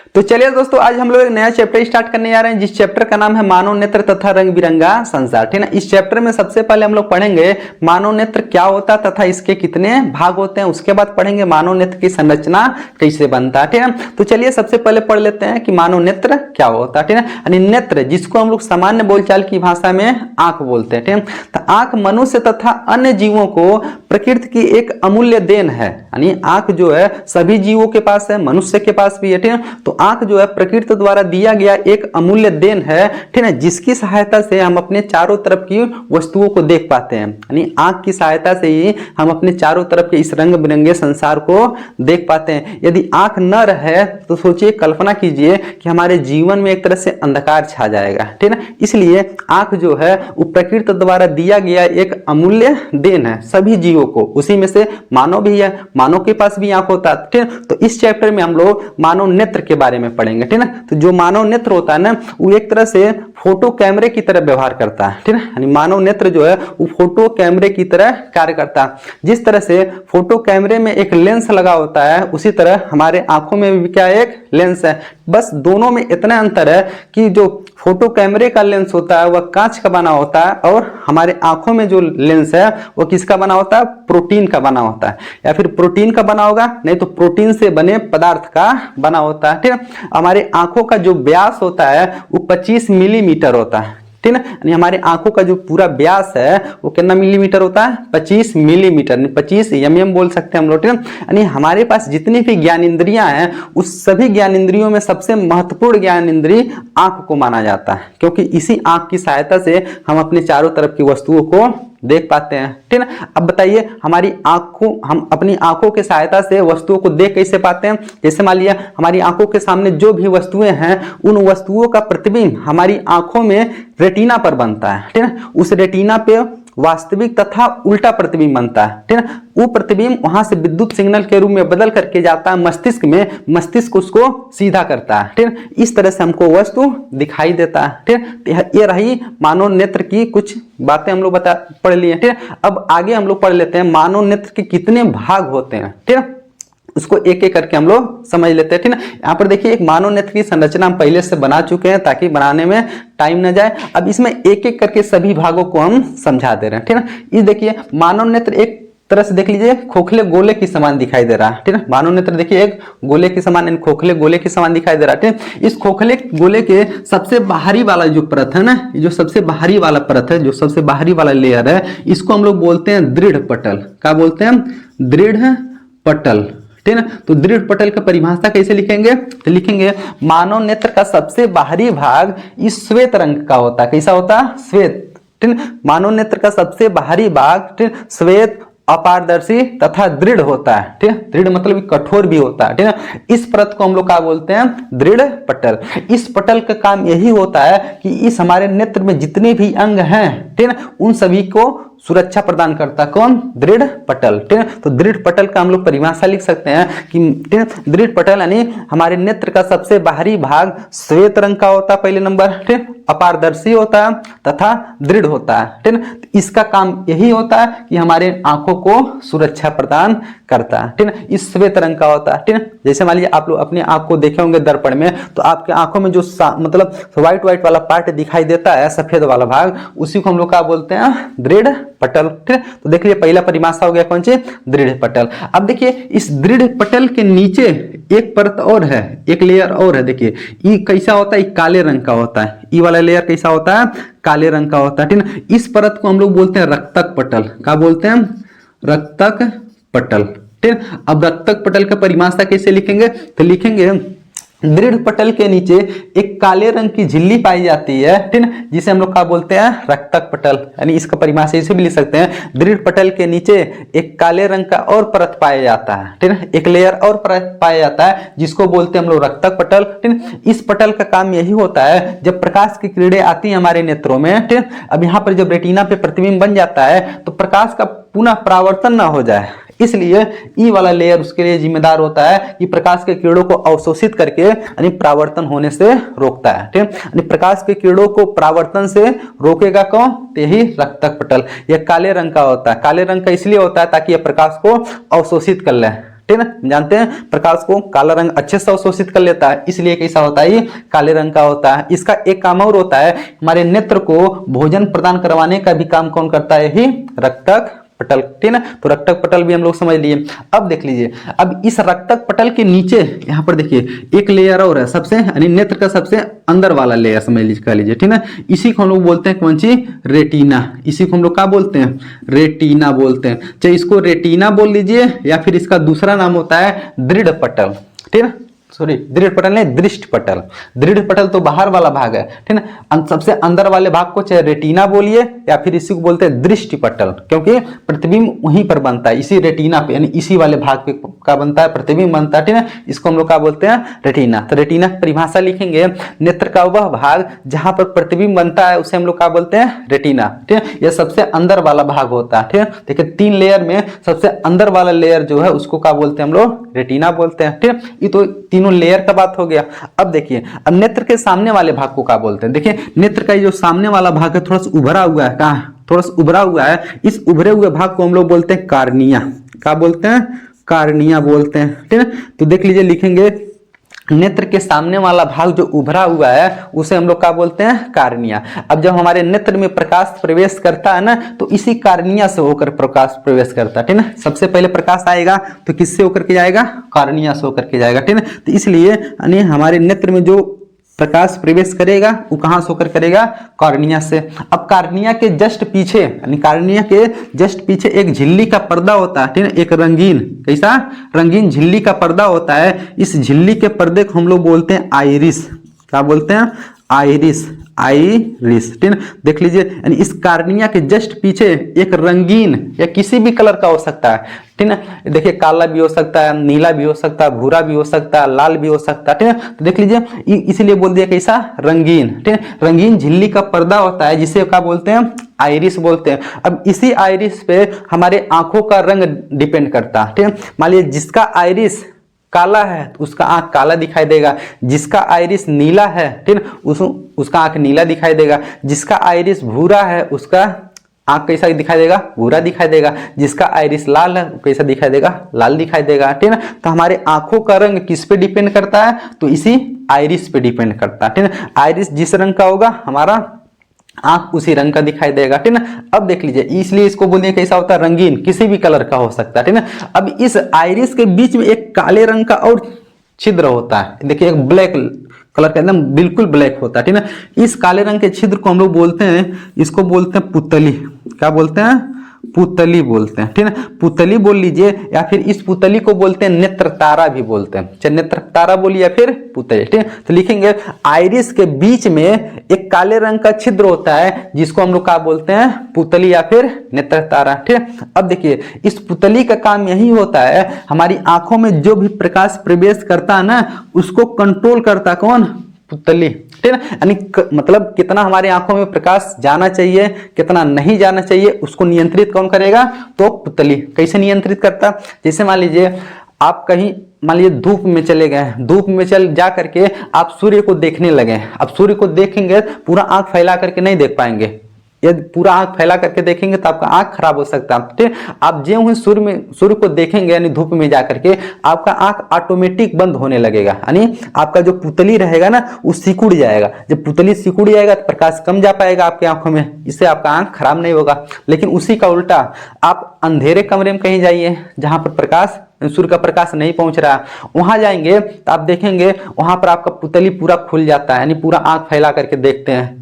तो चलिए दोस्तों, आज हम लोग एक नया चैप्टर स्टार्ट करने जा रहे हैं, जिस चैप्टर का नाम है मानव नेत्र तथा रंग बिरंगा संसार। ठीक है ना। इस चैप्टर में सबसे पहले हम लोग पढ़ेंगे मानव नेत्र क्या होता है तथा इसके कितने भाग होते हैं। उसके बाद पढ़ेंगे मानव नेत्र की संरचना कैसे बनता है। ठीक है। तो चलिए सबसे पहले पढ़ लेते हैं कि मानव नेत्र क्या होता है। ठीक है। यानी नेत्र, जिसको हम लोग सामान्य बोलचाल की भाषा में आंख बोलते हैं। ठीक है। तो आंख मनुष्य तथा अन्य जीवों को प्रकृति की एक अमूल्य देन है। यानी आंख जो है सभी जीवों के पास है, मनुष्य के पास भी है। ठीक है। तो आंख जो है प्रकृति द्वारा दिया गया एक अमूल्य देन है। ठीक है। जिसकी सहायता से हम अपने चारों तरफ की वस्तुओं को देख पाते हैं। यानी आंख की सहायता से ही हम अपने चारों तरफ के इस रंग बिरंगे संसार को देख पाते हैं। यदि आंख न रहे तो सोचिए, कल्पना कीजिए कि हमारे जीवन में एक तरह से अंधकार छा जाएगा। ठीक है ना। इसलिए आंख जो है वो प्रकृति द्वारा दिया गया एक अमूल्य देन है सभी जीवों को। उसी में से मानव भी है, मानव के पास भी आंख होता है। ठीक है। तो इस चैप्टर में हम लोग मानव नेत्र के बारे में पढ़ेंगे। ठीक है ना। तो जो मानव नेत्र होता है ना, वो एक तरह से फोटो कैमरे की तरह व्यवहार करता है। ठीक है। यानी मानव नेत्र जो है वो फोटो कैमरे की तरह कार्य करता है। जिस तरह से फोटो कैमरे में एक लेंस लगा होता है, उसी तरह हमारे आंखों में भी क्या एक लेंस है। बस दोनों में इतना अंतर है कि जो फोटो कैमरे का लेंस होता है वह कांच का बना होता है, और हमारे आंखों में जो लेंस है वो किसका बना होता है? प्रोटीन का बना होता है। या फिर प्रोटीन का बना होगा, नहीं तो प्रोटीन से बने पदार्थ का बना होता है। ठीक है। हमारे आंखों का जो व्यास होता है वो 25 मिलीमीटर होता है। ठीक है। यानी हमारे आंखों का जो पूरा व्यास है वो कितना मिलीमीटर होता है? 25 मिलीमीटर, 25 mm बोल सकते हैं हम लोग। ठीक है। यानी हमारे पास जितनी भी ज्ञान इंद्रियां हैं, उस सभी ज्ञान इंद्रियों में सबसे महत्वपूर्ण ज्ञान इंद्रिय आंख को माना जाता है, क्योंकि इसी आंख की सहायता से हम अपने चारों तरफ की वस्तुओं को देख पाते हैं। ठीक है ना। अब बताइए, हमारी आंखों, हम अपनी आंखों की सहायता से वस्तुओं को देख कैसे पाते हैं? जैसे मान लिया हमारी आंखों के सामने जो भी वस्तुएं हैं, उन वस्तुओं का प्रतिबिंब हमारी आंखों में रेटिना पर बनता है। ठीक है। उस रेटिना पे वास्तविक तथा उल्टा प्रतिबिंब बनता है। ठीक है। वो प्रतिबिंब वहां से विद्युत सिग्नल के रूप में बदल करके जाता है मस्तिष्क में, मस्तिष्क उसको सीधा करता है। ठीक है। इस तरह से हमको वस्तु दिखाई देता है। ठीक है। ये रही मानव नेत्र की कुछ बातें हम लोग पढ़ लिए। ठीक है। अब आगे हम लोग पढ़ लेते हैं मानव नेत्र के कितने भाग होते हैं। ठीक है। उसको एक एक करके हम लोग समझ लेते हैं। ठीक है। यहाँ पर देखिए, एक मानव नेत्र की संरचना हम पहले से बना चुके हैं ताकि बनाने में टाइम न जाए। अब इसमें एक एक करके सभी भागों को हम समझा दे रहे हैं। ठीक है। ये देखिए, मानव नेत्र एक तरह से देख लीजिए खोखले गोले की समान दिखाई दे रहा है। ठीक है। मानव नेत्र देखिए एक गोले के समान, खोखले गोले के समान दिखाई दे रहा है। ठीक है। इस खोखले गोले के सबसे बाहरी वाला जो परत है ना, जो सबसे बाहरी वाला परत है, जो सबसे बाहरी वाला लेयर है, इसको हम लोग बोलते हैं दृढ़ पटल। क्या बोलते हैं? दृढ़ पटल। ठीक है ना। तो दृढ़ पटल का परिभाषा कैसे लिखेंगे? तो लिखेंगे मानव नेत्र का सबसे बाहरी भाग इस श्वेत रंग का होता है। कैसा होता है? श्वेत। ठीक है। मानव नेत्र का सबसे बाहरी भाग श्वेत, अपारदर्शी तथा दृढ़ होता है। ठीक है। दृढ़ मतलब कठोर भी होता है। ठीक है। इस परत को हम लोग क्या बोलते हैं? दृढ़ पटल। इस पटल का काम यही होता है कि इस हमारे नेत्र में जितने भी अंग हैं, ठीक है, उन सभी को सुरक्षा प्रदान करता कौन? दृढ़ पटल। ठीक है। तो दृढ़ पटल का हम लोग परिभाषा लिख सकते हैं कि ठीक है, दृढ़ पटल यानी हमारे नेत्र का सबसे बाहरी भाग श्वेत रंग का होता है पहले नंबर। ठीक है। अपारदर्शी होता है तथा दृढ़ होता है। ठीक है। इसका काम यही होता है कि हमारे आंखों को सुरक्षा प्रदान करता है। ठीक है। इस श्वेत रंग का होता है। ठीक है। जैसे मान लीजिए आप लोग अपने आंख को देखे होंगे दर्पण में, तो आपके आंखों में जो मतलब व्हाइट व्हाइट वाला पार्ट दिखाई देता है, सफेद वाला भाग, उसी को हम लोग क्या बोलते हैं? दृढ़ पटल। ठीक है। तो देख लीजिए पहला परिभाषा हो गया कौन सी? दृढ़ पटल। अब देखिए इस दृढ़ पटल के नीचे एक परत और है, एक लेयर और है। देखिए ये कैसा होता है? काले रंग का होता है। ये वाला लेयर कैसा होता है? काले रंग का होता है। ठीक है। इस परत को हम लोग बोलते हैं रक्तक पटल। क्या बोलते हैं? रक्तक पटल। ठीक है। अब रक्तक पटल का परिभाषा कैसे लिखेंगे? तो लिखेंगे दृढ़ पटल के नीचे एक काले रंग की झिल्ली पाई जाती है। ठीक है। जिसे हम लोग क्या बोलते हैं? रक्तक पटल। यानी इसका परिभाषा इसे भी लिख सकते हैं, दृढ़ पटल के नीचे एक काले रंग का और परत पाया जाता है। ठीक है। एक लेयर और परत पाया जाता है जिसको बोलते हैं हम लोग रक्तक पटल। ठीक है। इस पटल का काम यही होता है, जब प्रकाश की किरणें आती है हमारे नेत्रों में, ठीक है, अब यहाँ पर जब रेटिना पे प्रतिबिंब बन जाता है तो प्रकाश का पुनः परावर्तन ना हो जाए, इसलिए ई वाला लेयर उसके लिए जिम्मेदार होता है कि प्रकाश के किरणों को अवशोषित करके यानी परावर्तन होने से रोकता है। ठीक है। यानी प्रकाश के किरणों को परावर्तन से रोकेगा कौन? तो यही रक्तक पटल। यह काले रंग का होता है। काले रंग का इसलिए होता है ताकि यह प्रकाश को अवशोषित कर ले। ठीक है ना। जानते हैं प्रकाश को काला रंग अच्छे से अवशोषित कर लेता है, इसलिए कैसा होता है, ये काले रंग का होता है। इसका एक काम और होता है, हमारे नेत्र को भोजन प्रदान करवाने का भी काम कौन करता है, ही रक्तक पटल, ठीक है। तो रक्तक पटल भी हम लोग समझ लिए। अब देख लीजिए, अब इस रक्तक पटल के नीचे यहाँ पर देखिए एक लेयर और है, सबसे यानी नेत्र का सबसे अंदर वाला लेयर समझ लीजिए, कह लीजिए, ठीक है। इसी को हम लोग बोलते हैं कौन सी, रेटिना। इसी को हम लोग क्या बोलते हैं, रेटिना बोलते हैं। चाहे इसको रेटिना बोल लीजिए या फिर इसका दूसरा नाम होता है दृढ़ पटल, ठीक है। सॉरी, दृढ़ पटल नहीं, दृष्ट पटल। दृढ़ पटल तो बाहर वाला भाग है, ठीक है। सबसे अंदर वाले भाग को चाहे रेटिना बोलिए या फिर इसी को बोलते हैं दृष्टि पटल, क्योंकि प्रतिबिंब वहीं पर बनता है, इसी रेटिना पे, यानी इसी वाले भाग पे का बनता है, प्रतिबिंब बनता है, ठीक है। इसको हम लोग क्या बोलते हैं, रेटिना। तो रेटिना की परिभाषा लिखेंगे, नेत्र का वह भाग जहां पर प्रतिबिंब बनता है उसे हम लोग क्या बोलते हैं, रेटिना, ठीक है। यह सबसे अंदर वाला भाग होता है, ठीक है। देखिए 3 लेयर में सबसे अंदर वाला लेयर जो है उसको क्या बोलते हैं हम लोग, रेटिना बोलते हैं, ठीक है। ये तो तीनों लेयर का बात हो गया। अब देखिए, अब नेत्र के सामने वाले भाग को क्या बोलते हैं। देखिए नेत्र का जो सामने वाला भाग है थोड़ा सा उभरा हुआ है, कहाँ, थोड़ा सा उभरा हुआ है, इस उभरे हुए भाग को हम लोग बोलते हैं कार्निया। क्या बोलते हैं, कार्निया बोलते हैं, ठीक है। तो देख लीजिए, लिखेंगे नेत्र के सामने वाला भाग जो उभरा हुआ है उसे हम लोग क्या बोलते हैं, कार्निया। अब जब हमारे नेत्र में प्रकाश प्रवेश करता है ना, तो इसी कार्निया से होकर प्रकाश प्रवेश करता है, ठीक है। सबसे पहले प्रकाश आएगा तो किससे होकर के जाएगा, कार्निया से होकर के जाएगा, ठीक है। तो इसलिए यानी हमारे नेत्र में जो प्रकाश प्रवेश करेगा वो कहां से होकर करेगा, कार्निया से। अब कार्निया के जस्ट पीछे, यानी कार्निया के जस्ट पीछे एक झिल्ली का पर्दा होता है, ठीक है। एक रंगीन, कैसा, रंगीन झिल्ली का पर्दा होता है। इस झिल्ली के पर्दे को हम लोग बोलते हैं आइरिस। क्या बोलते हैं, आइरिस, आइरिस, ठीक है। देख लीजिए, यानी इस कार्निया के जस्ट पीछे एक रंगीन या किसी भी कलर का हो सकता है, ठीक है। देखिए काला भी हो सकता है, नीला भी हो सकता है, भूरा भी हो सकता है, लाल भी हो सकता है, ठीक है। तो देख लीजिए, इसीलिए बोल दिया कैसा, रंगीन, ठीक है। रंगीन झिल्ली का पर्दा होता है जिसे क्या बोलते हैं, आइरिस बोलते हैं। अब इसी आइरिस पे हमारे आंखों का रंग डिपेंड करता है, ठीक है। मान लीजिए जिसका आइरिस काला है तो उसका आंख काला दिखाई देगा, जिसका आइरिस नीला है, ठीक है, उसका आंख नीला दिखाई देगा, जिसका आइरिस भूरा है उसका आंख कैसा दिखाई देगा, भूरा दिखाई देगा, जिसका आइरिस लाल है कैसा दिखाई देगा, लाल दिखाई देगा, ठीक है। तो हमारे आंखों का रंग किस पे डिपेंड करता है, तो इसी आइरिस पे डिपेंड करता है, ठीक है। आइरिस जिस रंग का होगा हमारा आंख उसी रंग का दिखाई देगा, ठीक है। अब देख लीजिए, इसलिए इसको बोलिए कैसा होता है, रंगीन, किसी भी कलर का हो सकता है, ठीक है। अब इस आइरिस के बीच में एक काले रंग का और छिद्र होता है, देखिए एक ब्लैक कलर का, एकदम बिल्कुल ब्लैक होता है, ठीक है। इस काले रंग के छिद्र को हम लोग बोलते हैं, इसको बोलते हैं पुतली। क्या बोलते हैं, पुतली बोलते हैं, ठीक है। पुतली बोल लीजिए या फिर इस पुतली को बोलते हैं नेत्र तारा भी बोलते हैं, चाहे नेत्र तारा बोलिए या फिर पुतली, ठीक है। तो लिखेंगे आइरिस के बीच में एक काले रंग का छिद्र होता है जिसको हम लोग क्या बोलते हैं, पुतली या फिर नेत्र तारा, ठीक है। अब देखिए, इस पुतली का काम यही होता है, हमारी आंखों में जो भी प्रकाश प्रवेश करता है ना उसको कंट्रोल करता कौन, पुतली, ठीक है। यानी मतलब कितना हमारे आंखों में प्रकाश जाना चाहिए, कितना नहीं जाना चाहिए, उसको नियंत्रित कौन करेगा, तो पुतली। कैसे नियंत्रित करता, जैसे मान लीजिए आप कहीं, मान लीजिए धूप में चले गए, धूप में चल जा करके आप सूर्य को देखने लगे। अब सूर्य को देखेंगे पूरा आंख फैला करके नहीं देख पाएंगे, यदि पूरा आंख फैला करके देखेंगे तो आपका आंख खराब हो सकता है, ठीक है। आप जो ही सूर्य को देखेंगे यानी धूप में जाकर के आपका आंख ऑटोमेटिक बंद होने लगेगा, यानी आपका जो पुतली रहेगा ना वो सिकुड़ जाएगा। जब पुतली सिकुड़ जाएगा तो प्रकाश कम जा पाएगा आपकी आंखों में, इससे आपका आंख खराब नहीं होगा। लेकिन उसी का उल्टा आप अंधेरे कमरे में कहीं जाइए जहां पर प्रकाश, सूर्य का प्रकाश नहीं पहुंच रहा, वहां जाएंगे तो आप देखेंगे वहां पर आपका पुतली पूरा खुल जाता है, यानी पूरा आंख फैला करके देखते हैं,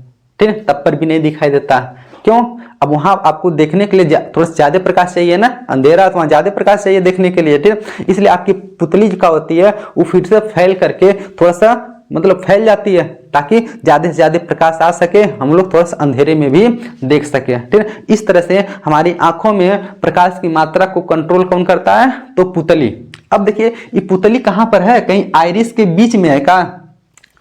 ठीक है। तब पर भी नहीं दिखाई देता, क्यों, अब वहां आपको देखने के लिए थोड़ा सा ज्यादा प्रकाश चाहिए ना, अंधेरा तो वहां ज्यादा प्रकाश चाहिए देखने के लिए, ठीक है। इसलिए आपकी पुतली क्या होती है वो फिर से फैल करके थोड़ा सा मतलब फैल जाती है ताकि ज्यादा से ज्यादा प्रकाश आ सके, हम लोग थोड़ा सा अंधेरे में भी देख सके, ठीक है। इस तरह से हमारी आंखों में प्रकाश की मात्रा को कंट्रोल कौन करता है, तो पुतली। अब देखिए ये पुतली कहां पर है, कहीं आइरिस के बीच में है का,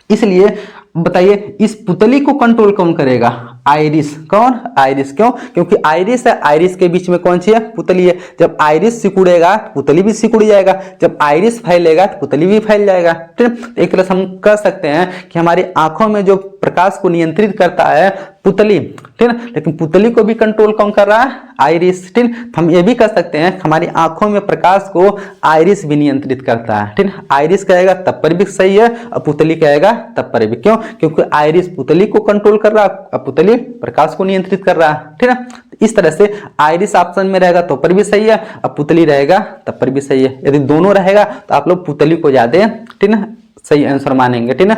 इसलिए बताइए इस पुतली को कंट्रोल कौन करेगा, आइरिस। कौन, आइरिस। क्यों, क्योंकि आइरिस है, आइरिस के बीच में कौन सी है, पुतली है। जब आइरिस सिकुड़ेगा तो पुतली भी सिकुड़ जाएगा, जब आइरिस फैलेगा तो पुतली भी फैल जाएगा, ठीक है। एक तरह से हम कह सकते हैं कि हमारी आंखों में जो प्रकाश को नियंत्रित करता है पुतली, ठीक है। लेकिन पुतली को भी कंट्रोल कौन कर रहा है? आइरिस, ठीक है। हम ये भी कह सकते हैं हमारी आंखों में प्रकाश को आइरिस भी नियंत्रित करता है, ठीक है। आइरिस कहेगा तब पर भी सही है और पुतली कहेगा तब पर भी। क्यों? क्योंकि आइरिस पुतली को कंट्रोल कर रहा है और पुतली प्रकाश को नियंत्रित कर रहा है, ठीक है। इस तरह से आइरिस ऑप्शन में रहेगा तो पर भी सही है और पुतली रहेगा तब पर भी सही है। यदि दोनों रहेगा तो आप लोग पुतली को ज्यादा, ठीक है, सही आंसर मानेंगे, ठीक है।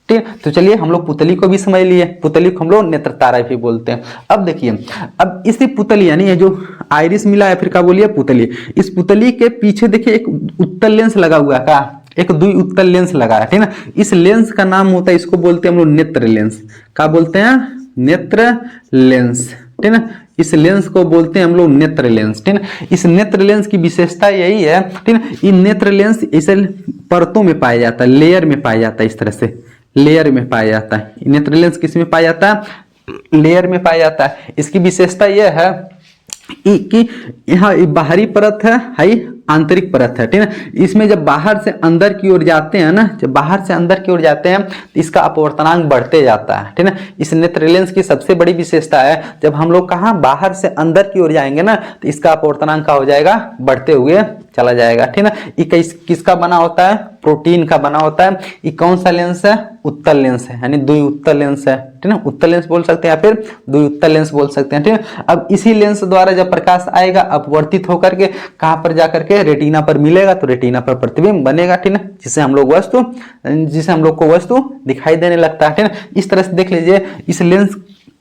ठीक, तो चलिए हम लोग पुतली को भी समझ लिए। पुतली को हम लोग नेत्र तारा भी बोलते हैं। अब देखिए, अब इसी पुतली यानी ये जो आइरिस मिला है, फिर क्या बोलिए पुतली, इस पुतली के पीछे देखिए एक उत्तल लेंस लगा हुआ है, का एक द्वि उत्तल लेंस लगा है, ठीक है ना। इस लेंस का नाम होता है, इसको बोलते हैं हम लोग नेत्र लेंस। क्या बोलते हैं? नेत्र लेंस, ठीक है ना। इस लेंस को बोलते हैं हम लोग नेत्र लेंस, ठीक है। इस नेत्र लेंस की विशेषता यही है, ठीक है। ये नेत्र लेंस इसे परतों में पाया जाता है, लेयर में पाया जाता है, इस तरह से लेयर में पाया जाता है। नेत्र लेंस किस में पाया जाता है? लेयर में पाया जाता है। इसकी विशेषता यह है कि यहाँ बाहरी परत है, आंतरिक परत है, ठीक है। इसमें जब बाहर से अंदर की ओर जाते हैं ना, जब बाहर से अंदर की ओर जाते हैं तो इसका अपवर्तनांक बढ़ते जाता है, ठीक है। इस नेत्र लेंस की सबसे बड़ी विशेषता है, जब हम लोग कहाँ बाहर से अंदर की ओर जाएंगे ना तो इसका अपवर्तनांक का हो जाएगा, बढ़ते हुए चला जाएगा, ठीक है ना। ये किसका बना होता है? प्रोटीन का बना होता है। ये कौन सा लेंस है? उत्तल लेंस है, यानी द्वि उत्तल लेंस है, ठीक है। उत्तल लेंस बोल सकते हैं या फिर द्वि उत्तल लेंस बोल सकते हैं, ठीक है। अब इसी लेंस द्वारा जब प्रकाश आएगा अपवर्तित होकर के कहाँ पर जाकर के रेटिना पर मिलेगा, तो रेटिना पर प्रतिबिंब बनेगा, ठीक है, जिससे हम लोग को वस्तु दिखाई देने लगता है, ठीक है। इस तरह से देख लीजिए, इस लेंस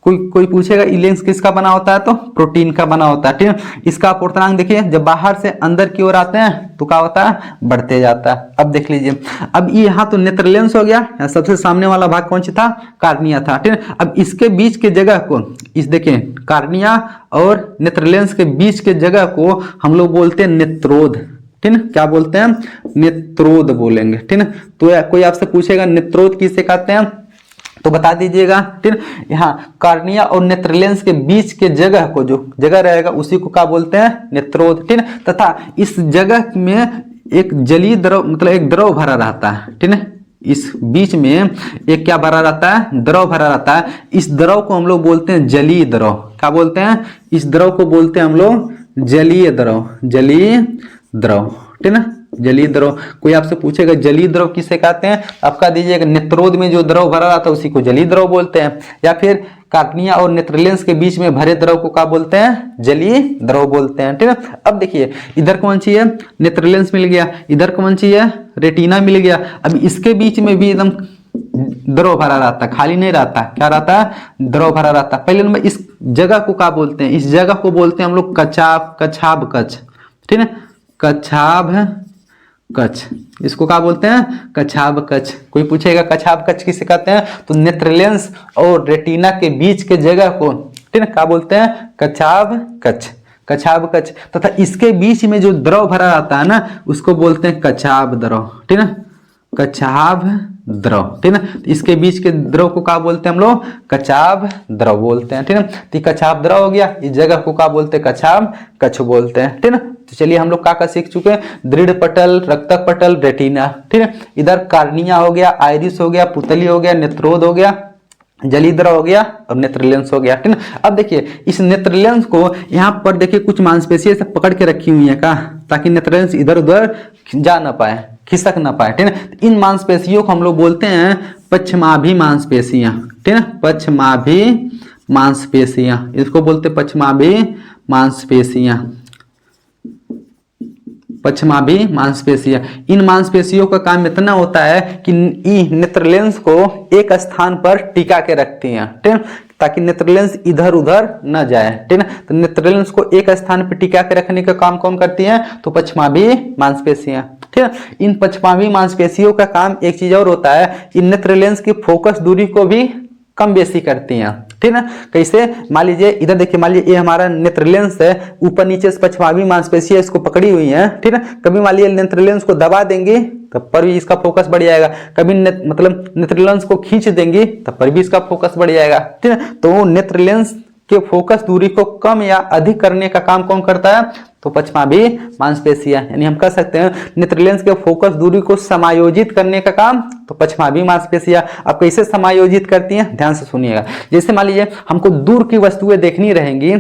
कोई पूछेगा ये लेंस किसका बना होता है, तो प्रोटीन का बना होता है, ठीक है। इसका अपवर्तनांक देखिए, जब बाहर से अंदर की ओर आते हैं तो क्या होता है? बढ़ते जाता है। अब देख लीजिए, अब ये यहाँ तो नेत्र लेंस हो गया, सबसे सामने वाला भाग कौन सा था? कार्निया था, ठीक है। अब इसके बीच के जगह को, इस देखिए कार्निया और नेत्र लेंस के बीच के जगह को हम लोग बोलते हैं नेत्रोध, ठीक है। क्या बोलते हैं? नेत्रोध बोलेंगे, ठीक है। तो कोई आपसे पूछेगा नेत्रोध किसे कहते हैं तो बता दीजिएगा, ठीक है। यहाँ कार्निया और नेत्र लेंस के बीच के जगह को, जो जगह रहेगा उसी को क्या बोलते हैं? नेत्रोध, ठीक है। तथा इस जगह में एक जलीय द्रव, मतलब एक द्रव भरा रहता है, ठीक है। इस बीच में एक क्या भरा रहता है? द्रव भरा रहता है। इस द्रव को हम लोग बोलते हैं जलीय द्रव। क्या बोलते हैं? इस द्रव को बोलते हैं हम लोग जलीय द्रव, जलीय द्रव, ठीक है ना। जलीय द्रव, कोई आपसे पूछेगा जलीय द्रव किसे कहते हैं, आप कह दीजिएगा नेत्रोध में जो द्रव भरा रहता है उसी को जलीय द्रव बोलते हैं। या फिर कार्निया और नेत्र लेंस के बीच में भरे द्रव को क्या बोलते हैं? जलीय द्रव बोलते हैं, ठीक है। अब देखिए, इधर कौन सी है? नेत्र लेंस मिल गया, इधर कौन सी है? रेटिना मिल गया। अब इसके बीच में भी एकदम द्रव भरा रहता है, खाली नहीं रहता। क्या रहता है? द्रव भरा रहता है। पहले नंबर इस जगह को क्या बोलते हैं? इस जगह को बोलते हैं हम लोग कछाभ कच्छ, ठीक है। कछाभ कच्छ, इसको क्या बोलते हैं? कछाभ कच्छ। कोई पूछेगा कछाभ कच्छ किसे कहते हैं, तो नेत्र लेंस और रेटिना के बीच के जगह को, ठीक है, क्या बोलते हैं? कछाभ कच्छ, कछाभ कच्छ। तथा इसके बीच में जो द्रव भरा रहता है ना उसको बोलते हैं कछाभ द्रव, ठीक है, कछाभ द्रव, ठीक है। इसके बीच के द्रव को क्या बोलते हैं हम लोग? कछाभ द्रव बोलते हैं, ठीक है। तो कछाभ द्रव हो गया, इस जगह को क्या बोलते हैं? कछाभ कच्छ बोलते हैं, ठीक है। तो चलिए हम लोग क्या सीख चुके हैं? दृढ़ पटल, रक्तक पटल, रेटिना, ठीक है। इधर कार्निया हो गया, आइरिस हो गया, पुतली हो गया, नेत्रोध हो गया, जलीय द्रव हो गया और नेत्र लेंस हो गया, ठीक है। अब देखिए, इस नेत्र लेंस को यहाँ पर देखिए कुछ मांसपेशियां से पकड़ के रखी हुई है का, ताकि नेत्र लेंस इधर उधर जा ना पाए, खिसक ना पाए, ठीक है। इन मांसपेशियों को हम लोग बोलते हैं पश्चमाभि मांसपेशियां, ठीक है। पश्चमाभि मांसपेशियां, इसको बोलते हैं पश्चमाभि मांसपेशियां, पश्चमाभि मांसपेशियां। इन मांसपेशियों का काम इतना होता है कि नेत्र लेंस को एक स्थान पर टिका के रखती हैं, ठीक है, ताकि नेत्र लेंस इधर उधर न जाए, ठीक है। तो नेत्र लेंस को एक स्थान पर टिका के रखने का काम कौन करती हैं? तो पश्चमाभि मांसपेशियां, ठीक है। इन पश्चमाभि मांसपेशियों का काम एक चीज और होता है, इन नेत्र लेंस की फोकस दूरी को भी कम बेसी करती हैं, ठीक है। कैसे? मान लीजिए इधर देखिए, मान लीजिए ये हमारा नेत्र लेंस है, ऊपर नीचे से पश्चमाभि मांसपेशियां इसको पकड़ी हुई हैं, ठीक है। कभी मान लीजिए नेत्र लेंस को दबा देंगे तब पर भी इसका फोकस बढ़ जाएगा, कभी मतलब नेत्र लेंस को खींच देंगे तब पर भी इसका फोकस बढ़ जाएगा, ठीक है। तो नेत्र लेंस के फोकस दूरी को कम या अधिक करने का काम कौन करता है? तो पश्चमाभी मांसपेशियां। यानी हम कह सकते हैं नेत्र लेंस के फोकस दूरी को समायोजित करने का काम तो पश्चमाभी मांसपेशियां। अब कैसे समायोजित करती हैं, ध्यान से सुनिएगा। जैसे मान लीजिए हमको दूर की वस्तुएं देखनी रहेंगी,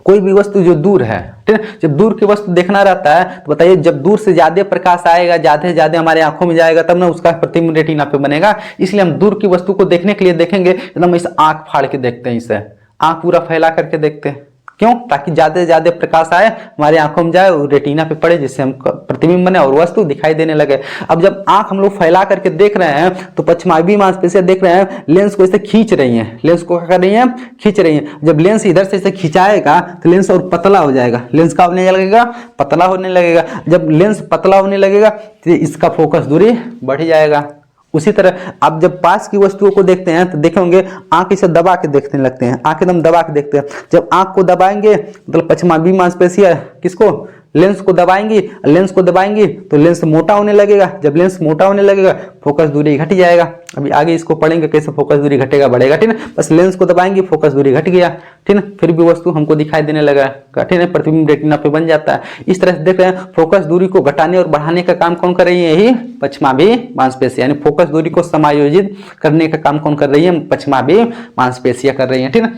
कोई भी वस्तु जो दूर है, ठीक है, जब दूर की वस्तु देखना रहता है तो बताइए जब दूर से ज्यादा प्रकाश आएगा, ज्यादा से ज्यादा हमारे आंखों में जाएगा, तब ना उसका प्रतिबिंब रेटिना पे बनेगा। इसलिए हम दूर की वस्तु को देखने के लिए देखेंगे एकदम इसे आंख फाड़ के देखते हैं, इसे आंख पूरा फैला करके देखते हैं। क्यों? ताकि ज्यादा से ज्यादा प्रकाश आए, हमारे आंखों में जाए और रेटिना पे पड़े, जिससे हम प्रतिबिंब बने और वस्तु दिखाई देने लगे। अब जब आंख हम लोग फैला करके देख रहे हैं तो पश्चमाभी मांसपेशियां देख रहे हैं लेंस को ऐसे खींच रही हैं, लेंस को क्या कर रही हैं? खींच रही हैं। जब लेंस इधर से ऐसे खिंचाएगा तो लेंस और पतला हो जाएगा, लेंस का होने लगेगा, पतला होने लगेगा। जब लेंस पतला होने लगेगा तो इसका फोकस दूरी बढ़ जाएगा। उसी तरह आप जब पास की वस्तुओं को देखते हैं तो देखेंगे आंख इसे दबा के देखने लगते हैं, आंख एकदम दबा के देखते हैं। जब आंख को दबाएंगे मतलब पश्चमाभी मांसपेशियां किसको? लेंस को दबाएंगी, लेंस को दबाएंगी तो लेंस मोटा होने लगेगा। जब लेंस मोटा होने लगेगा फोकस दूरी घट जाएगा। अभी आगे इसको पढ़ेंगे कैसे फोकस दूरी घटेगा बढ़ेगा, ठीक है। बस लेंस को दबाएंगे फोकस दूरी घट गया, ठीक है, फिर भी वस्तु हमको दिखाई देने लगा, ठीक है, प्रतिबिंब रेटिना पे बन जाता है। इस तरह से देख रहे हैं फोकस दूरी को घटाने और बढ़ाने का काम कौन कर रही है? यही पश्चमाभी मांसपेशियां। यानी फोकस दूरी को समायोजित करने का काम कौन कर रही है? पश्चमाभी मांसपेशियां कर रही है, ठीक है।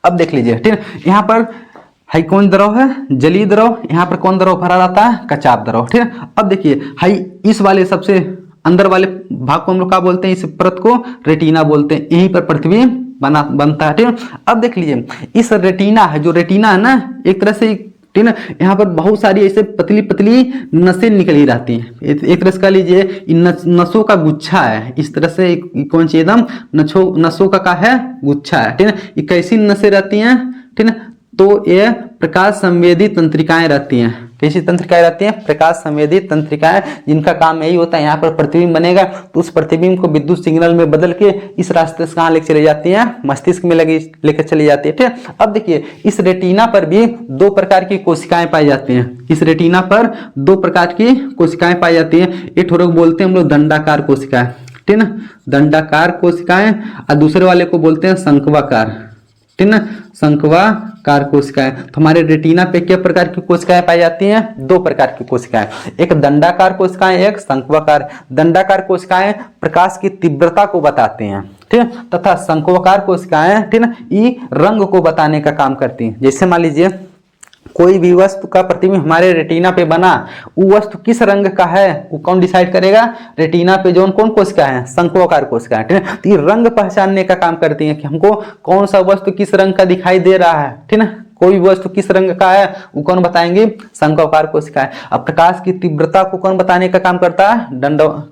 अब देख लीजिए, ठीक है, यहाँ पर हाई कौन द्रव है? जलीय द्रव। यहाँ पर कौन द्रव भरा रहता है? कचाप द्रव, ठीक है। अब देखिए हाई इस वाले सबसे अंदर वाले भाग को हम लोग क्या बोलते हैं? इस परत को रेटिना बोलते हैं। यहीं पर प्रतिबिंब बनता है, ठीक है। अब देख लीजिए इस रेटिना है, जो रेटिना है ना एक तरह से, ठीक है, यहाँ पर बहुत सारी ऐसे पतली पतली नसें निकली रहती हैं। एक तरह से कह लीजिए नसों का गुच्छा है, इस तरह से कौन सी एकदम नसों का है? गुच्छा है, ठीक है। ये कैसी नसें रहती हैं? ठीक है, तो ये प्रकाश संवेदी तंत्रिकाएं रहती हैं। कैसी तंत्रिकाएं रहती हैं? प्रकाश संवेदी तंत्रिकाएं, जिनका काम यही होता है यहाँ पर प्रतिबिंब बनेगा तो उस प्रतिबिंब को विद्युत सिग्नल में बदल के इस रास्ते से कहाँ लेकर चली जाती हैं? मस्तिष्क में लेकर चली जाती है, ठीक है। अब देखिए इस रेटिना पर भी दो प्रकार की कोशिकाएं पाई जाती हैं। इस रेटिना पर दो प्रकार की कोशिकाएं पाई जाती हैं। एक ठोरक बोलते हैं हम लोग दंडाकार कोशिकाएं, ठीक है, दंडाकार कोशिकाएं, और दूसरे वाले को बोलते हैं शंक्वाकार, ठीक है, शंक्वाकार कोशिकाएं। तो हमारे रेटिना पे क्या प्रकार की कोशिकाएं पाई जाती हैं? दो प्रकार की कोशिकाएं, एक दंडाकार कोशिकाएं, एक शंक्वाकार। दंडाकार कोशिकाएं प्रकाश की तीव्रता को बताते हैं, ठीक है, तथा शंक्वाकार कोशिकाएं, ठीक है, ये रंग को बताने का काम करती हैं। जैसे मान लीजिए कोई भी वस्तु का प्रतिबिंब हमारे रेटिना पे बना, वो वस्तु किस रंग का है वो कौन डिसाइड करेगा? रेटिना पे जो कौन कोशिका है? शंक्वाकार कोशिका, ठीक है। तो ये रंग पहचानने का काम करती है कि हमको कौन सा वस्तु किस रंग का दिखाई दे रहा है, ठीक है, कोई वस्तु किस रंग का है वो कौन बताएंगे? शंक्वाकार कोशिकाएं। अब प्रकाश की तीव्रता को कौन बताने का काम करता है?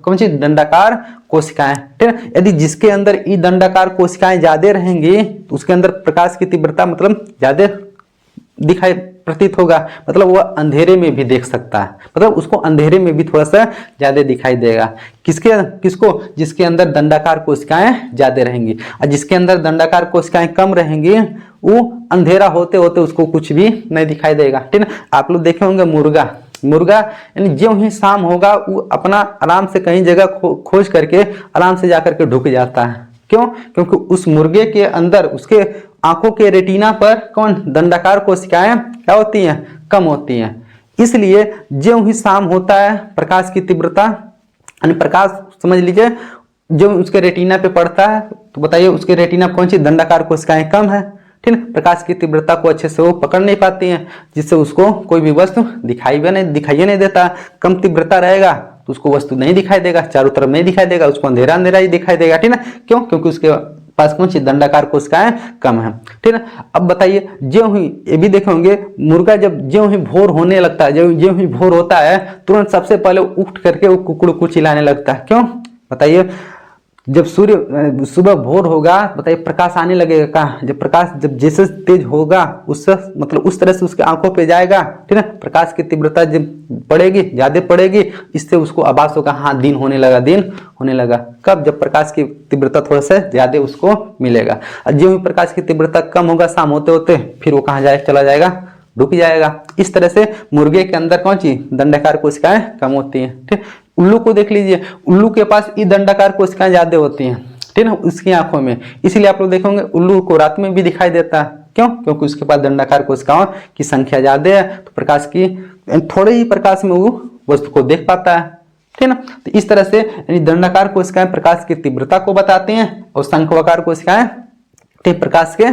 कौन सी? दंडाकार कोशिकाएं, ठीक है। यदि जिसके अंदर ये दंडाकार कोशिकाएं ज्यादा रहेंगी तो उसके अंदर प्रकाश की तीव्रता मतलब ज्यादा दिखाई प्रतीत होगा, मतलब वह अंधेरे में भी देख सकता है, मतलब उसको अंधेरे में भी थोड़ा सा ज्यादा दिखाई देगा। किसको? जिसके अंदर दंडाकार कोशिकाएं ज्यादा रहेंगी, और जिसके अंदर दंडाकार कोशिकाएं कम रहेंगी वो अंधेरा होते होते उसको कुछ भी नहीं दिखाई देगा, ठीक है। आप लोग देखे होंगे मुर्गा यानी ज्यों ही शाम होगा वो अपना आराम से कहीं जगह खोज करके आराम से जाकर के ढुक जाता है। क्यों? क्योंकि उस मुर्गे के अंदर उसके आंखों के रेटिना पर कौन? दंडाकार कोशिकाएं क्या होती हैं? कम होती हैं। इसलिए ज्यों ही शाम होता है प्रकाश की तीव्रता यानी प्रकाश समझ लीजिए जो उसके रेटिना पे पड़ता है तो बताइए उसके रेटिना कौन सी? दंडाकार कोशिकाएं कम है, ठीक है। प्रकाश की तीव्रता को अच्छे से वो पकड़ नहीं पाती हैं, जिससे उसको कोई भी वस्तु दिखाई नहीं देता। कम तीव्रता रहेगा तो उसको वस्तु नहीं दिखाई देगा, चारों तरफ नहीं दिखाई देगा, उसको अंधेरा अंधेरा ही दिखाई देगा, ठीक है। क्यों? क्योंकि उसके पास कौन सी? दंडाकार कोशिकाएं कम है, ठीक है। अब बताइए ज्यों ही ये भी देखे होंगे मुर्गा जब ज्यों ही भोर होने लगता है, ज्यों ही भोर होता है तुरंत सबसे पहले उठ करके वो कुकड़ू चिल्लाने लगता है। क्यों? बताइए जब सूर्य सुबह भोर होगा बताइए प्रकाश आने लगेगा कहाँ? जब प्रकाश जब जैसे तेज होगा उससे मतलब उस तरह से उसके आंखों पे जाएगा, ठीक है। प्रकाश की तीव्रता जब पड़ेगी ज्यादा पड़ेगी, इससे उसको आभास होगा हाँ दिन होने लगा। कब? जब प्रकाश की तीव्रता थोड़ा सा ज्यादा उसको मिलेगा। और जो भी प्रकाश की तीव्रता कम होगा शाम होते होते फिर वो कहाँ चला जाएगा? रुक जाएगा। इस तरह से मुर्गे के अंदर कौन सी? दंडाकार कोशिकाएं कम होती हैं, ठीक। उल्लू को देख लीजिए, उल्लू के पास ई दंडाकार कोशिकाएं ज्यादा होती हैं, ठीक है, उसकी आंखों में। इसीलिए आप लोग देखेंगे उल्लू को रात में भी दिखाई देता है, क्यों? क्योंकि उसके पास दंडाकार कोशिकाओं की संख्या ज्यादा है, तो प्रकाश की थोड़े ही प्रकाश में वो वस्तु को देख पाता है, ठीक ना। तो इस तरह से यानी दंडाकार कोशिकाएं प्रकाश की तीव्रता को बताते हैं और शंक्वाकार कोशिकाएं प्रकाश के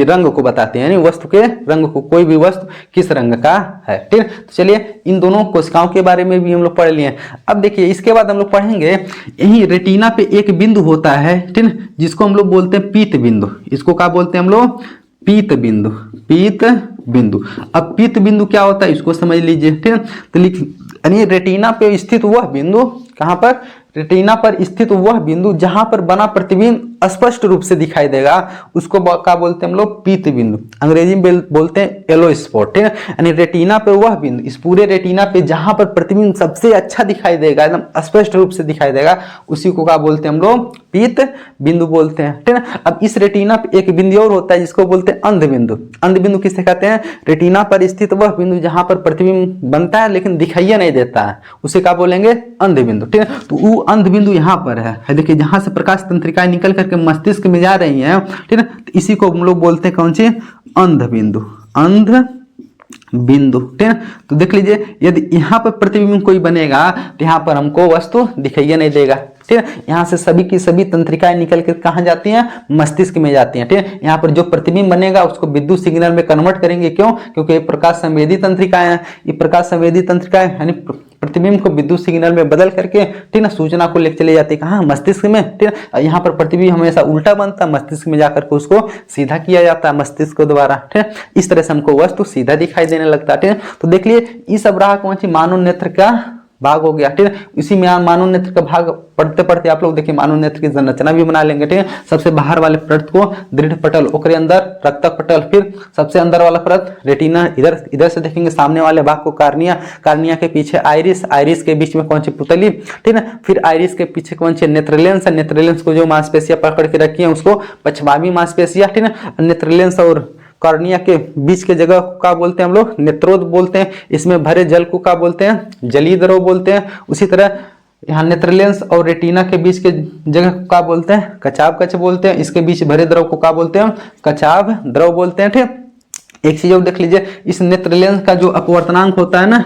रंग को बताते हैं, यानी वस्तु के रंग को, कोई भी वस्तु किस रंग का है, ठीक। तो चलिए इन दोनों कोशिकाओं के बारे में भी हम लोग पढ़ लिए। अब देखिए इसके बाद हम लोग पढ़ेंगे यही रेटिना पे एक बिंदु होता है, ठीक, जिसको हम लोग बोलते हैं पीत बिंदु। इसको क्या बोलते हैं हम लोग? पीत बिंदु, पीत बिंदु। अब पीत बिंदु क्या होता है इसको समझ लीजिए, ठीक। तो यानी रेटिना पे स्थित वह बिंदु, कहां पर? रेटिना पर स्थित वह बिंदु जहां पर बना प्रतिबिंब स्पष्ट रूप से दिखाई देगा, उसको क्या बोलते हैं हम लोग? पीत बिंदु। अंग्रेजी में बोलते हैं येलो स्पॉट, ठीक है। यानी रेटिना पे वह बिंदु, इस पूरे रेटिना पे जहां पर प्रतिबिंब सबसे अच्छा दिखाई देगा, एकदम स्पष्ट रूप से दिखाई देगा, उसी को क्या बोलते हैं हम लोग? पीत बिंदु बोलते हैं, ठीक है। अब इस रेटिना पे एक बिंदु और होता है जिसको बोलते हैं अंध बिंदु। अंध बिंदु किसे कहते हैं? रेटिना पर स्थित वह बिंदु जहां पर प्रतिबिंब बनता है लेकिन दिखाई नहीं देता है, उसे क्या बोलेंगे? अंध बिंदु, ठीक है। तो वो अंध बिंदु यहाँ पर है, देखिए जहां से प्रकाश तंत्रिकाएं निकल करके मस्तिष्क में जा रही हैं, ठीक है। तो इसी को हम लोग बोलते हैं कौन सी? अंध बिंदु, अंध बिंदु, ठीक है। तो देख लीजिए यदि यहाँ पर प्रतिबिंब कोई बनेगा तो यहाँ पर हमको वस्तु दिखाई नहीं देगा, ठीक है। यहाँ से सभी की सभी तंत्रिकाएं निकल कर कहाँ जाती हैं? मस्तिष्क में जाती हैं, ठीक है। यहाँ पर जो प्रतिबिंब बनेगा उसको विद्युत सिग्नल में कन्वर्ट करेंगे, क्यों? क्योंकि ये प्रकाश संवेदी तंत्रिकाएं हैं। ये प्रकाश संवेदी तंत्रिकाएं यानी प्रतिबिंब को विद्युत सिग्नल में बदल करके, ठीक ना, सूचना को लेकर चले जाती है कहाँ? मस्तिष्क में, ठीक है। यहाँ पर प्रतिबिंब हमेशा उल्टा बनता है, मस्तिष्क में जाकर के उसको सीधा किया जाता है मस्तिष्क के द्वारा, ठीक है। इस तरह से हमको वस्तु सीधा दिखाई देने लगता है, ठीक है। तो देख लिए ये सब रहा कौन सी? मानव नेत्र का भाग हो गया, ठीक है। इसी में मानव नेत्र का भाग पढ़ते पढ़ते आप लोग देखिए मानव नेत्र की संरचना भी बना लेंगे, ठीक है। सबसे बाहर वाले परत को दृढ़ पटल, ओकरे अंदर रक्तक पटल, फिर सबसे अंदर वाला परत रेटिना, इधर से देखेंगे सामने वाले भाग को कार्निया, कार्निया के पीछे आइरिस, आइरिस के बीच में कौन सी? पुतली, ठीक है। फिर आइरिस के पीछे कौन सी? नेत्रलेंस है। नेत्रलेंस को जो मांसपेशियां पकड़ के रखी है उसको पश्चिमावी मांसपेशियां, ठीक है। नेत्रलेंस और कॉर्निया के बीच के जगह को क्या बोलते हैं हम लोग? नेत्रोद बोलते हैं। इसमें भरे जल को क्या बोलते हैं? जलीय द्रव बोलते हैं। उसी तरह यहाँ नेत्रलेंस और रेटिना के बीच के जगह को क्या बोलते हैं? कचाव कच बोलते हैं। इसके बीच भरे द्रव को क्या बोलते हैं? कचाव द्रव बोलते हैं, ठीक। एक चीज और देख लीजिए, इस नेत्रलेंस का जो अपवर्तनांक होता है ना,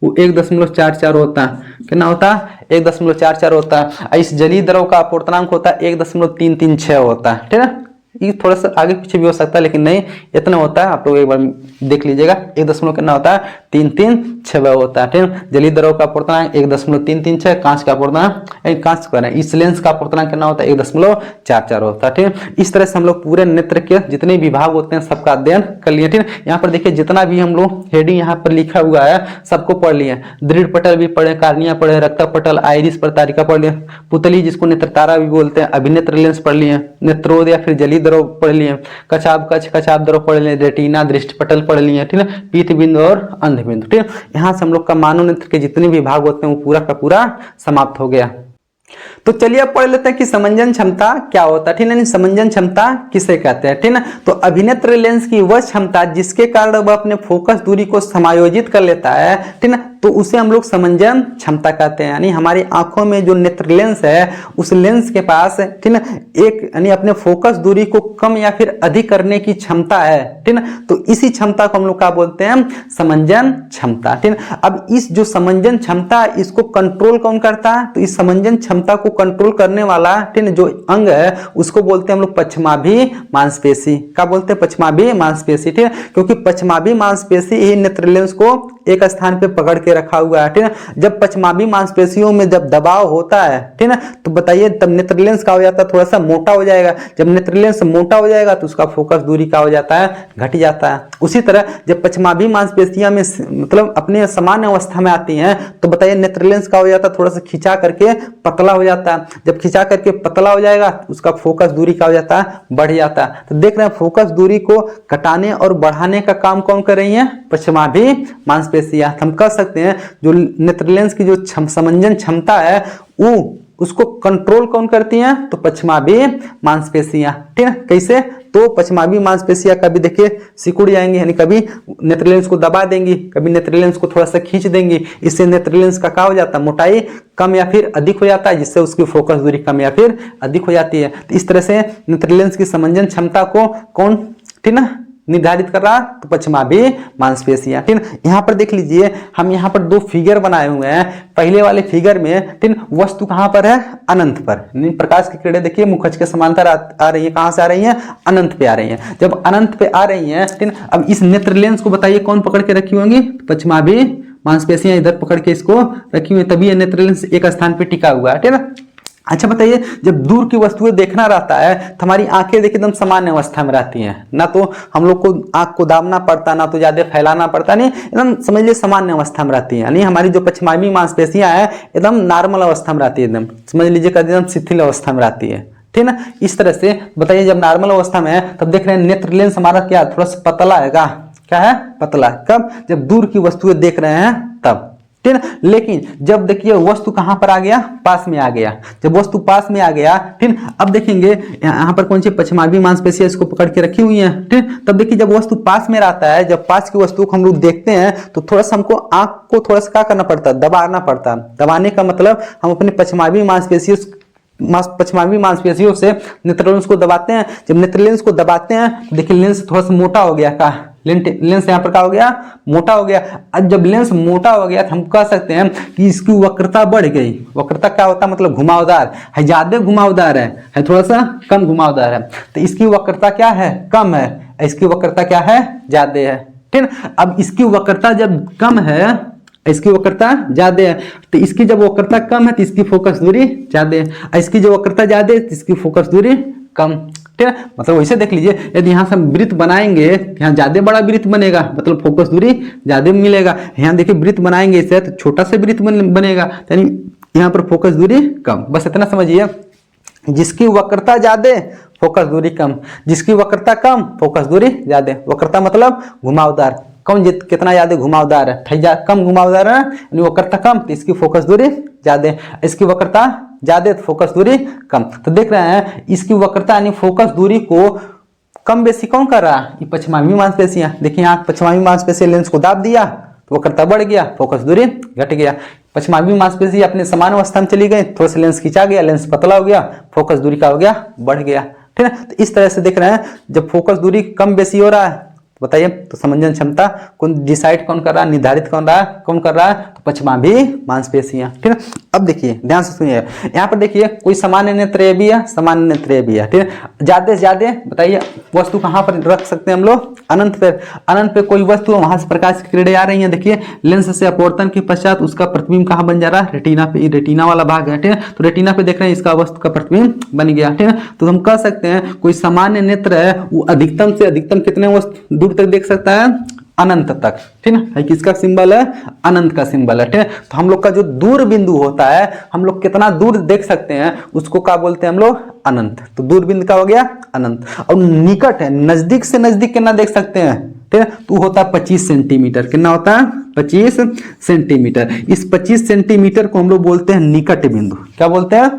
वो 1.44 होता है। कितना होता है? 1.44 होता है। इस जलीय द्रव का अपवर्तनांक होता है 1.336 होता है, ठीक है। ये थोड़ा सा आगे पीछे भी हो सकता है लेकिन नहीं इतना होता है। आप लोग एक बार देख लीजिएगा, 1 कितना होता है? 336 होता है, ठीक है। जलीय द्रव का अपवर्तनांक 1.336, कांच का अपवर्तनांक, कांच का नहीं, इस लेंस का अपवर्तनांक कितना होता है? 1.44 होता है, ठीक है। इस तरह से हम लोग पूरे नेत्र के जितने विभाग होते हैं सबका अध्ययन कर लिए, ठीक है। यहाँ पर देखिए जितना भी हम लोग हेडिंग यहाँ पर लिखा हुआ है सबको पढ़ लिए। दृढ़ पटल भी पढ़े, कार्निया पढ़े, रक्तक पटल, आइरिस प्रतारिका पढ़ लिए, पुतली जिसको नेत्रतारा भी बोलते हैं, अभिनेत्र लेंस पढ़ लिए, नेत्रोद या फिर जलीय द्रव पढ़ लिए, कचाब कच, कचाब द्रव पढ़ लिए, रेटिना, दृष्टि पटल पढ़ लिए, ठीक है। पीत बिंदु और अंध बिंदु, ठीक है। यहाँ से हम लोग का मानव नेत्र के जितने भी भाग होते हैं वो पूरा का पूरा समाप्त हो गया। तो चलिए अब पढ़ लेते हैं कि समंजन क्षमता क्या होता है, ठीक है। समंजन क्षमता किसे कहते हैं, ठीक है। तो अभिनेत्र लेंस की वह क्षमता जिसके कारण वह अपने फोकस दूरी को समायोजित कर लेता है, ठीक है, तो उसे हम लोग समंजन क्षमता कहते हैं। यानी हमारी आंखों में जो नेत्र लेंस है उस लेंस के पास, ठीक है, एक यानी अपने फोकस दूरी को कम या फिर अधिक करने की क्षमता है, ठीक है। तो इसी क्षमता को हम लोग क्या बोलते हैं? समंजन क्षमता, ठीक है। अब इस जो समंजन क्षमता इसको कंट्रोल कौन करता है? तो इस समंजन क्षमता को कंट्रोल करने वाला, ठीक है, जो अंग है उसको बोलते हैं हम लोग पश्चिमाभी मांसपेशी। क्या बोलते हैं? पश्चिमाभी मांसपेशी, ठीक है। क्योंकि पश्चिमाभी मांसपेशी ही नेत्र लेंस को एक स्थान पे पकड़ के रखा हुआ है, ठीक है। जब पश्चिमाभी मांसपेशियों में जब दबाव होता है, ठीक है, तो बताइए तब नेत्र लेंस का हो जाता है? थोड़ा सा मोटा हो जाएगा। जब नेत्र लेंस मोटा हो जाएगा तो उसका फोकस दूरी का हो जाता है? घट जाता है। उसी तरह जब पश्चिमाभी मांसपेशियां में मतलब अपने सामान्य अवस्था में आती हैं तो बताइए नेत्र लेंस का हो जाता है? थोड़ा सा खिंचा करके पतला हो जाता है। जब खिंचा करके पतला हो जाएगा तो उसका फोकस दूरी का हो जाता है? बढ़ जाता है। तो देख रहे हैं फोकस दूरी को घटाने और बढ़ाने का काम कौन कर रही है? पश्चिमाभी मांसपेशियां। हम कह सकते हैं जो नेत्र लेंस की जो समंजन क्षमता है वो उसको कंट्रोल कौन करती हैं? तो पश्चिमाभी मांसपेशियां, ठीक है। कैसे? तो पश्चिमाभी मांसपेशियां कभी देखिए सिकुड़ जाएंगी, यानी कभी नेत्र लेंस को दबा देंगी, कभी नेत्र लेंस को थोड़ा सा खींच देंगी। इससे नेत्र लेंस का क्या हो जाता है? मोटाई कम या फिर अधिक हो जाता है, जिससे उसकी फोकस दूरी कम या फिर अधिक हो जाती है। तो इस तरह से नेत्र लेंस की समंजन क्षमता को कौन ठीक ना, निर्धारित कर रहा, तो पश्चिमाभी मांसपेशियां। ठीक, यहाँ पर देख लीजिए, हम यहाँ पर दो फिगर बनाए हुए हैं। पहले वाले फिगर में ठीक वस्तु कहाँ पर है, अनंत पर। प्रकाश की किरणें देखिए मुखज के समांतर आ रही है, कहाँ से आ रही है, अनंत पे आ रही है। जब अनंत पे आ रही है, ठीक, अब इस नेत्र लेंस को बताइए कौन पकड़ के रखी होंगी, पश्चिमाभी मांसपेशियां इधर पकड़ के इसको रखी हुई, तभी ये नेत्र लेंस एक स्थान पे टिका हुआ है। ठीक है, अच्छा बताइए, जब दूर की वस्तुएं देखना रहता है तो हमारी आंखें देखिए एकदम सामान्य अवस्था में रहती हैं, ना तो हम लोग को आंख को दाबना पड़ता, ना तो ज्यादा फैलाना पड़ता, नहीं एकदम समझ लीजिए सामान्य अवस्था में रहती है। यानी हमारी जो पश्चिमाभी मांसपेशियां हैं एकदम नॉर्मल अवस्था में रहती है, एकदम समझ लीजिए एकदम शिथिल अवस्था में रहती है। ठीक ना, इस तरह से बताइए, जब नॉर्मल अवस्था में है तब देख रहे हैं नेत्र लेंस हमारा क्या थोड़ा सा पतला है, क्या है, पतला। कब, जब दूर की वस्तुएं देख रहे हैं तब। ठीक है, लेकिन जब देखिए वस्तु कहां पर आ गया, पास में आ गया। जब वस्तु पास में आ गया, ठीक, अब देखेंगे यहाँ पर कौन सी पश्चिमाभी मांसपेशियां इसको पकड़ के रखी हुई है। ठीक, तब देखिए जब वस्तु पास में रहता है, जब पास की वस्तु को हम लोग देखते हैं तो थोड़ा सा हमको आंख को थोड़ा सा क्या करना पड़ता है, दबाना पड़ता है। दबाने का मतलब हम अपने पश्चिमाभी मांसपेशियों से नेत्र लेंस को दबाते हैं। जब नेत्र लेंस को दबाते हैं, देखिए लेंस थोड़ा सा मोटा हो गया, लेंस यहाँ पर क्या हो गया, मोटा हो गया। अब जब लेंस मोटा हो गया तो हम कह सकते हैं कि इसकी वक्रता बढ़ गई। वक्रता क्या होता है, मतलब घुमावदार है, ज्यादा घुमावदार है थोड़ा सा कम घुमावदार है, तो इसकी वक्रता क्या है, कम है। इसकी वक्रता क्या है, ज्यादा है। ठीक, अब इसकी वक्रता जब कम है, इसकी वक्रता ज्यादा है, तो इसकी जब वक्रता कम है तो इसकी फोकस दूरी ज्यादा है, इसकी जो वक्रता ज्यादा है तो इसकी फोकस दूरी कम। ठीक है, मतलब वैसे देख लीजिए, यदि यहाँ से हम वृत्त बनाएंगे, यहाँ ज्यादा बड़ा वृत्त बनेगा, मतलब फोकस दूरी ज्यादा मिलेगा। यहाँ देखिए वृत्त बनाएंगे इससे तो छोटा सा वृत्त बनेगा, यानी यहाँ पर फोकस दूरी कम। बस इतना समझिए, जिसकी वक्रता ज्यादा फोकस दूरी कम, जिसकी वक्रता कम फोकस दूरी ज्यादा। वक्रता मतलब घुमावदार, कौन कितना ज्यादा घुमावदार है, कम घुमावदार है, यानी वक्रता कम तो इसकी फोकस दूरी ज्यादा, इसकी वक्रता ज्यादा तो फोकस दूरी कम। तो देख रहे हैं इसकी वक्रता यानी फोकस दूरी को कम बेसी कौन कर रहा है, ये पश्चिमाभी मांसपेशियां। देखिए यहाँ पश्चिमाभी मांसपेशियां लेंस को दाब दिया तो वक्रता बढ़ गया, फोकस दूरी घट गया। पश्चिमाभी मांसपेशी अपने समान अवस्था में चली गई, थोड़ा सा लेंस खींचा गया, लेंस पतला हो गया, फोकस दूरी का हो गया, बढ़ गया। ठीक है, तो इस तरह से देख रहे हैं जब फोकस दूरी कम बेसी हो रहा है, बताइए तो समंजन क्षमता कौन डिसाइड कौन कर रहा है, निर्धारित कौन कर रहा है, तो पश्चिमाभी मांसपेशियां। ठीक है, अब देखिए ध्यान से सुनिए, यहाँ पर देखिए कोई सामान्य नेत्र भी है, सामान्य नेत्र भी है। ठीक है, ज्यादा से ज्यादा बताइए वस्तु कहाँ पर रख सकते हैं हम लोग, अनंत पे। अनंत पे कोई वस्तु वहां से प्रकाश की किरणें आ रही है, देखिए लेंस से अपवर्तन के पश्चात उसका प्रतिबिंब कहाँ बन जा रहा है, रेटिना पे। रेटिना वाला भाग है, ठीक है, तो रेटिना पे देख रहे हैं इसका वस्तु का प्रतिबिंब बन गया। ठीक है, तो हम कह सकते हैं कोई सामान्य नेत्र है वो अधिकतम से अधिकतम कितने वस्तु दूर तक देख सकता है, अनंत तक। ठीक है, किसका सिंबल है, अनंत का सिंबल है। ठीक है, तो हम लोग का जो दूर बिंदु होता है, हम लोग कितना दूर देख सकते हैं उसको क्या बोलते हैं हम लोग, अनंत। तो दूर बिंदु का हो गया अनंत। और निकट है, नजदीक से नजदीक कितना देख सकते हैं, ठीक है, तो होता है 25 सेंटीमीटर। कितना होता है, 25 सेंटीमीटर। इस 25 सेंटीमीटर को हम लोग बोलते हैं निकट बिंदु। क्या बोलते हैं,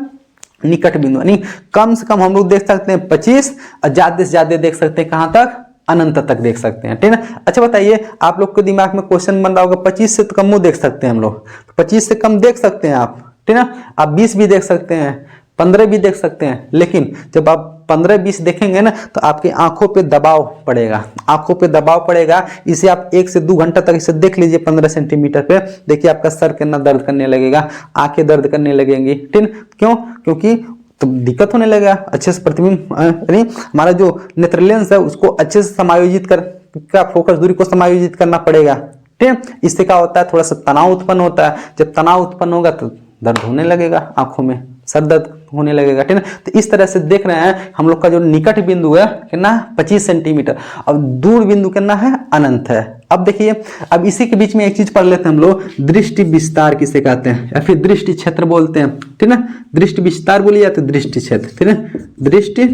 निकट बिंदु। यानी कम से कम हम लोग देख सकते हैं 25 और ज्यादा से ज्यादा देख सकते हैं कहां तक, अनंत तक देख सकते हैं। ठीक है, अच्छा बताइए आप लोग के दिमाग में क्वेश्चन बन रहा होगा 25 से तो कम देख सकते हैं हम लोग, 25 से कम देख सकते हैं आप, ठीक है, आप 20 भी देख सकते हैं, 15 भी देख सकते हैं, लेकिन जब आप 15-20 देखेंगे ना तो आपकी आंखों पे दबाव पड़ेगा, आंखों पे दबाव पड़ेगा। इसे आप 1 से 2 घंटा तक इसे देख लीजिए 15 सेंटीमीटर पे, देखिए आपका सर कितना दर्द करने लगेगा, आंखें दर्द करने लगेंगी। ठीक, क्यों, क्योंकि तो दिक्कत होने लगेगा, अच्छे से प्रतिबिंब यानी हमारा जो नेत्र लेंस है उसको अच्छे से समायोजित कर फोकस दूरी को समायोजित करना पड़ेगा। ठीक, इससे क्या होता है, थोड़ा सा तनाव उत्पन्न होता है। जब तनाव उत्पन्न होगा तो दर्द होने लगेगा, आंखों में सर दर्द होने लगेगा। ठीक है, तो इस तरह से देख रहे हैं हम लोग का जो निकट बिंदु है कितना, 25 सेंटीमीटर, और दूर बिंदु कितना है, अनंत है। अब देखिए, अब इसी के बीच में एक चीज पढ़ लेते हैं हम लोग, दृष्टि विस्तार किसे कहते हैं, या फिर दृष्टि क्षेत्र बोलते हैं। ठीक है, दृष्टि विस्तार बोलिए या तो दृष्टि क्षेत्र। ठीक है, दृष्टि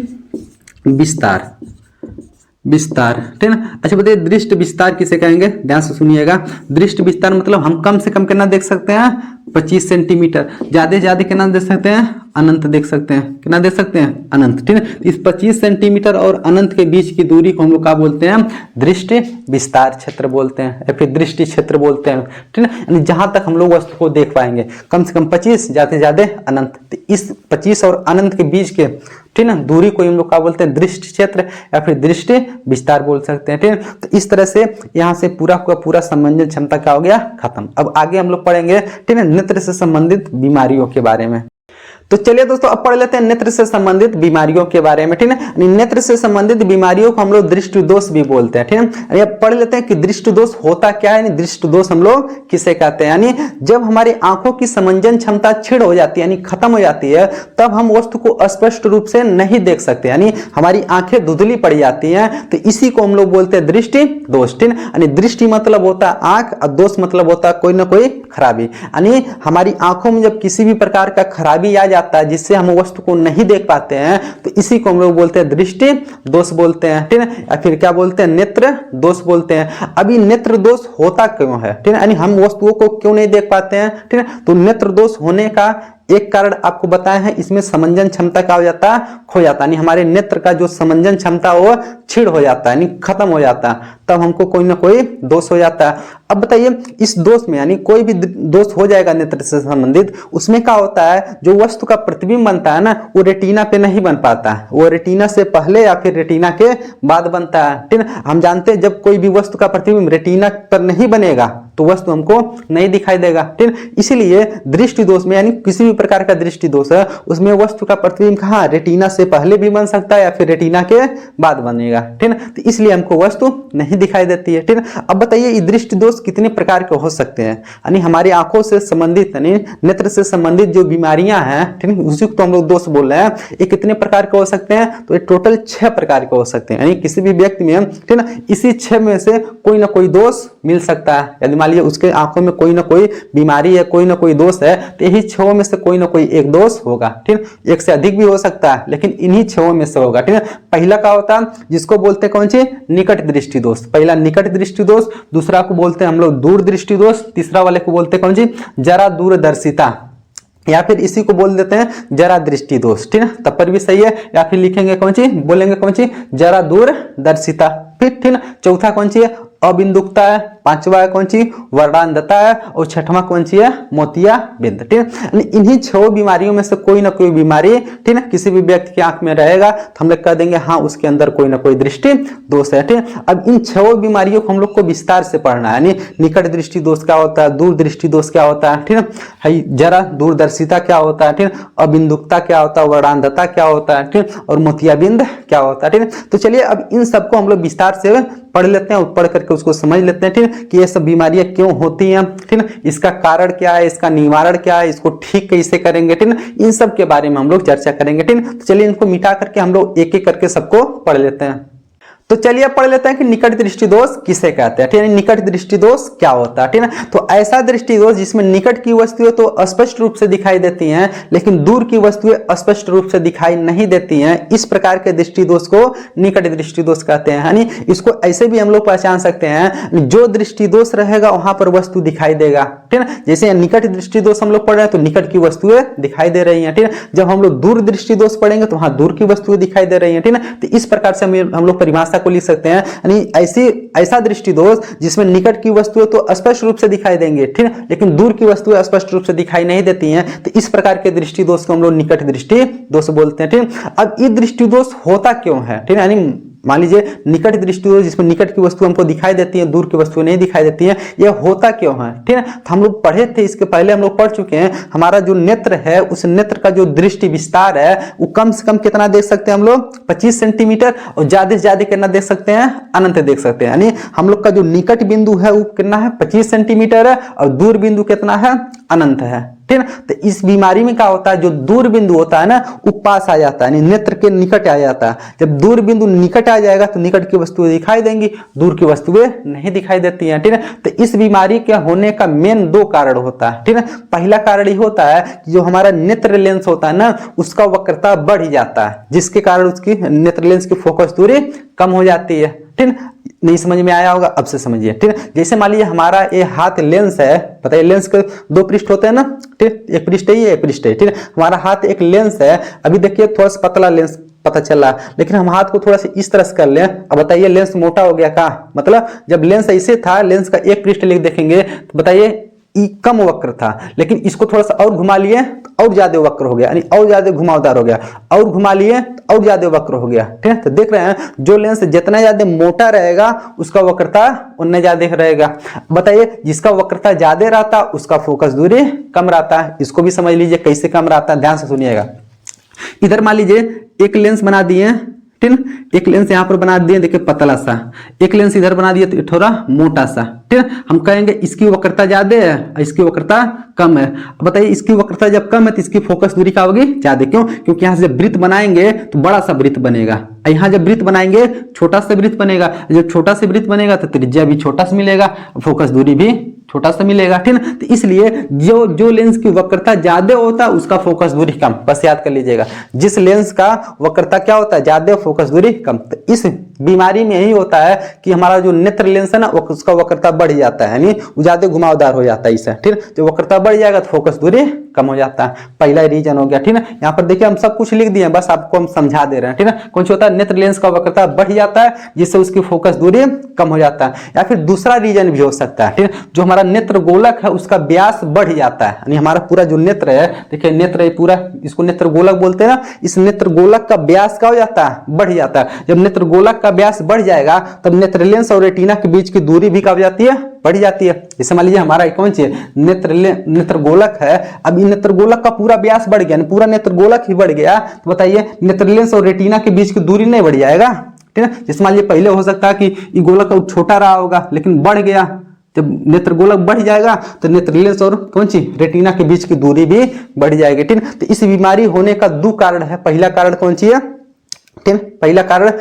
विस्तार, विस्तार। ठीक है, अच्छा बताइए दृष्टि विस्तार किसे कहेंगे, ध्यान से सुनिएगा। दृष्टि विस्तार मतलब हम कम से कम कितना देख सकते हैं, 25 सेंटीमीटर, ज्यादा से ज्यादा कितना देख सकते हैं, अनंत देख सकते हैं। कितना देख सकते हैं, अनंत। ठीक है, इस 25 सेंटीमीटर और अनंत के बीच की दूरी को हम लोग क्या बोलते हैं, दृष्टि विस्तार क्षेत्र बोलते हैं, या फिर दृष्टि क्षेत्र बोलते हैं। ठीक है, यानी जहां तक हम लोग वस्तु को देख पाएंगे, कम से कम 25, ज्यादा से ज्यादा अनंत। तो इस 25 और अनंत के बीच के, ठीक है ना। दूरी को हम लोग क्या बोलते हैं, दृष्टि क्षेत्र या फिर दृष्टि विस्तार बोल सकते हैं, ठीक है। तो इस तरह से यहाँ से पूरा का पूरा संवेदन क्षमता क्या हो गया, खत्म। अब आगे हम लोग पढ़ेंगे, ठीक है, नेत्र से संबंधित बीमारियों के बारे में। तो चलिए दोस्तों अब पढ़ लेते हैं नेत्र से संबंधित बीमारियों के बारे में, ठीक है। नेत्र से संबंधित बीमारियों को हम लोग दृष्टि दोष भी बोलते हैं, ठीक है। अब पढ़ लेते हैं कि दृष्टि दोष होता क्या है, दृष्टि दोष हम लोग किसे कहते हैं। यानी जब हमारी आंखों की समंजन क्षमता क्षीण हो जाती है, यानी खत्म हो जाती है, तब हम वस्तु को स्पष्ट रूप से नहीं देख सकते, यानी हमारी आंखें धुंधली पड़ जाती हैं, तो इसी को हम लोग बोलते हैं दृष्टि दोष, ठीक है। यानी दृष्टि मतलब होता है आंख और दोष मतलब होता है कोई ना कोई खराबी। यानी हमारी आंखों में जब किसी भी प्रकार का खराबी आ जाता है जिससे हम वस्तु को नहीं देख पाते हैं, तो इसी को हम लोग बोलते हैं दृष्टि दोष बोलते हैं, ठीक है। या फिर क्या बोलते हैं, नेत्र दोष बोलते हैं। अभी नेत्र दोष होता क्यों है, ठीक है, यानी हम वस्तुओं को क्यों नहीं देख पाते हैं, ठीक है। तो नेत्र दोष होने का एक कारण आपको बताया है, इसमें समंजन क्षमता क्या हो जाता है, खो जाता है, यानी हमारे नेत्र का जो समंजन क्षमता वो क्षीण हो जाता है, यानी खत्म हो जाता है, तब हमको कोई ना कोई दोष हो जाता है। अब बताइए इस दोष में, यानी कोई भी दोष हो जाएगा नेत्र से संबंधित, उसमें क्या होता है, जो वस्तु का प्रतिबिंब बनता है ना, वो रेटिना पे नहीं बन पाता है, वो रेटिना से पहले या फिर रेटिना के बाद बनता है, ठीक है। हम जानते हैं जब कोई भी वस्तु का प्रतिबिंब रेटिना पर नहीं बनेगा तो वस्तु हमको नहीं दिखाई देगा, ठीक है। इसीलिए दृष्टि दोष में, यानी किसी भी प्रकार का दृष्टि दोष है, उसमें वस्तु का प्रतिबिंब कहाँ, रेटिना से पहले भी बन सकता है या फिर रेटिना के बाद बनेगा, ठीक है। तो इसलिए हमको वस्तु नहीं दिखाई देती है, ठीक है। अब बताइए ये दृष्टि दोष कितने प्रकार के हो सकते हैं, यानी हमारी आंखों से संबंधित, यानी नेत्र से संबंधित जो बीमारियां हैं, ठीक है, उसी को हम लोग दोष बोल रहे हैं, ये कितने प्रकार के हो सकते हैं, तो ये टोटल 6 प्रकार के हो सकते हैं। यानी किसी भी व्यक्ति में, ठीक है ना, इसी 6 में से कोई ना कोई दोष मिल सकता है। यदि मान लीजिए उसके आंखों में कोई ना कोई बीमारी है, कोई ना कोई दोष है, तो यही 6 में से कोई ना कोई एक दोष होगा, ठीक है। एक से अधिक भी हो सकता है, लेकिन इन्हीं 6 में से होगा, ठीक है। पहला क्या होता है, जिसको बोलते हैं कौन सी, निकट दृष्टि दोष। पहला निकट दृष्टि दोष, दूसरा को बोलते हैं हम लोग दूर दृष्टि दोष, तीसरा वाले को बोलते हैं कौन सी, जरा दूरदर्शिता, या फिर इसी को बोल देते हैं जरा दृष्टि दोष, ठीक है। तब पर भी सही है। या फिर लिखेंगे कौन सी, बोलेंगे कौन सी, जरा दूरदर्शिता। फिर ठीक है, चौथा कौन सी है, अबिंदुकता है। पांचवा कौन सी, वर्णांधता है। और छठवां कौन सी है, मोतियाबिंद, ठीक है। इन्हीं 6 बीमारियों में से कोई ना कोई बीमारी, ठीक है, किसी भी व्यक्ति की आंख में रहेगा तो हम लोग कह देंगे हाँ उसके अंदर कोई ना कोई दृष्टि दोष है, ठीक है। अब इन 6 बीमारियों को हम लोग को विस्तार से पढ़ना है, यानी निकट दृष्टि दोष क्या होता है, दूर दृष्टि दोष क्या होता है, ठीक है, जरा दूरदर्शिता क्या होता है, ठीक है, अबिंदुकता क्या होता है, वर्णांधता क्या होता है, ठीक है, और मोतियाबिंद क्या होता है, ठीक है। तो चलिए अब इन सबको हम लोग विस्तार से पढ़ लेते हैं और पढ़ करके उसको समझ लेते हैं, ठीक है, कि ये सब बीमारियां क्यों होती हैं, ठीक है, इसका कारण क्या है, इसका निवारण क्या है, इसको ठीक कैसे करेंगे, ठीक है, इन सब के बारे में हम लोग चर्चा करेंगे, ठीक है। तो चलिए इनको मिटा करके हम लोग एक एक करके सबको पढ़ लेते हैं। तो चलिए पढ़ लेते हैं कि निकट दृष्टि दोष किसे कहते हैं, ठीक है, निकट दृष्टि दोष क्या होता है, ठीक है। तो ऐसा दृष्टि दोष जिसमें निकट की वस्तुएं तो स्पष्ट रूप से दिखाई देती हैं, लेकिन दूर की वस्तुएं स्पष्ट रूप से दिखाई नहीं देती हैं, इस प्रकार के दृष्टि दोष को निकट दृष्टि दोष कहते हैं। यानी इसको ऐसे भी हम लोग पहचान सकते हैं, जो दृष्टि दोष रहेगा वहां पर वस्तु दिखाई देगा, ठीक है। जैसे निकट दृष्टि दोष हम लोग पढ़ रहे हैं तो निकट की वस्तुएं दिखाई दे रही हैं, ठीक है। जब हम लोग दूर दृष्टि दोष पढ़ेंगे तो वहां दूर की वस्तुएं दिखाई दे रही हैं, ठीक है। तो इस प्रकार से हम लोग परिभाषा को लिख सकते हैं, यानी ऐसा दृष्टि दोष जिसमें निकट की वस्तुएं तो स्पष्ट रूप से दिखाई देंगे, ठीक है, लेकिन दूर की वस्तुएं स्पष्ट रूप से दिखाई नहीं देती हैं, तो इस प्रकार के दृष्टि दोष को हम लोग निकट दृष्टि दोष बोलते हैं, ठीक है। अब ये दृष्टि दोष होता क्यों है, ठीक है, यानी मान लीजिए निकट दृष्टि दोष जिसमें निकट की वस्तु हमको दिखाई देती है, दूर की वस्तु नहीं दिखाई देती है, यह होता क्यों है, ठीक है। तो हम लोग पढ़े थे, इसके पहले हम लोग पढ़ चुके हैं, हमारा जो नेत्र है उस नेत्र का जो दृष्टि विस्तार है वो कम से कम कितना देख सकते हैं हम लोग, 25 सेंटीमीटर, और ज्यादा से ज्यादा कितना देख सकते हैं, अनंत देख सकते हैं। यानी हम लोग का जो निकट बिंदु है वो कितना है, 25 सेंटीमीटर है, और दूर बिंदु कितना है, अनंत है, ठीक है। तो इस बीमारी में क्या होता है, जो दूर बिंदु होता है ना वो पास आ जाता है, यानी नेत्र के निकट आ जाता है। जब दूर बिंदु निकट आ जाएगा तो निकट की वस्तुएं दिखाई देंगी, दूर की वस्तुएं नहीं दिखाई देती हैं, ठीक है। तो इस बीमारी के होने का मेन 2 कारण होता है, ठीक है। पहला कारण ये होता है कि जो हमारा नेत्र लेंस होता है ना उसका वक्रता बढ़ जाता है, जिसके कारण उसकी नेत्र लेंस की फोकस दूरी कम हो जाती है, ठीक है। नहीं समझ में आया होगा, अब से समझिए, ठीक है। जैसे मान लीजिए हमारा ये हाथ लेंस है, बताइए लेंस के 2 पृष्ठ होते हैं ना, ठीक, एक पृष्ठ है, एक पृष्ठ है, ठीक है। हमारा हाथ एक लेंस है, अभी देखिए थोड़ा सा पतला लेंस पता चला, लेकिन हम हाथ को थोड़ा सा इस तरह से कर लें, अब बताइए लेंस मोटा हो गया का, मतलब जब लेंस ऐसे था, लेंस का एक पृष्ठ लेके देखेंगे तो बताइए कम वक्र था, लेकिन इसको थोड़ा सा और घुमा लिए तो और ज्यादा वक्र हो गया, यानी और ज्यादा घुमावदार हो गया, और घुमा लिए तो और ज्यादा वक्र हो गया। ठीक है, तो देख रहे हैं जो लेंस जितना ज्यादा मोटा रहेगा उसका वक्रता उतना ज्यादा रहेगा। बताइए जिसका वक्रता ज्यादा रहता उसका फोकस दूरी कम रहता है। इसको भी समझ लीजिए कैसे कम रहता है, ध्यान से सुनिएगा। इधर मान लीजिए एक लेंस बना दिए, ठीक है, एक लेंस यहाँ पर बना दिए, देखिए पतला सा, एक लेंस इधर बना दिए तो थोड़ा मोटा सा। ठीक है, हम कहेंगे इसकी वक्रता ज्यादा है और इसकी वक्रता कम है। बताइए इसकी वक्रता जब कम है तो इसकी फोकस दूरी क्या होगी? ज्यादा। क्यों? क्योंकि यहाँ से जब वृत्त बनाएंगे तो बड़ा सा वृत्त बनेगा, यहाँ जब वृत्त बनाएंगे छोटा सा वृत्त बनेगा, जब छोटा सा वृत्त बनेगा तो त्रिज्या भी छोटा सा मिलेगा, फोकस दूरी भी छोटा सा मिलेगा। ठीक है, तो इसलिए जो लेंस की वक्रता ज्यादा होता है उसका फोकस दूरी कम, बस याद कर लीजिएगा। जिस लेंस का वक्रता क्या होता है? ज्यादा, फोकस दूरी कम। तो इस बीमारी में यही होता है कि हमारा जो नेत्र लेंस है ना उसका वक्रता बढ़ जाता है, यानी ज्यादा घुमावदार हो जाता है इससे। ठीक है, जो वक्रता बढ़ जाएगा तो फोकस दूरी कम हो जाता है। पहला रीजन हो गया। ठीक है, यहाँ पर देखिए हम सब कुछ लिख दिए, बस आपको हम समझा दे रहे हैं। ठीक है, कौन सा होता है? नेत्र लेंस का वक्रता बढ़ जाता है जिससे उसकी फोकस दूरी कम हो जाता है। या फिर दूसरा रीजन भी हो सकता है, ठीक है, जो हमारा नेत्र गोलक है उसका व्यास बढ़ जाता है, यानी हमारा पूरा जो नेत्र है, देखिए नेत्र है पूरा, इसको नेत्र गोलक बोलते हैं ना, इस नेत्र गोलक का व्यास क्या हो जाता है? बढ़ जाता है। जब नेत्र गोलक का व्यास बढ़ जाएगा तब नेत्र लेंस और रेटिना के बीच की दूरी भी क्या हो जाती है? बढ़ जाती है। जैसे मान लीजिए हमारा कौन सी नेत्र गोलक है, अब नेत्र गोलक का पूरा व्यास बढ़ गया, पूरा नेत्र गोलक ही बढ़ गया, तो बताइए नेत्र लेंस और रेटिना के बीच की दूरी नहीं बढ़ जाएगा? ठीक है, जैसे मान लीजिए पहले हो सकता है कि ये गोलक छोटा रहा होगा लेकिन बढ़ गया, जब नेत्र गोलक बढ़ जाएगा तो नेत्र लेंस और कौन सी रेटिना के बीच की दूरी भी बढ़ जाएगी। ठीक है, तो इस बीमारी होने का दो कारण है। पहला कारण कौन सी है? ठीक है, पहला कारण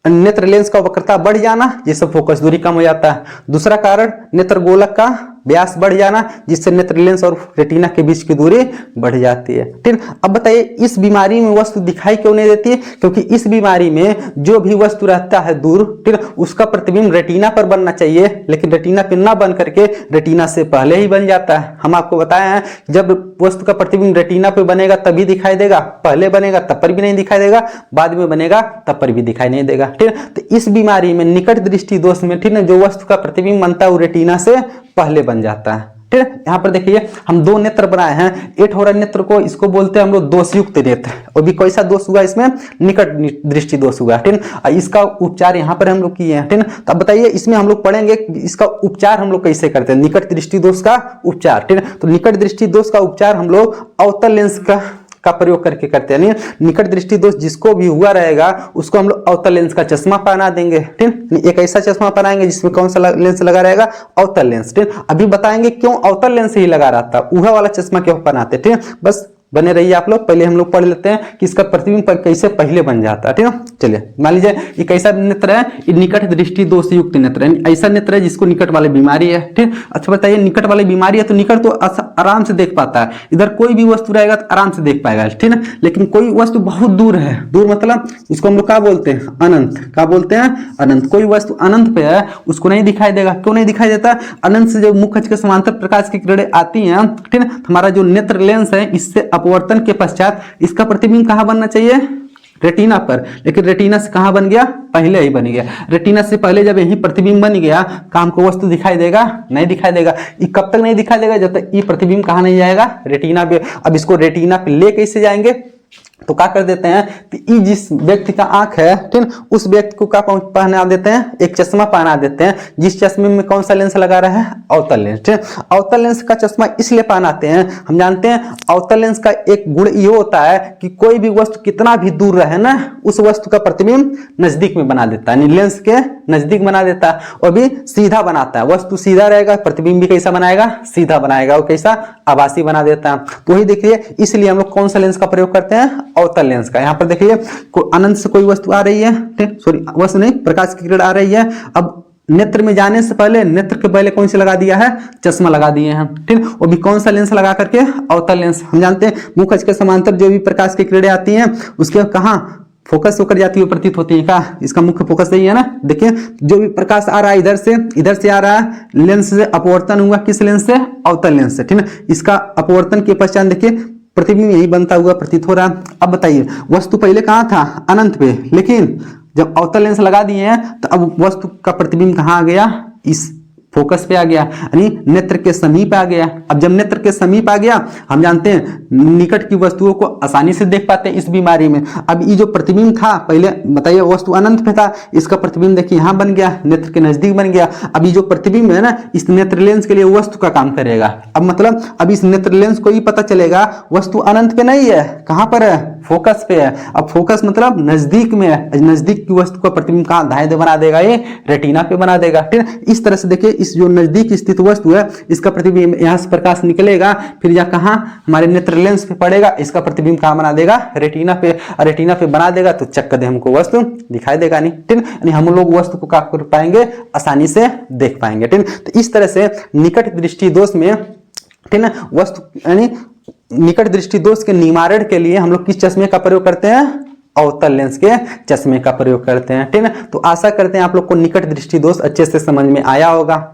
नेत्र लेंस का वक्रता बढ़ जाना जिससे फोकस दूरी कम हो जाता है। दूसरा कारण नेत्र गोलक का व्यास बढ़ जाना जिससे नेत्र लेंस और रेटिना के बीच की दूरी बढ़ जाती है। ठीक, अब बताइए इस बीमारी में वस्तु दिखाई क्यों नहीं देती है? क्योंकि इस बीमारी में जो भी वस्तु रहता है दूर, ठीक, उसका प्रतिबिंब रेटिना पर बनना चाहिए, लेकिन रेटिना पर ना बन करके रेटिना से पहले ही बन जाता है। हम आपको बताए हैं जब वस्तु का प्रतिबिंब रेटिना पे बनेगा तभी दिखाई देगा, पहले बनेगा तब पर भी नहीं दिखाई देगा, बाद में बनेगा तब पर भी दिखाई नहीं देगा। ठीक, तो इस बीमारी में निकट दृष्टि दोष में, ठीक है, जो वस्तु का प्रतिबिंब बनता है वो रेटिना से पहले बन जाता है। ठीक है, यहाँ पर देखिए हम दो नेत्र बनाए हैं, एक हो रहा नेत्र को, इसको बोलते हैं हम लोग दोषयुक्त नेत्र, और भी कैसा दोष हुआ इसमें? निकट दृष्टि दोष हुआ। ठीक है, इसका उपचार यहाँ पर हम लोग किए हैं। ठीक है, तो अब बताइए इसमें हम लोग पढ़ेंगे इसका उपचार हम लोग कैसे करते हैं, निकट दृष्टि दोष का उपचार। ठीक है, तो निकट दृष्टि दोष का उपचार हम लोग अवतल लेंस का प्रयोग करके करते हैं। निकट दृष्टि दोष जिसको भी हुआ रहेगा उसको हम लोग अवतल लेंस का चश्मा पहना देंगे। ठीक, एक ऐसा चश्मा पहनाएंगे जिसमें कौन सा लेंस लगा रहेगा? अवतल लेंस। ठीक, अभी बताएंगे क्यों अवतल लेंस ही लगा रहता, वह वाला चश्मा क्यों पहनाते। ठीक, बस बने रहिए आप लोग। पहले हम लोग पढ़ लेते हैं कि इसका प्रतिबिंब कैसे पहले बन जाता है। ठीक है, चलिए मान लीजिए ये कैसा नेत्र है? ये निकट दृष्टि दोष युक्त नेत्र है, ऐसा नेत्र है जिसको निकट वाली बीमारी है। ठीक, अच्छा बताइए निकट वाली बीमारी है तो निकट तो आराम से देख पाता है, इधर कोई भी वस्तु रहेगा तो आराम से देख पाएगा। ठीक है, लेकिन कोई वस्तु बहुत दूर है, दूर मतलब इसको हम लोग क्या बोलते हैं? अनंत। क्या बोलते हैं? अनंत। कोई वस्तु अनंत पे है उसको नहीं दिखाई देगा। क्यों नहीं दिखाई देता? अनंत से जो मुख्य के समांतर प्रकाश की किरणें आती हैं, ठीक है, हमारा जो नेत्र लेंस है इससे अपवर्तन के पश्चात इसका प्रतिबिंब कहां बनना चाहिए? रेटिना पर, लेकिन रेटिना से कहां बन गया? पहले ही बन गया। रेटिना से पहले जब यही प्रतिबिंब बन गया काम को वस्तु दिखाई देगा? नहीं दिखाई देगा। ये कब तक नहीं दिखाई देगा? जब तक ये प्रतिबिंब कहां नहीं जाएगा? रेटिना पे। अब इसको रेटिना पे ले कैसे जाएंगे? तो क्या कर देते हैं कि जिस व्यक्ति का आंख है, ठीक, उस व्यक्ति को क्या पहना देते हैं? एक चश्मा पहना देते हैं जिस चश्मे में कौन सा लेंस लगा रहा है? अवतल लेंस। ठीक, अवतल लेंस का चश्मा इसलिए पहनाते हैं, हम जानते हैं अवतल लेंस का एक गुण ये होता है कि कोई भी वस्तु कितना भी दूर रहे ना, उस वस्तु का प्रतिबिंब नजदीक में बना देता है, लेंस के नजदीक बना देता है, और भी सीधा बनाता है। वस्तु सीधा रहेगा, प्रतिबिंब भी कैसा बनाएगा? सीधा बनाएगा, और कैसा? आभासी बना देता है। तो वही देखिए इसलिए हम लोग कौन सा लेंस का प्रयोग करते हैं? अवतल लेंस का। यहाँ पर देखिए अनंत से कोई वस्तु आ रही है, ठीक, सॉरी वस्तु नहीं, प्रकाश की किरण आ रही है। अब नेत्र में जाने से पहले, नेत्र के पहले कौन सी लगा दिया है? चश्मा लगा दिए हैं। ठीक, वो भी कौन सा लेंस लगा करके? अवतल लेंस। हम जानते हैं मुख के समांतर जो भी प्रकाश की किरणें आती हैं उसके कहाँ फोकस होकर जाती है, प्रतीत होती है। क्या इसका मुख्य फोकस यही है ना? देखिए जो भी प्रकाश आ रहा है इधर से आ रहा है, लेंस से अपवर्तन हुआ, किस लेंस से? अवतल लेंस से। ठीक है, इसका अपवर्तन के पश्चात देखिए प्रतिबिंब यही बनता हुआ प्रतीत हो रहा है। अब बताइए वस्तु पहले कहाँ था? अनंत पे, लेकिन जब अवतल लेंस लगा दिए हैं तो अब वस्तु का प्रतिबिंब कहाँ आ गया? इस फोकस पे आ गया, यानी नेत्र के समीप आ गया। अब जब नेत्र के समीप आ गया, हम जानते हैं निकट की वस्तुओं को आसानी से देख पाते हैं इस बीमारी में। अब ये जो प्रतिबिंब था, पहले बताइए वस्तु अनंत पे था, इसका प्रतिबिंब देखिए यहाँ बन गया, नेत्र के नजदीक बन गया। अब ये जो प्रतिबिंब है ना, इस नेत्र लेंस के लिए वस्तु का काम करेगा। अब मतलब अब इस नेत्र लेंस को ही पता चलेगा वस्तु अनंत पे नहीं है, कहां पर है, फोकस पे है। अब फोकस मतलब नजदीक में है, नजदीक की वस्तु का प्रतिबिंब कहां धाए बना देगा, ये रेटिना पे बना देगा। ठीक है, इस तरह से देखिए इस जो नजदीक स्थित वस्तु है, इसका प्रतिबिंब यहाँ से प्रकाश निकलेगा, फिर यह कहां हमारे नेत्र लेंस पे पड़ेगा, इसका प्रतिबिंब कहां बना देगा, रेटिना पे। और रेटिना पे बना देगा तो चक्कर दे हमको वस्तु दिखाई देगा नहीं। ठीक है, यानी हम लोग वस्तु को क्या कर पाएंगे, आसानी से देख पाएंगे। ठीक है, तो इस तरह से निकट दृष्टि दोष में, ठीक है, वस्तु यानी निकट दृष्टि दोष के निवारण के लिए हम लोग किस चश्मे का प्रयोग करते हैं, अवतल लेंस के चश्मे का प्रयोग करते हैं। ठीक है, तो आशा करते हैं आप लोग को निकट दृष्टि दोष अच्छे से समझ में आया होगा।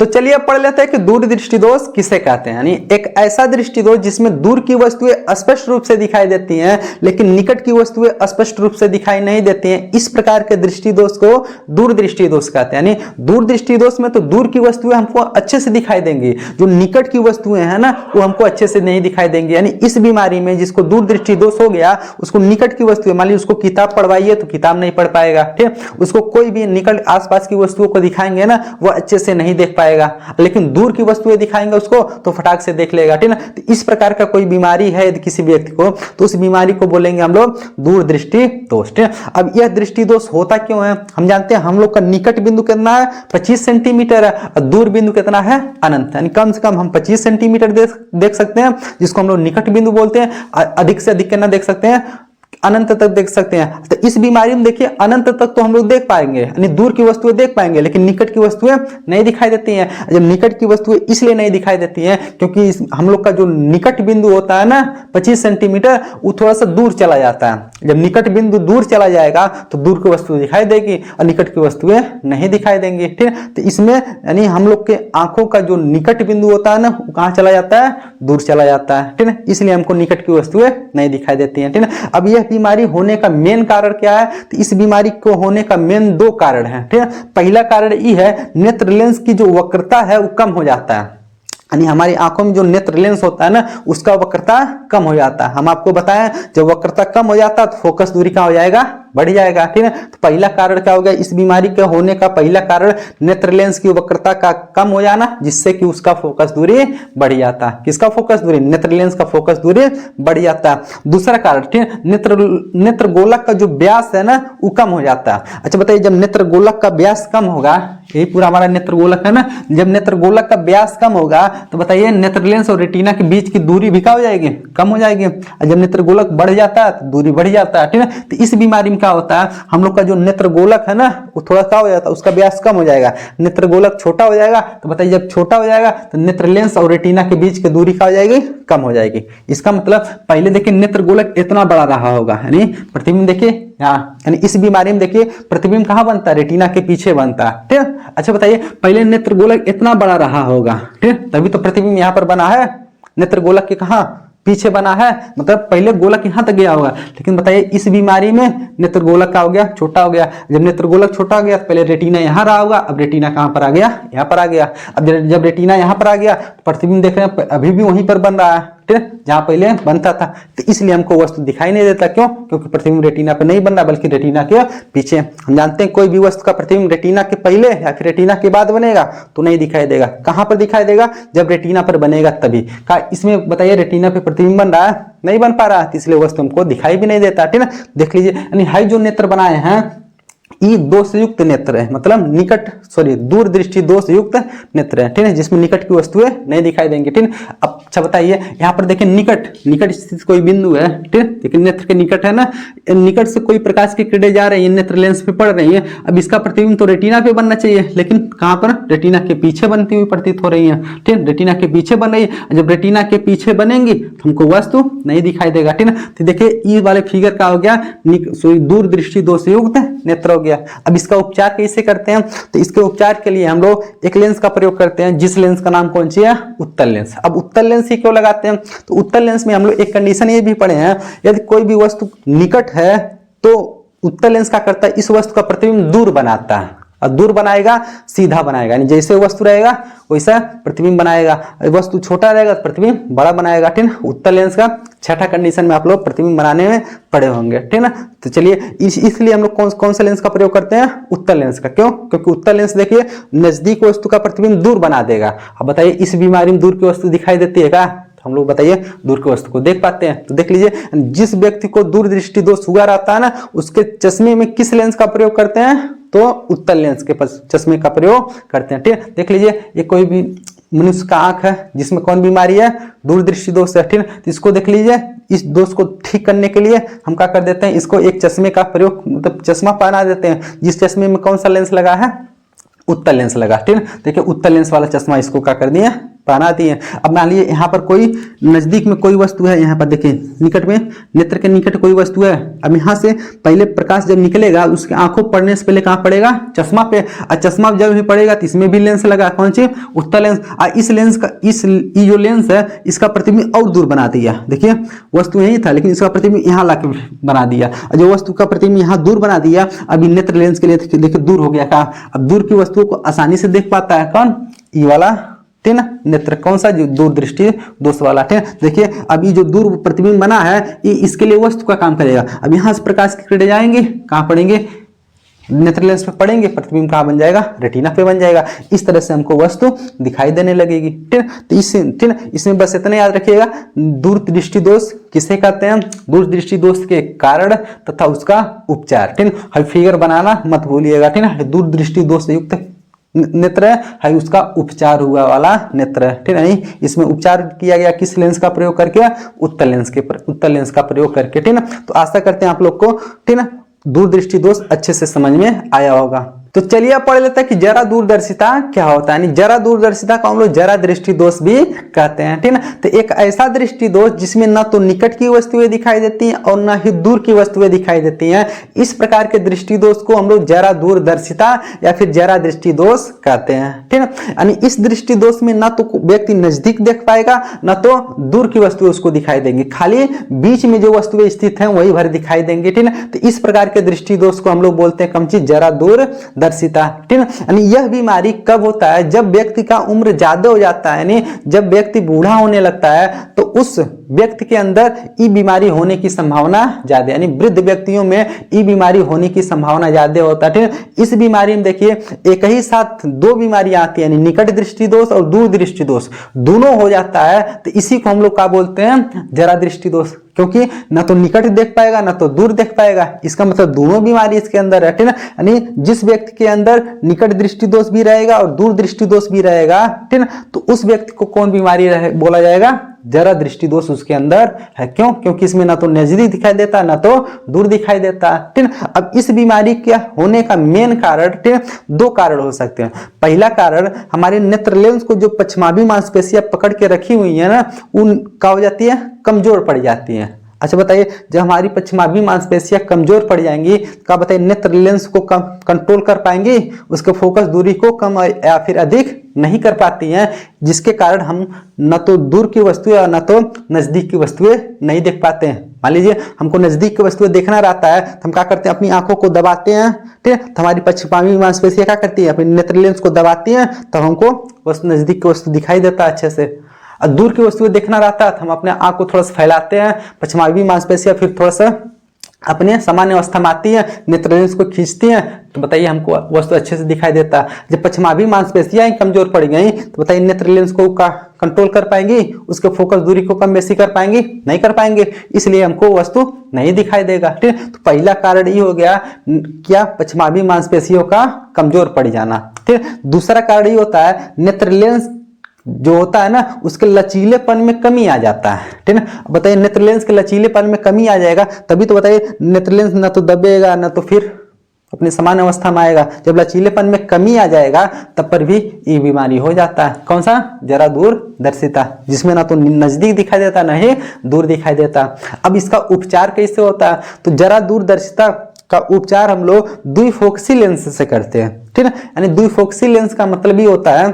तो चलिए अब पढ़ लेते हैं कि दूर दृष्टि दोष किसे कहते हैं। यानी एक ऐसा दृष्टि दोष जिसमें दूर की वस्तुएं स्पष्ट रूप से दिखाई देती हैं, लेकिन निकट की वस्तुएं स्पष्ट रूप से दिखाई नहीं देती हैं। इस प्रकार के दृष्टि दोष को दूर दृष्टि दोष कहते हैं। यानी दूर दृष्टि दोष में तो दूर की वस्तुएं हमको अच्छे से दिखाई देंगी, जो निकट की वस्तुएं हैं ना, वो हमको अच्छे से नहीं दिखाई देंगी। यानी इस बीमारी में जिसको दूर दृष्टि दोष हो गया, उसको निकट की वस्तुएं, मान लीजिए उसको किताब पढ़वाइए तो किताब नहीं पढ़ पाएगा। ठीक, उसको कोई भी निकट आसपास की वस्तुओं को दिखाएंगे ना, वो अच्छे से नहीं देख पाएगा, लेकिन दूर की वस्तुएं दिखाएंगे उसको तो फटाक से देख लेगा। ठीक है, तो इस प्रकार का कोई बीमारी है यदि किसी व्यक्ति को, तो उस बीमारी को बोलेंगे हम लोग दूर दृष्टि दोष। ठीक है, अब यह दृष्टि दोष होता क्यों है, हम जानते हैं हम लोग का निकट बिंदु कितना है, 25 सेंटीमीटर है, और दूर बिंदु कितना है, अनंत। यानी कम से कम हम 25 सेंटीमीटर देख सकते हैं, जिसको हम लोग निकट बिंदु बोलते हैं। अधिक से अधिक कितना देख सकते हैं, अनंत तक देख सकते हैं। तो इस बीमारी में देखिए अनंत तक तो हम लोग देख पाएंगे, यानी दूर की वस्तुएं देख पाएंगे, लेकिन निकट की वस्तुएं नहीं दिखाई देती हैं। जब निकट की वस्तुएं इसलिए नहीं दिखाई देती हैं क्योंकि हम लोग का जो निकट बिंदु होता है ना 25 सेंटीमीटर, वो थोड़ा सा दूर चला जाता है। जब निकट बिंदु दूर चला जाएगा तो दूर की वस्तु दिखाई देगी और निकट की वस्तुएं नहीं दिखाई देंगी। ठीक है, तो इसमें यानी हम लोग के आंखों का जो निकट बिंदु होता है ना, वो कहां चला जाता है, दूर चला जाता है। ठीक है, इसलिए हमको निकट की वस्तुएं नहीं दिखाई देती हैं। ठीक है, अब यह बीमारी होने का मेन कारण क्या है, तो इस बीमारी को होने का मेन 2 कारण है। ठीक है, पहला कारण ये है, नेत्र लेंस की जो वक्रता है वो कम हो जाता है। यानी हमारी आंखों में जो नेत्र लेंस होता है ना, उसका वक्रता कम हो जाता है। हम आपको बताएं जब वक्रता कम हो जाता है तो फोकस दूरी क्या हो जाएगा, बढ़ जाएगा। ठीक है, तो पहला कारण क्या हो गया, इस बीमारी के होने का पहला कारण नेत्र लेंस की वक्रता का कम हो जाना, जिससे कि उसका फोकस दूरी बढ़ जाता है। किसका फोकस दूरी, नेत्र लेंस का फोकस दूरी बढ़ जाता है। दूसरा कारण, ठीक है, नेत्र गोलक का जो व्यास है ना, वो कम हो जाता है। अच्छा बताइए, जब नेत्र गोलक का व्यास कम होगा, यही पूरा हमारा नेत्र गोलक है ना, जब नेत्र गोलक का व्यास कम होगा तो बताइए नेत्र लेंस और रेटिना के बीच की दूरी भी क्या हो जाएगी, कम हो जाएगी। और जब नेत्र गोलक बढ़ जाता है तो दूरी बढ़ जाता है। ठीक है, तो इस बीमारी में क्या होता है, हम लोग का जो नेत्र गोलक है ना, वो थोड़ा क्या हो जाता है, उसका व्यास कम हो जाएगा, नेत्र गोलक छोटा हो जाएगा। तो बताइए जब छोटा हो जाएगा तो नेत्र लेंस और रेटिना के बीच की दूरी क्या हो जाएगी, कम हो जाएगी। इसका मतलब पहले देखिए नेत्र गोलक इतना बड़ा रहा होगा, यानी प्रतिबिंब देखिए यहाँ, यानी इस बीमारी में देखिए प्रतिबिंब कहाँ बनता है, रेटिना के पीछे बनता है। ठीक है, अच्छा बताइए पहले नेत्र गोलक इतना बड़ा रहा होगा, ठीक, तभी तो प्रतिबिंब यहाँ पर बना है, नेत्र गोलक के कहाँ पीछे बना है, मतलब पहले गोलक यहां तक गया होगा। लेकिन बताइए इस बीमारी में नेत्र गोलक का हो गया, छोटा हो गया। जब नेत्र गोलक छोटा हो गया तो पहले रेटिना यहां रहा होगा, अब रेटिना कहां पर आ गया, यहां पर आ गया। अब जब रेटिना यहां पर आ गया तो प्रतिबिंब देख रहे हैं अभी भी वहीं पर बन रहा है, ठीक है, जहां पहले बनता था। तो इसलिए हमको वस्तु दिखाई नहीं देता, क्यों, क्योंकि प्रतिबिंब रेटिना पे नहीं बन रहा बल्कि रेटिना के पीछे। हम जानते हैं कोई भी वस्तु का प्रतिबिंब रेटिना के पहले या फिर रेटिना के बाद बनेगा तो नहीं दिखाई देगा। कहां पर दिखाई देगा, जब रेटिना पर बनेगा तभी। इसमें बताइए रेटिना पे प्रतिबिंब बन रहा है, नहीं बन पा रहा है, इसलिए वस्तु हमको दिखाई भी नहीं देता। ठीक है, देख लीजिए, यानी हाई जो नेत्र बनाए हैं ये दोष युक्त नेत्र है, मतलब निकट दूर दृष्टि दोष युक्त नेत्र है। ठीक है, जिसमें निकट की वस्तुएं नहीं दिखाई देंगी। ठीक है, अब अच्छा बताइए यहाँ पर देखिए निकट स्थित कोई बिंदु है, ठीक है, लेकिन नेत्र के निकट है ना, निकट से कोई प्रकाश की किरणें जा रही है, नेत्र लेंस पे पड़ रही है। अब इसका प्रतिबिंब तो रेटिना पे बनना चाहिए, लेकिन कहाँ पर, रेटिना के पीछे बनती हुई प्रतीत हो रही है। ठीक है, रेटिना के पीछे बन रही है। जब रेटिना के पीछे बनेंगी तो हमको वस्तु नहीं दिखाई देगा। ठीक है, तो देखिए ये वाले फिगर का हो गया दूर दृष्टि दोष युक्त नेत्र हो गया। अब इसका उपचार कैसे करते हैं, तो इसके उपचार के लिए हम लोग एक लेंस का प्रयोग करते हैं, जिस लेंस का नाम कौन सी है, उत्तल लेंस। अब उत्तल लेंस ही क्यों लगाते हैं, तो उत्तल लेंस में हम लोग एक कंडीशन ये भी पढ़े हैं, यदि कोई भी वस्तु निकट है तो उत्तल लेंस क्या करता है, इस वस्तु का प्रतिबिंब दूर बनाता है। और दूर बनाएगा सीधा बनाएगा, यानी जैसे वस्तु रहेगा वैसा प्रतिबिंब बनाएगा, वस्तु छोटा रहेगा तो प्रतिबिंब बड़ा बनाएगा, ठीक है। उत्तल लेंस का छठा कंडीशन में आप लोग प्रतिबिंब बनाने में पड़े होंगे, ठीक है ना। तो चलिए इसलिए हम लोग कौन सा लेंस का प्रयोग करते हैं, उत्तल लेंस का। क्यों? क्योंकि उत्तल लेंस देखिए नजदीक वस्तु का प्रतिबिंब दूर बना देगा। अब बताइए इस बीमारी में दूर की वस्तु दिखाई देती है क्या? हम लोग बताइए दूर की वस्तु को देख पाते हैं? तो देख लीजिए, जिस व्यक्ति को दूरदृष्टि दोष हुआ रहता है ना, उसके चश्मे में किस लेंस का प्रयोग करते हैं, तो उत्तल लेंस के चश्मे का प्रयोग करते हैं, ठीक है। देख लीजिए ये कोई भी मनुष्य का आंख है जिसमें कौन बीमारी है, दूरदृष्टि दोष है, ठीक है। तो इसको देख लीजिए, इस दोष को ठीक करने के लिए हम क्या कर देते हैं, इसको एक चश्मे का प्रयोग मतलब चश्मा पहना देते हैं, जिस चश्मे में कौन सा लेंस लगा है, उत्तल लेंस लगा, ठीक है। देखिए उत्तल लेंस वाला चश्मा इसको क्या कर दिए, पहना दिए। अब मान लीजिए यहाँ पर कोई नजदीक में कोई वस्तु है, यहाँ पर देखिए निकट में, नेत्र के निकट कोई वस्तु है। अब यहाँ से पहले प्रकाश जब निकलेगा उसके आंखों पड़ने से पहले कहाँ पड़ेगा, चश्मा पे, और चश्मा जब भी पड़ेगा तो इसमें भी लेंस लगा, कौन सी, उत्तल लेंस। और इस लेंस का ये जो लेंस है इसका प्रतिबिंब और दूर बना दिया। देखिए वस्तु यही था लेकिन इसका प्रतिबिंब यहाँ ला के बना दिया, और जो वस्तु का प्रतिबिंब यहाँ दूर बना दिया, अभी नेत्र लेंस के लिए देखिए दूर हो गया का। अब दूर की वस्तुओं को आसानी से देख पाता है कौन, ये वाला, ठीक है ना, नेत्र। कौन सा, जो दूरदृष्टि दोष वाला, ठीक है। देखिए अब ये जो दूर प्रतिबिंब बना है ये इसके लिए वस्तु का काम करेगा। अब यहाँ से प्रकाश की किरणें जाएंगे, कहाँ पड़ेंगे, नेत्र लेंस पे पड़ेंगे, प्रतिबिंब कहाँ बन जाएगा, रेटिना पे बन जाएगा। इस तरह से हमको वस्तु दिखाई देने लगेगी, ठीक है। तो इसमें बस इतना याद रखिएगा, दूरदृष्टि दोष किसे कहते हैं, दूरदृष्टि दोष के कारण तथा उसका उपचार, ठीक है। फिगर बनाना मत भूलिएगा, ठीक है। दूरदृष्टि दोष युक्त नेत्र है, उसका उपचार हुआ वाला नेत्र है, ठीक है। नहीं, इसमें उपचार किया गया किस लेंस का प्रयोग करके, उत्तल लेंस का प्रयोग करके, ठीक है। तो आशा करते हैं आप लोग को, ठीक है, दूरदृष्टि दोष अच्छे से समझ में आया होगा। तो चलिए अब पढ़ लेते हैं कि जरा दूरदर्शिता क्या होता है। जरा दूरदर्शिता को हम लोग जरा दृष्टि दोष भी कहते हैं, ठीक है। तो एक ऐसा दृष्टि दोष जिसमें न तो निकट की वस्तुएं दिखाई देती हैं और न ही दूर की वस्तुएं दिखाई देती हैं, इस प्रकार के दृष्टि दोष को हम लोग जरा दूरदर्शिता या फिर जरा दृष्टि दोष कहते हैं, ठीक है। यानी इस दृष्टि दोष में न तो व्यक्ति नजदीक देख पाएगा न तो दूर की वस्तुएं उसको दिखाई देंगी, खाली बीच में जो वस्तुएं स्थित है वही भर दिखाई देंगी, ठीक है। तो इस प्रकार के दृष्टि दोष को हम लोग बोलते हैं कम चीज जरा दूरदर्शिता, ठीक है। यानी यह बीमारी कब होता है, जब व्यक्ति का उम्र ज्यादा हो जाता है, यानी जब व्यक्ति बूढ़ा होने लगता है तो उस व्यक्ति के अंदर ई बीमारी होने की संभावना ज्यादा, यानी वृद्ध व्यक्तियों में ई बीमारी होने की संभावना ज्यादा होता है, ठीक है। इस बीमारी में देखिए एक ही साथ दो बीमारियां आती है, यानी निकट दृष्टि दोष और दूर दृष्टि दोष दोनों हो जाता है, तो इसी को हम लोग क्या बोलते हैं, जरा दृष्टि दोष। क्योंकि न तो निकट देख पाएगा न तो दूर देख पाएगा, इसका मतलब दोनों बीमारी इसके अंदर है, ठीक है। यानी जिस व्यक्ति के अंदर निकट दृष्टि दोष भी रहेगा और दूर दृष्टि दोष भी रहेगा, ठीक है, तो उस व्यक्ति को कौन बीमारी बोला जाएगा, जरा दृष्टि दोष उसके अंदर है। क्यों? क्योंकि इसमें ना तो नजदीक दिखाई देता ना तो दूर दिखाई देता, ठीक है। अब इस बीमारी के होने का मेन कारण, ठीक है, दो कारण हो सकते हैं। पहला कारण हमारे नेत्र लेंस को जो पश्चिमाभी मांसपेशियां पकड़ के रखी हुई है ना, उन क्या हो जाती है, कमजोर पड़ जाती है। अच्छा बताइए, जब हमारी पश्चिमाभी मांसपेशियां कमजोर पड़ जाएंगी, क्या बताइए नेत्र लेंस को कम कंट्रोल कर पाएंगी, उसके फोकस दूरी को कम या फिर अधिक नहीं कर पाती हैं, जिसके कारण हम न तो दूर की वस्तुएं और न तो नजदीक की वस्तुएं नहीं देख पाते हैं। मान लीजिए हमको नजदीक की वस्तुएं देखना रहता है तो हम क्या करते हैं, अपनी आंखों को दबाते हैं, ठीक है। तो हमारी पश्चिमाभी मांसपेशियां क्या करती है, अपने नेत्र लेंस को दबाती हैं, तब हमको वस्तु नजदीक की वस्तु दिखाई देता है अच्छे से। और दूर की वस्तुएं देखना रहता है तो हम अपने आंख को थोड़ा सा फैलाते हैं, पश्चिमाभी मांसपेशियां फिर थोड़ा सा अपने सामान्य अवस्था में आती है, नेत्र लेंस को खींचती हैं, तो बताइए हमको वस्तु अच्छे से दिखाई देता है। जब पश्चिमाभी मांसपेशियां कमजोर पड़ गई तो बताइए नेत्र लेंस को कंट्रोल कर पाएंगी, उसके फोकस दूरी को कम बेसी कर पाएंगी, नहीं कर पाएंगे, इसलिए हमको वस्तु नहीं दिखाई देगा, ठीक है। तो पहला कारण ये हो गया क्या, पश्चिमाभी मांसपेशियों का कमजोर पड़ जाना, ठीक है। दूसरा कारण ये होता है नेत्र लेंस जो होता है ना उसके लचीलेपन में कमी आ जाता है, ठीक है। बताइए नेत्र लेंस के लचीलेपन में कमी आ जाएगा तभी तो बताइए नेत्र लेंस ना तो दबेगा ना तो फिर अपनी समान अवस्था में आएगा। जब लचीलेपन में कमी आ जाएगा तब पर भी ये बीमारी हो जाता है। कौन सा, जरा दूरदर्शिता, जिसमें ना तो नजदीक दिखाई देता ना ही दूर दिखाई देता। अब इसका उपचार कैसे होता है, तो जरा दूरदर्शिता का उपचार हम लोग द्विफोकसी लेंस से करते हैं, ठीक है। यानी द्विफोकसी लेंस का मतलब ये होता है,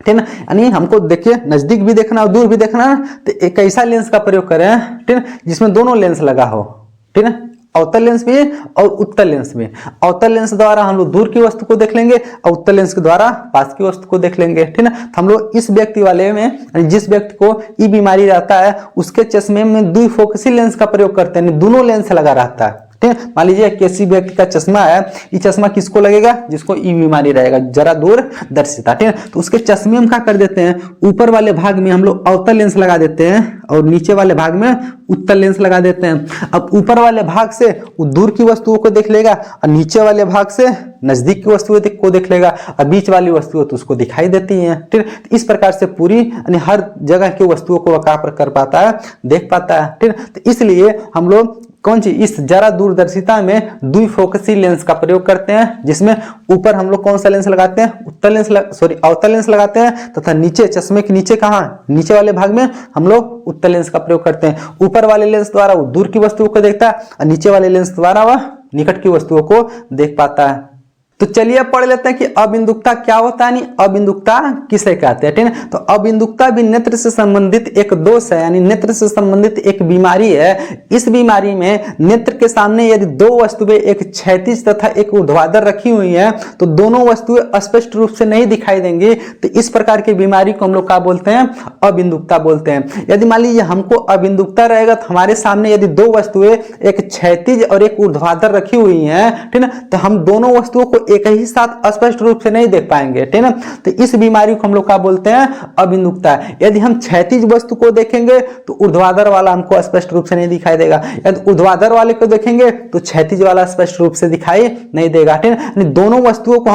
ठीक है, यानी हमको देखिए नजदीक भी देखना और दूर भी देखना, तो एक ऐसा लेंस का प्रयोग करें, ठीक है, जिसमें दोनों लेंस लगा हो, ठीक है। अवतल लेंस भी और उत्तल लेंस भी। अवतल लेंस द्वारा हम लोग दूर की वस्तु को देख लेंगे और उत्तल लेंस के द्वारा पास की वस्तु को देख लेंगे, ठीक है। तो हम लोग इस व्यक्ति वाले में, जिस व्यक्ति को ई बीमारी रहता है उसके चश्मे में द्विफोकसी लेंस का प्रयोग करते हैं, दोनों लेंस लगा रहता है, ठीक है। मान लीजिए किसी व्यक्ति का चश्मा है, ये चश्मा किसको लगेगा, जिसको ई बीमारी रहेगा, जरा दूर दर्शिता, ठीक है। तो उसके चश्मे में क्या कर देते हैं, ऊपर वाले भाग में हम लोग अवतल लेंस लगा देते हैं और नीचे वाले भाग में उत्तल लेंस लगा देते हैं। अब ऊपर वाले भाग से वो दूर की वस्तुओं को देख लेगा और नीचे वाले भाग से नजदीक की वस्तुओं को देख लेगा और बीच वाली वस्तुएं तो उसको दिखाई देती हैं, ठीक है। इस प्रकार से पूरी यानी हर जगह की वस्तुओं को वह कर पाता है, देख पाता है, ठीक है। तो इसलिए हम लोग कौन सी इस जरा दूरदर्शिता में द्विफोकसी लेंस का प्रयोग करते हैं, जिसमें ऊपर हम लोग कौन सा लेंस लगाते हैं, अवतल लेंस लगाते हैं, तथा नीचे चश्मे के नीचे कहाँ, नीचे वाले भाग में हम लोग उत्तल लेंस का प्रयोग करते हैं। ऊपर वाले लेंस द्वारा वो दूर की वस्तुओं को देखता है और नीचे वाले लेंस द्वारा वह निकट की वस्तुओं को देख पाता है। तो चलिए अब पढ़ लेते हैं कि अबिंदुकता क्या होता है, यानी अबिंदुकता किसे कहते हैं, ठीक है। तो अबिंदुकता भी नेत्र से संबंधित एक दोष है, यानी नेत्र से संबंधित एक बीमारी है। इस बीमारी में नेत्र के सामने यदि दो वस्तुएं, एक क्षैतिज तथा एक ऊर्ध्वाधर रखी हुई हैं, तो दोनों वस्तुएं स्पष्ट रूप से नहीं दिखाई देंगी। तो इस प्रकार की बीमारी को हम लोग क्या बोलते हैं, अबिंदुकता बोलते हैं। यदि मान लीजिए हमको अबिंदुकता रहेगा तो हमारे सामने यदि दो वस्तुएं, एक क्षैतिज और एक ऊर्ध्वाधर रखी हुई हैं, ठीक है, तो हम दोनों वस्तुओं को एक ही साथ स्पष्ट रूप से नहीं देख पाएंगे, ठीक है। तो इस बीमारी को हम लोग क्या बोलते हैं, अबिंदुकता। यदि हम क्षैतिज वस्तु को देखेंगे तो ऊर्ध्वाधर वाला हमको स्पष्ट रूप से नहीं दिखाई देगा, यदि ऊर्ध्वाधर वाले को देखेंगे तो क्षैतिज वाला स्पष्ट रूप से दिखाई नहीं देगा, ठीक है। दोनों वस्तुओं को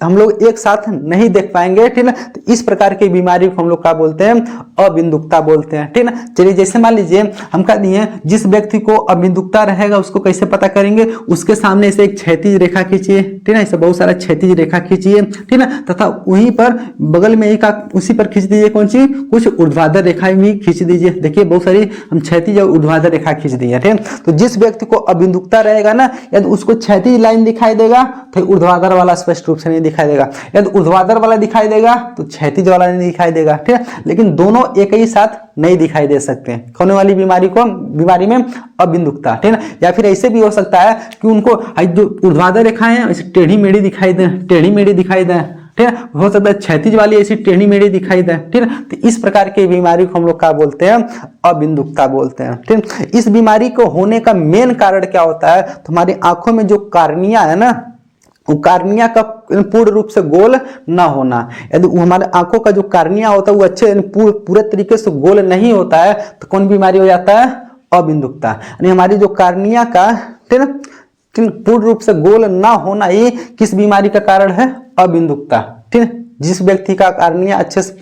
हम लोग एक साथ नहीं देख पाएंगे, ठीक है। तो इस प्रकार की बीमारी को हम लोग क्या बोलते हैं, अबिंदुकता बोलते हैं, ठीक है। चलिए जैसे मान लीजिए हम कह दिए जिस व्यक्ति को अबिंदुकता रहेगा उसको कैसे पता करेंगे, उसके सामने से एक क्षैतिज रेखा खींचिए, ठीक है, ऐसे बहुत सारा क्षैतिज रेखा खींचिए, ठीक है, तथा वहीं पर बगल में एक उसी पर खींच दीजिए कौन सी, कुछ ऊर्ध्वाधर रेखाएं भी खींच दीजिए। देखिए बहुत सारी हम क्षैतिज और ऊर्ध्वाधर रेखा खींच दी है, ठीक है। तो जिस व्यक्ति को अबिंदुकता रहेगा ना, यदि उसको क्षैतिज लाइन दिखाई देगा तो ऊर्ध्वाधर वाला स्पष्ट रूप से नहीं दिखाई देगा, यदि ऊर्ध्वाधर वाला दिखाई देगा तो क्षैतिज वाला नहीं दिखाई देगा, ठीक है। लेकिन दोनों एक ही साथ नहीं दिखाई दे सकते। कौन वाली बीमारी में अबिंदुकता, ठीक है। या फिर ऐसे भी हो सकता है कि उनको जो ऊर्ध्वाधर रेखाएं हैं ऐसे टेढ़ी मेढ़ी दिखाई दे, ठीक है। हो सकता है क्षैतिज वाली ऐसी टेढ़ी मेढ़ी दिखाई दे, ठीक है। तो इस प्रकार की बीमारी को हम लोग क्या बोलते हैं, अबिंदुकता बोलते हैं, ठीक है। इस बीमारी को होने का मेन कारण क्या होता है, तो हमारी आंखों में जो कार्निया है ना, वो कार्निया का पूर्ण रूप से गोल ना होना। यदि हमारे आंखों का जो कार्निया होता है वो अच्छे पूरे तरीके से गोल नहीं होता है तो कौन बीमारी हो जाता है, अबिंदुकता। यानी हमारी जो कार्निया का, ठीक है, पूर्ण रूप से गोल ना होना ही किस बीमारी का कारण है, अबिंदुकता, ठीक है। जिस व्यक्ति का कार्निया अच्छे से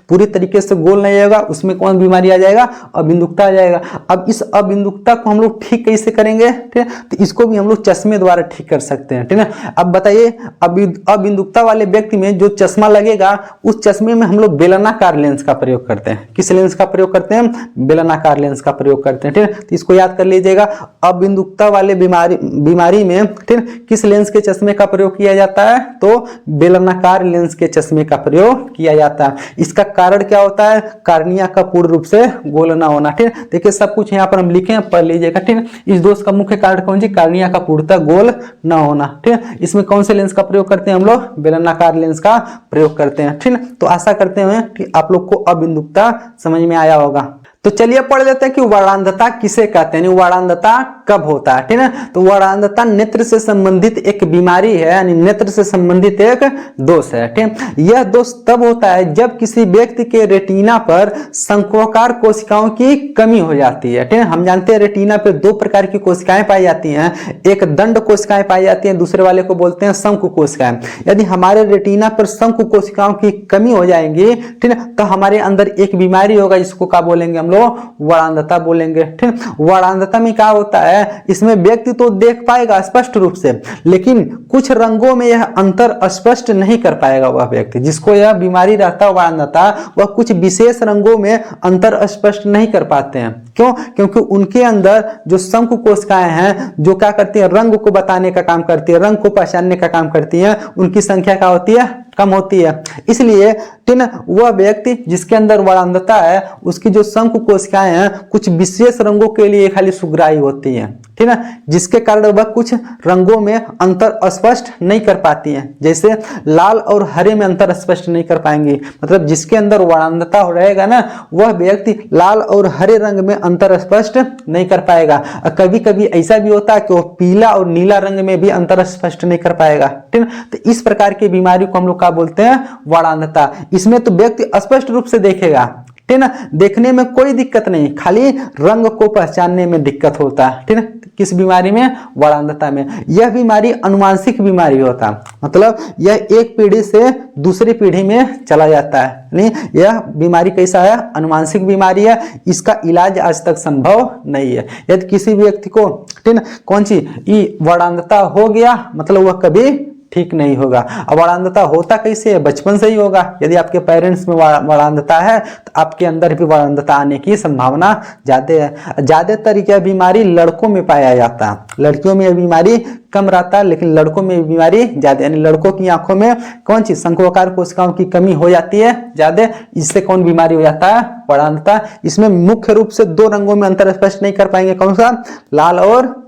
पूरी तरीके से गोल नहीं होगा उसमें कौन बीमारी आ जाएगा, अबिंदुकता आ जाएगा। अब इस अबिंदुकता को हम लोग ठीक कैसे करेंगे, ठीक है, तो इसको भी हम लोग चश्मे द्वारा ठीक कर सकते हैं, ठीक है। अब बताइए अबिंदुकता वाले व्यक्ति में जो चश्मा लगेगा उस चश्मे में हम लोग बेलनाकार लेंस का प्रयोग करते हैं। किस लेंस का प्रयोग करते हैं, बेलनाकार लेंस का प्रयोग करते हैं, ठीक है। तो इसको याद कर लीजिएगा, अबिंदुकता वाले बीमारी में, ठीक है, किस लेंस के चश्मे का प्रयोग किया जाता है, तो बेलनाकार लेंस के चश्मे का प्रयोग किया जाता है। इसका कारण क्या होता है, कार्निया का पूर्ण रूप से गोल ना होना, ठीक है। देखिए सब कुछ यहाँ पर हम लिखे हैं, पढ़ लीजिएगा, ठीक है। इस दोष का मुख्य कारण कौन सी, कार्निया का पूर्णतः गोल ना होना, ठीक है। इसमें कौन से लेंस का प्रयोग करते हैं हम लोग, बेलनाकार लेंस का प्रयोग करते हैं, ठीक है। तो आशा करते हैं कि आप लोग को अबिंदुकता समझ में आया होगा। तो चलिए पढ़ लेते हैं कि वर्णांधता किसे कहते हैं, वर्णांधता कब होता है, ठीक है। तो वर्णांधता नेत्र से संबंधित एक बीमारी है, यानी नेत्र से संबंधित एक दोष है, ठीक है। यह दोष तब होता है जब किसी व्यक्ति के रेटिना पर शंक्वाकार कोशिकाओं की कमी हो जाती है, ठीक है। हम जानते हैं रेटिना पर दो प्रकार की कोशिकाएं पाई जाती हैं, एक दंड कोशिकाएं पाई जाती हैं, दूसरे वाले को बोलते हैं शंकु कोशिकाएं। यदि हमारे रेटिना पर शंकु कोशिकाओं की कमी हो जाएंगी, ठीक है, तो हमारे अंदर एक बीमारी होगा, जिसको क्या बोलेंगे हम लोग, वर्णांधता बोलेंगे, ठीक। वर्णांधता में क्या होता है, इसमें व्यक्ति तो देख पाएगा स्पष्ट रूप से, लेकिन कुछ रंगों में यह अंतर स्पष्ट नहीं कर पाएगा। वह व्यक्ति जिसको यह बीमारी रहता है वर्णांधता, वह कुछ विशेष रंगों में अंतर स्पष्ट नहीं कर पाते हैं। क्यों, क्योंकि उनके अंदर जो शंकु कोशिकाएं हैं जो क्या करती है, रंग को बताने का काम करती है, रंग को पहचानने का काम करती है, उनकी संख्या क्या होती है, कम होती है। इसलिए वह व्यक्ति जिसके अंदर वर्णांधता है उसकी जो शंकु कोशिकाएं हैं कुछ विशेष रंगों के लिए खाली सुग्राही होती हैं, ठीक है, जिसके कारण वह कुछ रंगों में अंतर स्पष्ट नहीं कर पाती हैं। जैसे लाल और हरे में अंतर स्पष्ट नहीं कर पाएंगी, मतलब जिसके अंदर वर्णांधता रहेगा ना, वह व्यक्ति लाल और हरे रंग में अंतर स्पष्ट नहीं कर पाएगा। कभी कभी ऐसा भी होता है कि वो पीला और नीला रंग में भी अंतर स्पष्ट नहीं कर पाएगा। ठीक है, तो इस प्रकार की बीमारी को हम लोग क्या बोलते हैं, वर्णांधता। इसमें तो व्यक्ति स्पष्ट रूप से देखेगा, ठीक है ना, देखने में कोई दिक्कत नहीं, खाली रंग को पहचानने में दिक्कत होता है। ठीक है, किस बीमारी में, वर्णांधता में। यह बीमारी अनुवांशिक बीमारी होता है, मतलब यह एक पीढ़ी से दूसरी पीढ़ी में चला जाता है। नहीं, यह बीमारी कैसा है, अनुवांशिक बीमारी है। इसका इलाज आज तक संभव नहीं है। यदि किसी व्यक्ति को, ठीक है, कौन सी वर्णांधता हो गया, मतलब वह कभी ठीक नहीं होगा। अब वर्णांधता होता कैसे है, बचपन से ही होगा। यदि आपके पेरेंट्स में वर्णांधता है तो आपके अंदर भी वर्णांधता आने की संभावना ज्यादा है। ज्यादातर यह बीमारी लड़कों में पाया जाता है, लड़कियों में यह बीमारी कम रहता है, लेकिन लड़कों में बीमारी ज्यादा, यानी लड़कों की आंखों में कौन सी शंक्वाकार कोशिकाओं की कमी हो जाती है ज्यादा। इससे कौन बीमारी हो जाता है, वर्णांधता। इसमें मुख्य रूप से दो रंगों में अंतर स्पष्ट नहीं कर पाएंगे, कौन सा, लाल और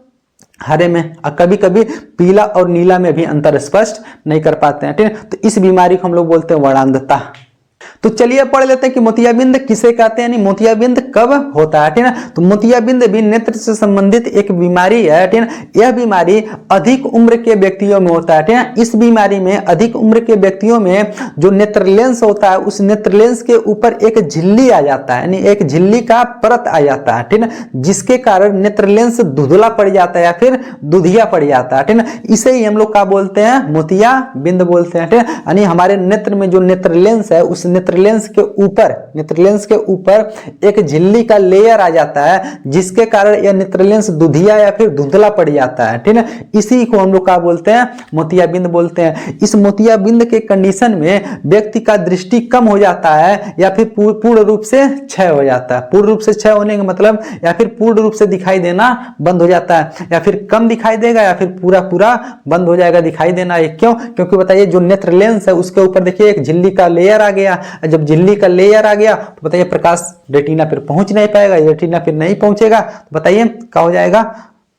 हरे में, और कभी कभी पीला और नीला में भी अंतर स्पष्ट नहीं कर पाते हैं। ठीक है, तो इस बीमारी को हम लोग बोलते हैं वर्णांधता। तो चलिए पढ़ लेते हैं कि मोतियाबिंद किसे कहते हैं, यानी मोतियाबिंद कब होता है। ठीक है, तो मोतियाबिंद भी नेत्र से संबंधित एक बीमारी है। ठीक है, यह बीमारी अधिक उम्र के व्यक्तियों में होता है। ठीक है, इस बीमारी में अधिक उम्र के व्यक्तियों में जो नेत्र लेंस होता है, उस नेत्र लेंस के ऊपर एक झिल्ली आ जाता है, यानी एक झिल्ली का परत आ जाता है। ठीक है, जिसके कारण नेत्र लेंस धुंधला पड़ जाता है या फिर दुधिया पड़ जाता है। ठीक है, इसे ही हम लोग क्या बोलते हैं, मोतियाबिंद बोलते हैं। ठीक है, यानी हमारे नेत्र में जो नेत्र लेंस है, उस नेत्र लेंस के ऊपर एक झिल्ली का लेयर आ जाता है, जिसके कारण यह नेत्र लेंस दुधिया या फिर धुंधला पड़ जाता है। ठीक है, इसी को हम लोग क्या बोलते हैं, मोतियाबिंद बोलते हैं। इस मोतियाबिंद के कंडीशन में व्यक्ति का दृष्टि कम हो जाता है या फिर पूर्ण रूप से क्षय हो जाता है। पूर्ण रूप से क्षय होने का मतलब या फिर पूर्ण रूप से दिखाई देना बंद हो जाता है, या फिर कम दिखाई देगा या फिर पूरा बंद हो जाएगा दिखाई देना। क्यों, क्योंकि बताइए जो नेत्र लेंस है उसके ऊपर देखिए एक झिल्ली का लेयर आ गया। जब झिल्ली का लेयर आ गया तो बताइए प्रकाश रेटिना पर पहुंच नहीं पाएगा, रेटिना पर नहीं पहुंचेगा तो बताइए क्या हो जाएगा,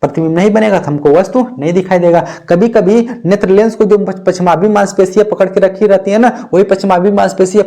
प्रतिबिंब नहीं बनेगा, हमको वस्तु नहीं दिखाई देगा। कभी कभी नेत्र लेंस को जो पश्चिमाभी मांसपेशियां पकड़ के रखी रहती है ना, वही पश्चिमाभी मांसपेशियां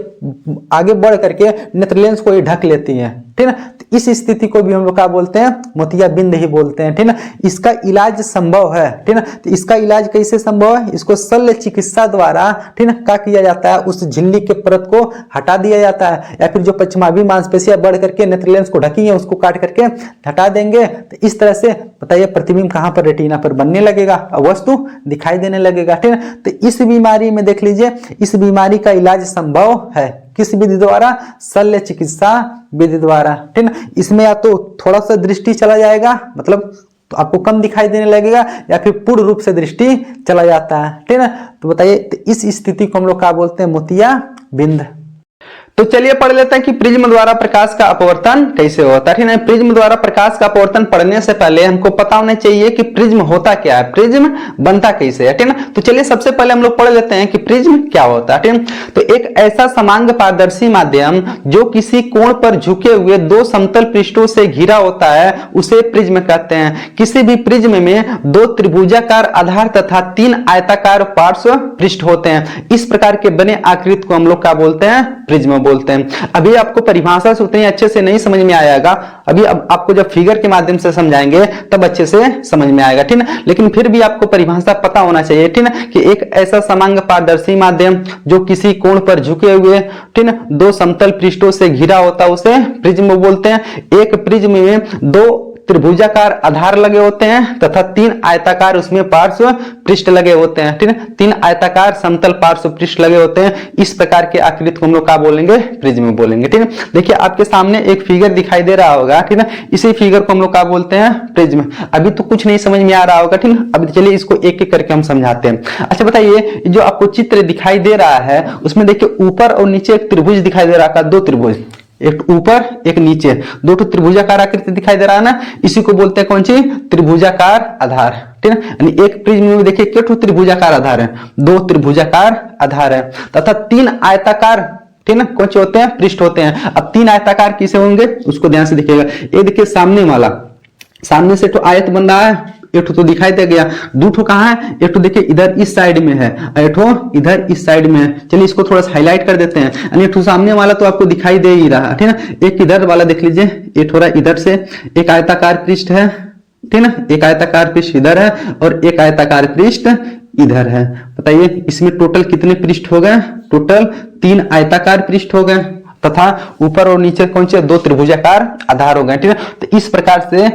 आगे बढ़ करके नेत्र लेंस को ही ढक लेती हैं। ठीक है, तो इस स्थिति को भी हम लोग क्या बोलते हैं, मोतियाबिंद ही बोलते हैं। ठीक है, इसका इलाज संभव है। ठीक है, तो इसका इलाज कैसे संभव है, इसको शल्य चिकित्सा द्वारा, ठीक है, क्या किया जाता है, उस झिल्ली के परत को हटा दिया जाता है, या फिर जो पश्चिमाभी मांसपेशियां बढ़ करके नेत्र लेंस को ढकी है उसको काट करके हटा देंगे। तो इस तरह से बताइए प्रतिबिंब कहां पर, रेटिना पर बनने लगेगा और वस्तु दिखाई देने लगेगा। ठीक है, तो इस बीमारी में देख लीजिए, इस बीमारी का इलाज संभव है, किस विधि द्वारा, शल्य चिकित्सा विधि द्वारा। ठीक है, इसमें या तो थोड़ा सा दृष्टि चला जाएगा, मतलब तो आपको कम दिखाई देने लगेगा, या फिर पूर्ण रूप से दृष्टि चला जाता है। ठीक है, तो बताइए, तो इस स्थिति को हम लोग क्या बोलते हैं, मोतियाबिंद। तो चलिए पढ़ लेते हैं कि प्रिज्म द्वारा प्रकाश का अपवर्तन कैसे होता है। ठीक है, प्रिज्म द्वारा प्रकाश का अपवर्तन पढ़ने से पहले हमको पता होना चाहिए कि प्रिज्म होता क्या है, प्रिज्म बनता कैसे है। ठीक है, तो चलिए सबसे पहले हम लोग पढ़ लेते हैं कि प्रिज्म क्या होता है। ठीक है, तो एक ऐसा समांग पारदर्शी माध्यम जो किसी कोण पर झुके हुए दो समतल पृष्ठों से घिरा होता है उसे प्रिज्म कहते हैं। किसी भी प्रिज्म में दो त्रिभुजाकार आधार तथा तीन आयताकार पार्श्व पृष्ठ होते हैं। इस प्रकार के बने आकृति को हम लोग क्या बोलते हैं, प्रिज्म बोलते हैं। अभी आपको परिभाषा से उतनी अच्छे से नहीं समझ में आएगा, अभी अब आपको जब फिगर के माध्यम से समझाएंगे तब अच्छे से समझ में आएगा। ठीक है, लेकिन फिर भी आपको परिभाषा पता होना चाहिए। ठीक है, कि एक ऐसा समांग पारदर्शी माध्यम जो किसी कोण पर झुके हुए, ठीक है, दो समतल पृष्ठों से घिरा होता है उसे प्रिज्म बोलते हैं। एक प्रिज्म में दो त्रिभुजाकार आधार लगे होते हैं तथा तीन आयताकार उसमें पार्श्व पृष्ठ लगे होते हैं। ठीक है, तीन आयताकार समतल पार्श्व पृष्ठ लगे होते हैं। इस प्रकार के आकृति को हम लोग क्या बोलेंगे, प्रिज्म बोलेंगे। ठीक है, देखिए आपके सामने एक फिगर दिखाई दे रहा होगा। ठीक है, इसी फिगर को हम लोग क्या बोलते हैं, प्रिज्म। अभी तो कुछ नहीं समझ में आ रहा होगा। ठीक है, अभी चलिए इसको एक एक करके हम समझाते हैं। अच्छा बताइए, जो आपको चित्र दिखाई दे रहा है उसमें देखिए ऊपर और नीचे एक त्रिभुज दिखाई दे रहा है, दो त्रिभुज, एक ऊपर एक नीचे, दो त्रिभुजाकार आकृति दिखाई दे रहा है ना, इसी को बोलते हैं कौन सी, त्रिभुजाकार आधार। ठीक है, यानी एक प्रिज्म में देखिए कितने त्रिभुजाकार आधार है, दो त्रिभुजाकार आधार है तथा तीन आयताकार, ठीक है ना, कौन से होते हैं, पृष्ठ होते हैं। अब तीन आयताकार किसे होंगे उसको ध्यान से देखिएगा। ये देखिए सामने वाला, सामने से तो आयत बन रहा है, एक तो दिखाई दे गया, दूठो कहाँ है, एक तो देखिए इधर इस साइड में है, एक तो इधर इस साइड में है। चलिए इसको थोड़ा सा हाईलाइट कर देते हैं। यानी एक तो सामने वाला तो आपको दिखाई दे ही रहा, ठीक है। एक इधर वाला देख लीजिए, ये थोड़ा इधर से एक आयताकार पृष्ठ है, ठीक ना, एक आयताकार पृष्ठ इधर है और एक आयताकार पृष्ठ इधर है। बताइए इसमें टोटल कितने पृष्ठ हो गए? टोटल 3 आयताकार पृष्ठ हो गए तथा ऊपर और नीचे कौन से 2 त्रिभुजाकार आधार हो गए, ठीक है। तो इस प्रकार से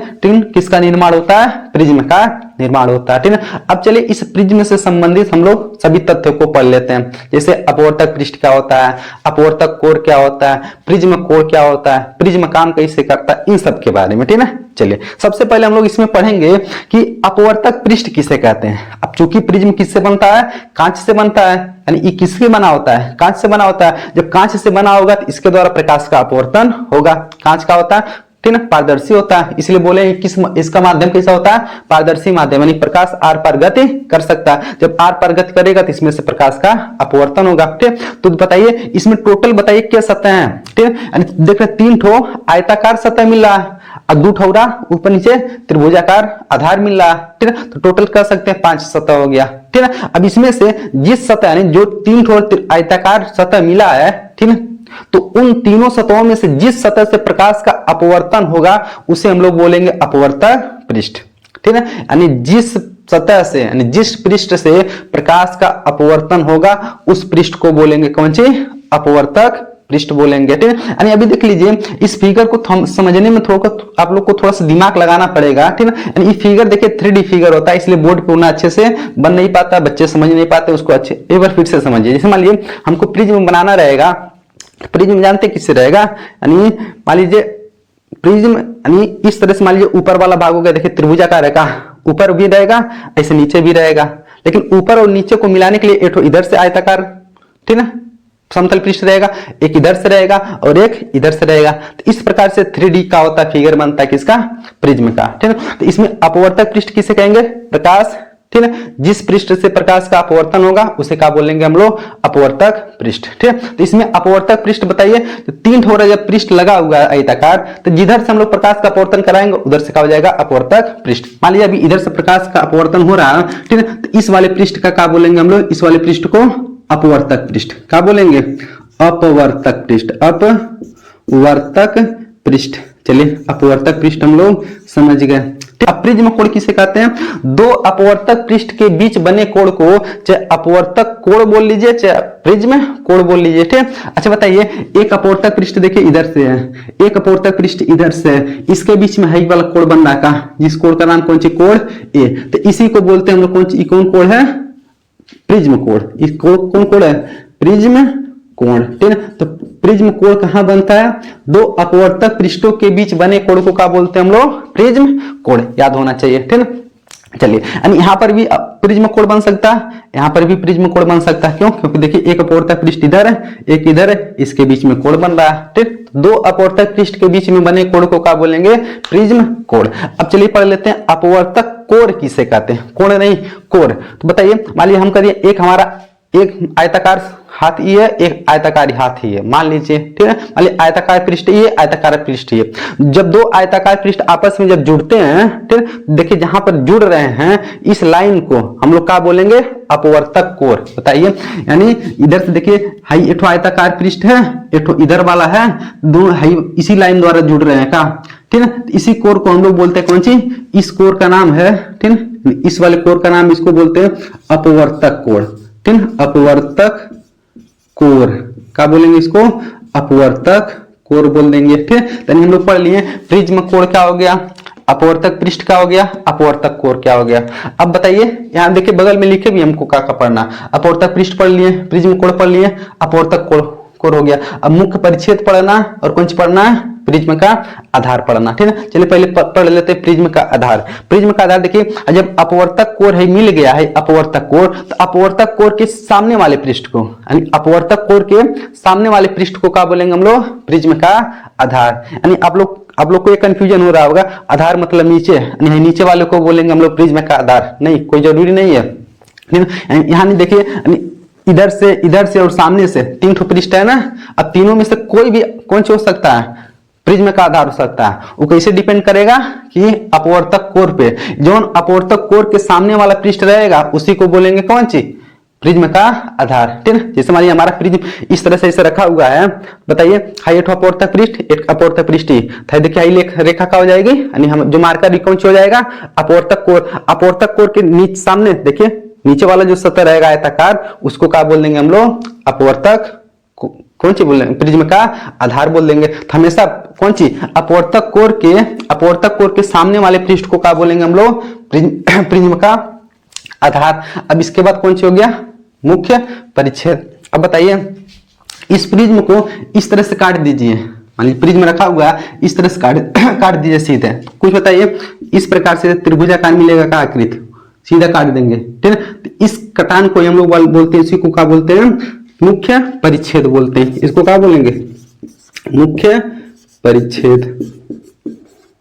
किसका निर्माण होता है? प्रिज्म का निर्माण होता है, ठीक है। अब चलिए इस प्रिज्म से संबंधित हम लोग सभी तथ्यों को पढ़ लेते हैं। जैसे अपवर्तक पृष्ठ क्या होता है, अपवर्तक कोण क्या होता है, प्रिज्म कोण क्या होता है, प्रिज्म काम कैसे करता है, इन सब के बारे में, ठीक है। चलिए सबसे पहले हम लोग इसमें पढ़ेंगे कि अपवर्तक पृष्ठ किसे कहते हैं। अब चूंकि प्रिज्म किससे बनता है? कांच से बनता है। यानी ये किससे बना होता है? कांच से बना होता है। जब कांच से बना होगा तो इसके द्वारा प्रकाश का अपवर्तन होगा। कांच का होता है, ठीक है, पारदर्शी होता है, इसलिए बोले किस इसका माध्यम कैसा होता है? पारदर्शी माध्यम। यानी प्रकाश आर पार गति कर सकता है। जब आर पार गति करेगा तो इसमें से प्रकाश का अपवर्तन होगा, ठीक। तो बताइए इसमें टोटल बताइए क्या सतह है, ठीक है। देख रहे 3 ठो आयताकार सतह मिल रहा है और 2 ठोरा ऊपर नीचे त्रिभुजाकार आधार मिल रहा है, ठीक है। तो टोटल कर सकते हैं 5 सतह हो गया, ठीक है। अब इसमें से जिस सतह यानी जो 3 ठो आयताकार सतह मिला है, ठीक है, तो उन तीनों सतहों में से जिस सतह से प्रकाश का अपवर्तन होगा उसे हम लोग बोलेंगे अपवर्तक पृष्ठ, ठीक है। यानी जिस सतह से यानी जिस पृष्ठ से प्रकाश का अपवर्तन होगा उस पृष्ठ को बोलेंगे कौन सी? अपवर्तक पृष्ठ बोलेंगे, ठीक है। यानी अभी देख लीजिए इस फिगर को समझने में थोड़ा आप लोग को थोड़ा सा दिमाग लगाना पड़ेगा, ठीक है। यानी ये फिगर देखिए 3D फिगर होता है, इसलिए बोर्ड पे उतना अच्छे से बन नहीं पाता, बच्चे समझ नहीं पाते उसको अच्छे। एक बार फिर से समझिए। जैसे मान लीजिए हमको प्रिज्म बनाना रहेगा, प्रिज्म जानते किससे रहेगा? यानी मान लीजिए प्रिज्म यानी इस तरह से मान लीजिए ऊपर वाला भाग हो गया, देखिए त्रिभुजाकार है का, ऊपर भी रहेगा ऐसे नीचे भी रहेगा, लेकिन ऊपर और नीचे को मिलाने के लिए एक इधर से आयताकार, ठीक है, समतल पृष्ठ रहेगा, एक इधर से रहेगा और एक इधर से रहेगा। तो इस प्रकार से 3D का होता है फिगर बनता है किसका? प्रिज्म का, ठीक है। तो इसमें अपवर्तक पृष्ठ किसे कहेंगे? प्रकाश, ठीक है। जिस पृष्ठ से प्रकाश का अपवर्तन होगा उसे क्या बोलेंगे हम लोग? अपवर्तक पृष्ठ, ठीक है। तो इसमें अपवर्तक पृष्ठ बताइए, तो 3 ठोरा जब पृष्ठ लगा हुआ है आयताकार, तो जिधर से हम लोग प्रकाश का अपवर्तन कराएंगे उधर से क्या हो जाएगा? अपवर्तक पृष्ठ। मान लीजिए अभी इधर से प्रकाश का अपवर्तन हो रहा है, ठीक है, तो इस वाले पृष्ठ का क्या बोलेंगे हम लोग? इस वाले पृष्ठ को अपवर्तक पृष्ठ क्या बोलेंगे? अपवर्तक पृष्ठ, अपवर्तक पृष्ठ। चलिए अपवर्तक पृष्ठ हम लोग समझ गए। अब प्रिज्म कोण किसे कहते हैं? 2 अपवर्तक पृष्ठ के बीच बने कोण को चाहे अपवर्तक कोण बोल लीजिए चाहे प्रिज्म कोण बोल लीजिए, ठीक। अच्छा बताइए एक अपवर्तक पृष्ठ देखिए इधर से है, एक अपवर्तक पृष्ठ इधर से है, इसके बीच में है वाला कोण बन रहा का, जिस कोण का नाम कौन सी? कोण ए। तो इसी को बोलते हैं हम लोग कौन सी? कौन कोण है? प्रिज्म कोण। इस कौन कोण है? प्रिज्म कोण, ठीक है। तो प्रिज्म कोण कहां बनता है? 2 अपवर्तक पृष्ठों के बीच बने कोण को क्या बोलते हैं हम लोग? प्रिज्म कोण, याद होना चाहिए, ठीक है। चलिए यानी यहाँ पर भी प्रिज्म कोण बन सकता है, यहाँ पर भी प्रिज्म कोण बन सकता है। क्यों? क्योंकि देखिए एक अपवर्तक पृष्ठ इधर है, एक इधर है, इसके बीच में कोण बन रहा है, ठीक। 2 अपवर्तक पृष्ठ के बीच में बने कोण को क्या बोलेंगे? प्रिज्म कोण। अब चलिए पढ़ लेते हैं अपवर्तक कोण किसे कहते हैं? कोण नहीं, कोण। तो बताइए मान लीजिए हम करिए एक हमारा एक आयताकार हाथ ये है, एक आयताकार हाथ ही है, मान लीजिए, ठीक है। मान लीजिए आयताकार पृष्ठ ये, आयताकार पृष्ठ ये। जब 2 आयताकार पृष्ठ आपस में जब जुड़ते हैं, ठीक, देखिए जहां पर जुड़ रहे हैं इस लाइन को हम लोग क्या बोलेंगे? अपवर्तक कोण। बताइए यानी इधर से देखिए हाई एक आयताकार पृष्ठ है, एक इधर वाला है, दोनों हाई इसी लाइन द्वारा जुड़ रहे हैं का, ठीक है। इसी कोण को हम लोग बोलते हैं कौन सी? इस कोण का नाम है, ठीक है, इस वाले कोण का नाम इसको बोलते हैं अपवर्तक कोण, ठीक है। अपवर्तक कोण क्या बोलेंगे इसको? अपवर्तक कोण बोल देंगे, ठीक है। तो हम लोग पढ़ लिए प्रिज्म कोण क्या हो गया, अपवर्तक पृष्ठ क्या हो गया, अपवर्तक कोण क्या हो गया। अब बताइए यहाँ देखिए बगल में लिखे भी हमको क्या पढ़ना, अपवर्तक पृष्ठ पढ़ लिए, प्रिज्म कोण पढ़ लिए, अपवर्तक कोण हो गया। अब मुख्य परिच्छेद पढ़ना और कौन सी पढ़ना है? प्रिज्म का आधार पढ़ना, ठीक है। चलिए पहले पढ़ लेते हैं प्रिज्म का आधार। प्रिज्म का आधार देखिए जब अपवर्तक कोण है मिल गया है अपवर्तक कोण, तो अपवर्तक कोण के सामने वाले पृष्ठ को यानी अपवर्तक कोण के सामने वाले पृष्ठ को क्या बोलेंगे हम लोग? प्रिज्म का आधार। यानी आप लोग को एक कंफ्यूजन हो रहा होगा, आधार मतलब नीचे, नीचे वाले को बोलेंगे हम लोग प्रिज्म का आधार। नहीं, कोई जरूरी नहीं है। यहाँ देखिए इधर से और सामने से 3 ठो पृष्ठ है ना। अब तीनों में से कोई भी कौन सा हो सकता है? प्रिज्म का आधार हो सकता है। वो कैसे डिपेंड करेगा कि अपवर्तक कोर पे, जो अपवर्तक कोर के सामने वाला पृष्ठ रहेगा उसी को बोलेंगे कौन सी, प्रिज्म का आधार। ठीक है, जैसे मान लीजिए हमारा प्रिज्म इस तरह से रखा हुआ है, बताइए हाई एक अपवर्तक पृष्ठ, एक अपवर्तक पृष्ठ ही देखिए हाई रेखा का हो जाएगी, यानी हम जो मार्कर कौन सी हो जाएगा, अपवर्तक कोर। अपवर्तक कोर के नीचे सामने देखिए नीचे वाला जो सतह रहेगा आयताकार, उसको क्या बोल देंगे हम लोग, अपवर्तक कौन सी बोल देंगे, प्रिज्म का आधार बोल देंगे। तो हमेशा कौन सी, अपवर्तक कोर के सामने वाले पृष्ठ को क्या बोलेंगे हम लोग, प्रिज्म का आधार। अब इसके बाद कौन सी हो गया, मुख्य परिच्छेद। अब बताइए इस प्रिज्म को इस तरह से काट दीजिए, मान लीजिए प्रिज्म रखा हुआ है, इस तरह से काट दीजिए सीधे, कुछ बताइए इस प्रकार से त्रिभुजाकार मिलेगा का आकृति, सीधा काट देंगे। ठीक है, तो इस कटान को हम लोग बोलते हैं, इसी को क्या बोलते हैं, मुख्य परिच्छेद बोलते हैं। इसको क्या बोलेंगे, मुख्य परिच्छेद।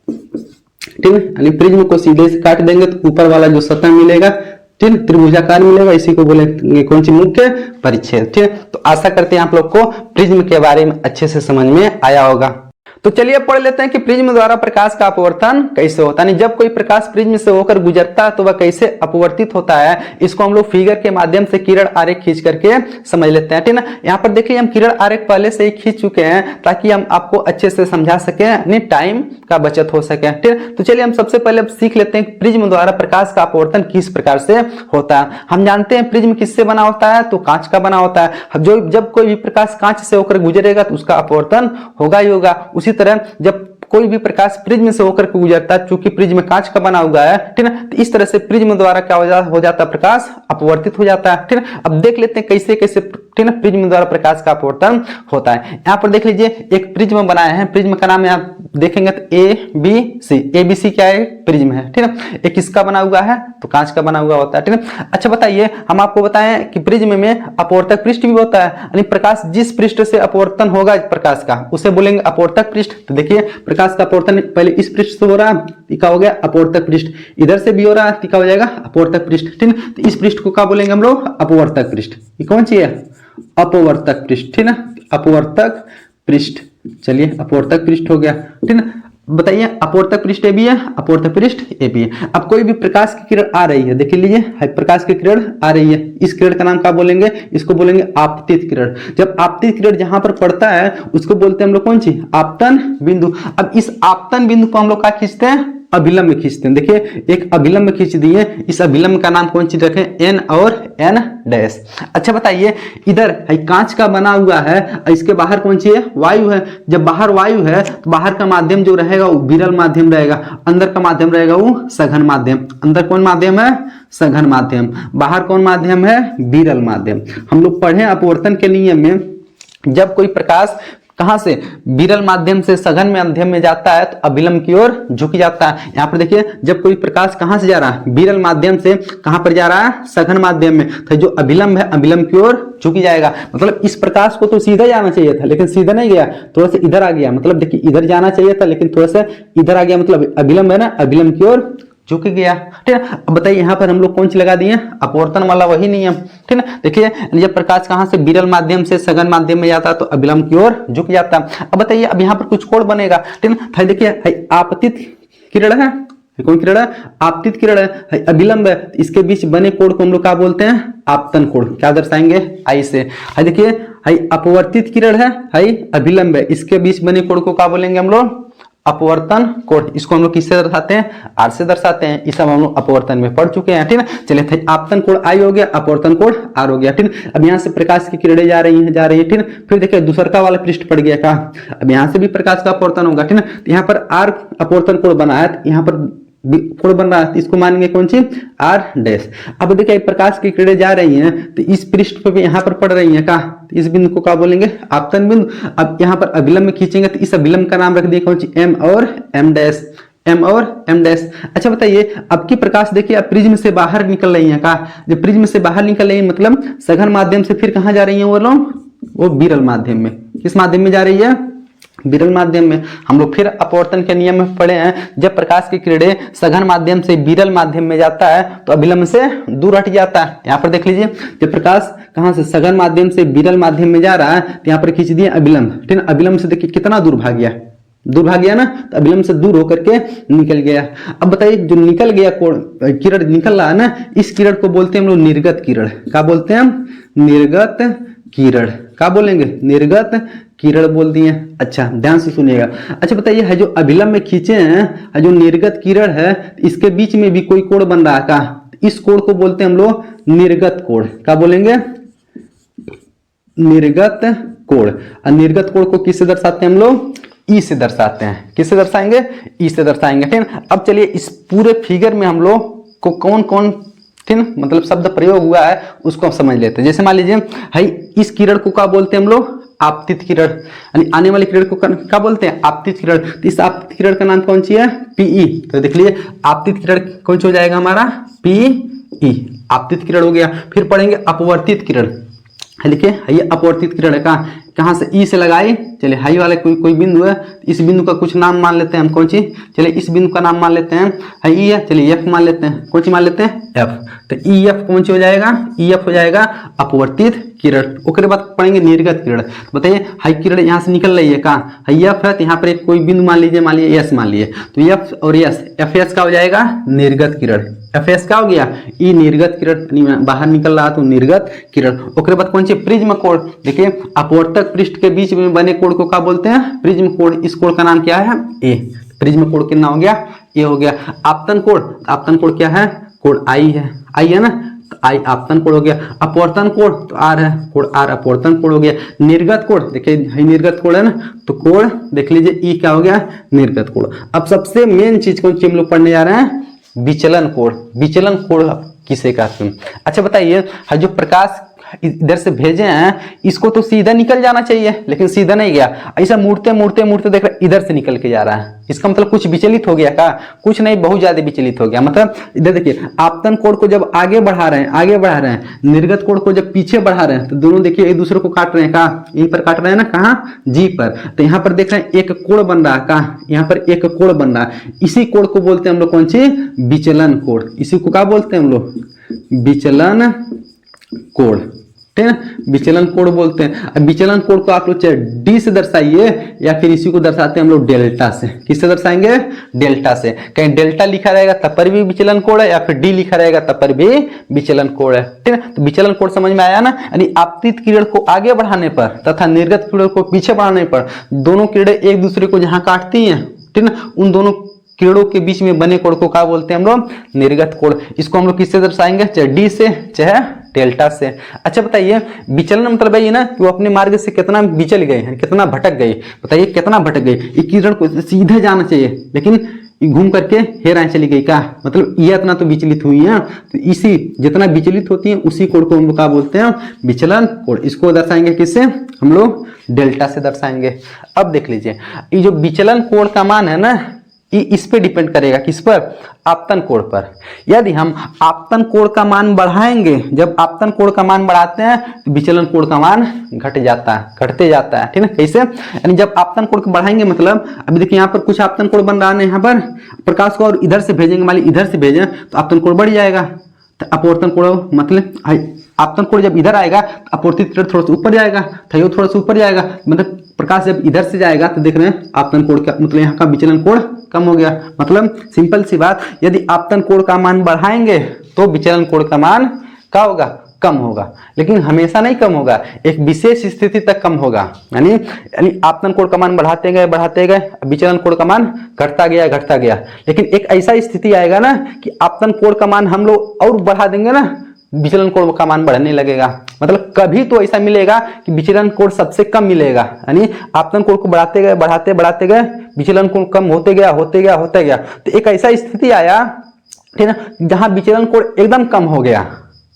ठीक है, यानी प्रिज्म को सीधे से काट देंगे तो ऊपर वाला जो सतह मिलेगा, ठीक है, त्रिभुजाकार मिलेगा, इसी को बोलेंगे कौन सी, मुख्य परिच्छेद। ठीक है, तो आशा करते हैं आप लोग को प्रिज्म के बारे में अच्छे से समझ में आया होगा। तो चलिए पढ़ लेते हैं कि प्रिज्म द्वारा प्रकाश का अपवर्तन कैसे होता है। जब कोई प्रकाश प्रिज्म से होकर गुजरता है तो वह कैसे अपवर्तित होता है, इसको हम लोग फिगर के माध्यम से किरण आरेख खींच करके समझ लेते हैं। ठीक है ना, यहाँ पर देखिए हम किरण आरेख पहले से ही खींच चुके हैं ताकि हम आपको अच्छे से समझा सके, यानी टाइम का बचत हो सके। ठीक है, तो चलिए हम सबसे पहले सीख लेते हैं प्रिज्म द्वारा प्रकाश का अपवर्तन किस प्रकार से होता है। हम जानते हैं प्रिज्म किससे बना होता है, तो कांच का बना होता है। जब कोई भी प्रकाश कांच से होकर गुजरेगा तो उसका अपवर्तन होगा ही होगा। उसी तरह जब कोई भी प्रकाश प्रिज्म से होकर के गुजरता है, चूंकि प्रिज्म कांच का बना हुआ है, ठीक है, तो इस तरह से प्रिज्म द्वारा क्या हो जाता है, प्रकाश अपवर्तित हो जाता है। ठीक है, अब देख लेते हैं कैसे कैसे, ठीक है, प्रिज्म द्वारा प्रकाश का अपवर्तन होता है। यहाँ पर देख लीजिए एक प्रिज्म बनाया है, प्रिज्म का नाम यहाँ देखेंगे तो ABC क्या है, प्रिज्म है। ठीक है, एक किसका बना हुआ है, तो कांच का बना हुआ होता है। ठीक है, अच्छा बताइए हम आपको बताएं कि प्रिज्म में अपवर्तक पृष्ठ भी होता है, यानी प्रकाश जिस पृष्ठ से अपवर्तन होगा प्रकाश का उसे बोलेंगे अपवर्तक पृष्ठ। तो देखिए प्रकाश का अपवर्तन पहले इस पृष्ठ से हो रहा है, क्या हो गया, अपवर्तक पृष्ठ, इधर से भी हो रहा है, क्या हो जाएगा, अपवर्तक पृष्ठ। ठीक है, तो इस पृष्ठ को क्या बोलेंगे हम लोग, अपवर्तक पृष्ठ। ये कौन सी है, अपवर्तक पृष्ठ। ठीक है, अपवर्तक पृष्ठ। चलिए अपवर्तक पृष्ठ हो गया। ठीक है, बताइए अपवर्तक पृष्ठ ए भी है, अपवर्तक पृष्ठ ए भी है। अब कोई भी प्रकाश की किरण आ रही है, देखिए लीजिए प्रकाश की किरण आ रही है, इस किरण का नाम क्या बोलेंगे, इसको बोलेंगे आपतित किरण। जब आपतित किरण जहां पर पड़ता है उसको बोलते हैं हम लोग कौन सी, आपतन बिंदु। अब इस आपतन बिंदु को हम लोग क्या खींचते हैं, अभिलंब खींचते हैं। देखिए एक अभिलंब खींच दिए, इस अभिलंब का नाम कौन सी रखें, N और N डैश। अच्छा बताइए इधर कांच का बना हुआ है, इसके बाहर कौन सी है, वायु है। जब बाहर वायु है तो बाहर का माध्यम जो रहेगा वो विरल माध्यम रहेगा, अंदर का माध्यम रहेगा वो सघन माध्यम। अंदर कौन माध्यम है, सघन माध्यम, बाहर कौन माध्यम है, विरल माध्यम। हम लोग पढ़े अपवर्तन के नियम में, जब कोई प्रकाश कहां से, विरल माध्यम से सघन माध्यम में जाता है तो अभिलंब की ओर झुक जाता है। यहाँ पर देखिए जब कोई प्रकाश कहां से जा रहा है, विरल माध्यम से कहां पर जा रहा है, सघन माध्यम में, तो जो अभिलंब है अभिलंब की ओर झुक जाएगा। मतलब इस प्रकाश को तो सीधा जाना चाहिए था लेकिन सीधा नहीं गया, थोड़ा सा इधर आ गया। मतलब देखिए इधर जाना चाहिए था लेकिन थोड़ा सा इधर आ गया, मतलब अभिलंब है ना, अभिलंब की ओर झुक गया। ठीक है, अब बताइए यहाँ पर हम लोग कौन सी लगा दिए, अपवर्तन वाला वही नियम। ठीक है, देखिए जब प्रकाश कहां से, विरल माध्यम से सघन माध्यम में जाता है तो अभिलंब की ओर झुक जाता है। अब बताइए अब यहाँ पर कुछ कोण बनेगा। ठीक है, देखिए आपतित किरण है, कौन किरण है, आपतित किरण है, अभिलंब है, इसके बीच बने कोण को हम लोग क्या बोलते हैं, आपतन कोण। क्या दर्शाएंगे, आई से। देखिए अपवर्तित किरण है, अभिलंब है, इसके बीच बने कोण को क्या बोलेंगे हम लोग, अपवर्तन कोण। इसको हम लोग किससे दर्शाते हैं, आर से दर्शाते हैं। इस सब हम लोग अपवर्तन में पढ़ चुके हैं। ठीक है, चलिए आपतन कोण आई हो गया, अपवर्तन कोण आर हो गया। ठीक है, अब यहाँ से प्रकाश की किरणें जा रही है। ठीक है, फिर देखिए दूसरा वाला पृष्ठ पड़ गया का, अब यहाँ से भी प्रकाश का अपवर्तन होगा। ठीक है, यहाँ पर आर अपवर्तन कोण बना है, यहाँ पर कोण बन रहा है, इसको मानेंगे कौन सी, आर डैश। अब देखिए प्रकाश की किरणें जा रही हैं तो इस पृष्ठ पे यहाँ पर पड़ रही हैं का, इस बिंदु को क्या बोलेंगे, आपतन बिंदु। अब यहाँ पर अभिलंब खींचेंगे तो इस अभिलंब का नाम रख दिए कौन सी, एम और एम डैश, एम और एम डैश। अच्छा बताइए अब की प्रकाश देखिए अब प्रिज्म से बाहर निकल रही है का, जब प्रिज्म से बाहर निकल रही है मतलब सघन माध्यम से फिर कहाँ जा रही है वो लोग, वो विरल माध्यम में। किस माध्यम में जा रही है, विरल माध्यम में। हम लोग फिर अपवर्तन के नियम में पढ़े हैं, जब प्रकाश की किरणें सघन माध्यम से विरल माध्यम में जाता है तो अभिलंब से दूर हट जाता है। यहाँ पर देख लीजिए जब प्रकाश कहां से, सघन माध्यम से विरल माध्यम में जा रहा है तो यहाँ पर खींच दिए अभिलंब। ठीक है, अभिलंब से देखिए कितना दूर भाग गया, दूर भाग गया ना, तो अभिलंब से दूर होकर के निकल गया। अब बताइए जो निकल गया कोण किरण निकल रहा है ना, इस किरण को बोलते हैं हम लोग निर्गत किरण। क्या बोलते हैं हम? निर्गत किरण। क्या बोलेंगे? निर्गत किरण बोल दिए। अच्छा ध्यान से सुनिएगा। अच्छा बताइए है जो अभिलंब में खींचे हैं, जो निर्गत किरण है, इसके बीच में भी कोई कोण बन रहा है का? इस कोण को बोलते हैं हम लोग निर्गत कोण। क्या बोलेंगे? निर्गत कोण। और निर्गत कोण को किससे दर्शाते हैं हम लोग? ई से दर्शाते हैं। किससे दर्शाएंगे? ई से दर्शाएंगे। ठीक है, अब चलिए इस पूरे फिगर में हम लोग को कौन कौन ठीक है मतलब शब्द प्रयोग हुआ है उसको हम समझ लेते हैं। जैसे मान लीजिए है इस किरण को क्या बोलते हैं हम लोग? आपतित किरण। यानी आने वाली किरण को क्या बोलते हैं? आपतित किरण। तो इस आपतित किरण का नाम कौन सी है? पीई। तो देख लीजिए आपतित किरण कौन सा हो जाएगा हमारा? पीई। आपतित किरण हो गया। फिर पढ़ेंगे अपवर्तित किरण। लिखिए ये अपवर्तित किरण है। कहाँ से? ई से लगाई। चलिए हाई वाले कोई बिंदु है, इस बिंदु का कुछ नाम मान लेते हैं हम। कौन सी? चलिए इस बिंदु का नाम मान लेते हैं ई है। चलिए एफ मान लेते हैं। कौन सी मान लेते हैं? एफ। तो ई एफ कौन सी हो जाएगा? ई एफ हो जाएगा अपवर्तित किरण। उसके बाद पढ़ेंगे निर्गत किरण। बताइए हाई किरण यहाँ से निकल रही है। कहाँ? हाई एफ है, तो यहाँ पर एक कोई बिंदु मान लीजिए एस मान लिए, तो एफ और एस, एफ एस का हो जाएगा निर्गत किरण। एफ एस का हो गया ई निर्गत किरण, बाहर निकल रहा तो निर्गत किरण। उसके बाद कौन सी? प्रिज्म कोण। देखिए अपवर्तक पृष्ठ के बीच में बने कोण को क्या बोलते हैं? प्रिज्म कोण। इस कोण का नाम क्या है? ए। प्रिज्म कोण कितना हो गया? ए हो गया। आपतन कोण। आपतन कोण क्या है? कोण आई है। आई है ना, तो आई आपतन कोण हो गया। अपवर्तन कोण तो आर है, कोण आर अपवर्तन कोण हो गया। निर्गत कोण देखिए निर्गत कोण है ना, तो कोण देख लीजिए ई क्या हो गया? निर्गत कोण। अब सबसे मेन चीज कौन सी हम लोग पढ़ने जा रहे हैं? विचलन कोण। विचलन कोण किसे कहते हैं? अच्छा बताइए जो प्रकाश इधर से भेजे हैं इसको तो सीधा निकल जाना चाहिए, लेकिन सीधा नहीं गया, ऐसा मुड़ते मुड़ते मुड़ते देख रहे इधर से निकल के जा रहा है। इसका मतलब कुछ विचलित हो गया का? कुछ नहीं, बहुत ज्यादा विचलित हो गया। मतलब इधर देखिए आपतन कोण को जब आगे बढ़ा रहे हैं, निर्गत कोण को जब पीछे बढ़ा रहे हैं, तो दोनों देखिए एक दूसरे को काट रहे हैं। का? यहीं पर काट रहे हैं ना, कहाँ? जी पर। तो यहाँ पर देख रहे हैं एक कोण बन रहा है। का? यहाँ पर एक कोण बन रहा है। इसी कोण को बोलते हैं हम लोग कौन सी? विचलन कोण। इसी को क्या बोलते हैं हम लोग? विचलन कोण। ठीक है, विचलन कोण बोलते हैं। अब विचलन कोण को आप लोग चाहे डी से दर्शाइए या फिर इसी को दर्शाते हैं हम लोग डेल्टा से। किससे दर्शाएंगे? डेल्टा से। कहीं डेल्टा लिखा रहेगा तब पर भी विचलन कोण है, या फिर डी लिखा रहेगा तब पर भी विचलन कोण है। ठीक है, तो विचलन कोण समझ में आया ना। यानी आपतित किरण को आगे बढ़ाने पर तथा निर्गत किरण को पीछे बढ़ाने पर दोनों किरणें एक दूसरे को जहां काटती हैं, ठीक है, उन दोनों किरणों के बीच में बने कोण को क्या बोलते हैं हम लोग? निर्गत कोण। इसको हम लोग किससे दर्शाएंगे? चाहे डी से चाहे डेल्टा से। अच्छा बताइए विचलन मतलब ये ना कि वो अपने मार्ग से कितना विचल गए हैं, कितना भटक गए। बताइए कितना भटक गए। ये किरण को सीधे जाना चाहिए लेकिन घूम करके हेराएं चली गई। का मतलब ये इतना तो विचलित हुई है, तो इसी जितना विचलित होती है उसी कोण को हम लोग क्या बोलते हैं? विचलन कोण। इसको दर्शाएंगे किससे? हम लोग डेल्टा से दर्शाएंगे। अब देख लीजिए ये जो विचलन कोण का मान है ना, ये इस पे डिपेंड करेगा। किस पर? आपतन कोण पर। यदि हम आपतन कोण का मान बढ़ाएंगे, जब आपतन कोण का मान बढ़ाते हैं तो विचलन कोण का मान घटते जाता है। ठीक है, कैसे? यानी जब आपतन कोण को बढ़ाएंगे, मतलब अभी देखिए यहाँ पर कुछ आपतन कोण बन रहा है, यहाँ पर प्रकाश को और इधर से भेजेंगे, मान लीजिए इधर से भेजें तो आपतन कोण बढ़ जाएगा। तो अपवर्तन कोण मतलब आपतन कोण जब इधर आएगा तो अपवर्तित किरण थोड़ा सा ऊपर जाएगा, थयो थोड़ा सा ऊपर जाएगा। मतलब प्रकाश जब इधर से जाएगा तो देख रहे हैं आपतन कोण का मतलब यहाँ का विचलन कोण कम हो गया। मतलब सिंपल सी बात, यदि आपतन कोण का मान बढ़ाएंगे तो विचलन कोण का मान क्या होगा? कम होगा। लेकिन हमेशा नहीं कम होगा, एक विशेष स्थिति तक कम होगा। यानी आपतन कोण का मान बढ़ाते गए, विचलन कोण का मान घटता गया। लेकिन एक ऐसा स्थिति आएगा ना कि आपतन कोण का मान हम लोग और बढ़ा देंगे ना, विचलन कोण का मान बढ़ने लगेगा। मतलब कभी तो ऐसा मिलेगा कि विचलन कोण सबसे कम मिलेगा। यानी आपतन कोण को बढ़ाते गए विचलन कोण कम होते गया। तो एक ऐसा स्थिति आया, ठीक है, जहां विचलन कोण एकदम कम हो गया।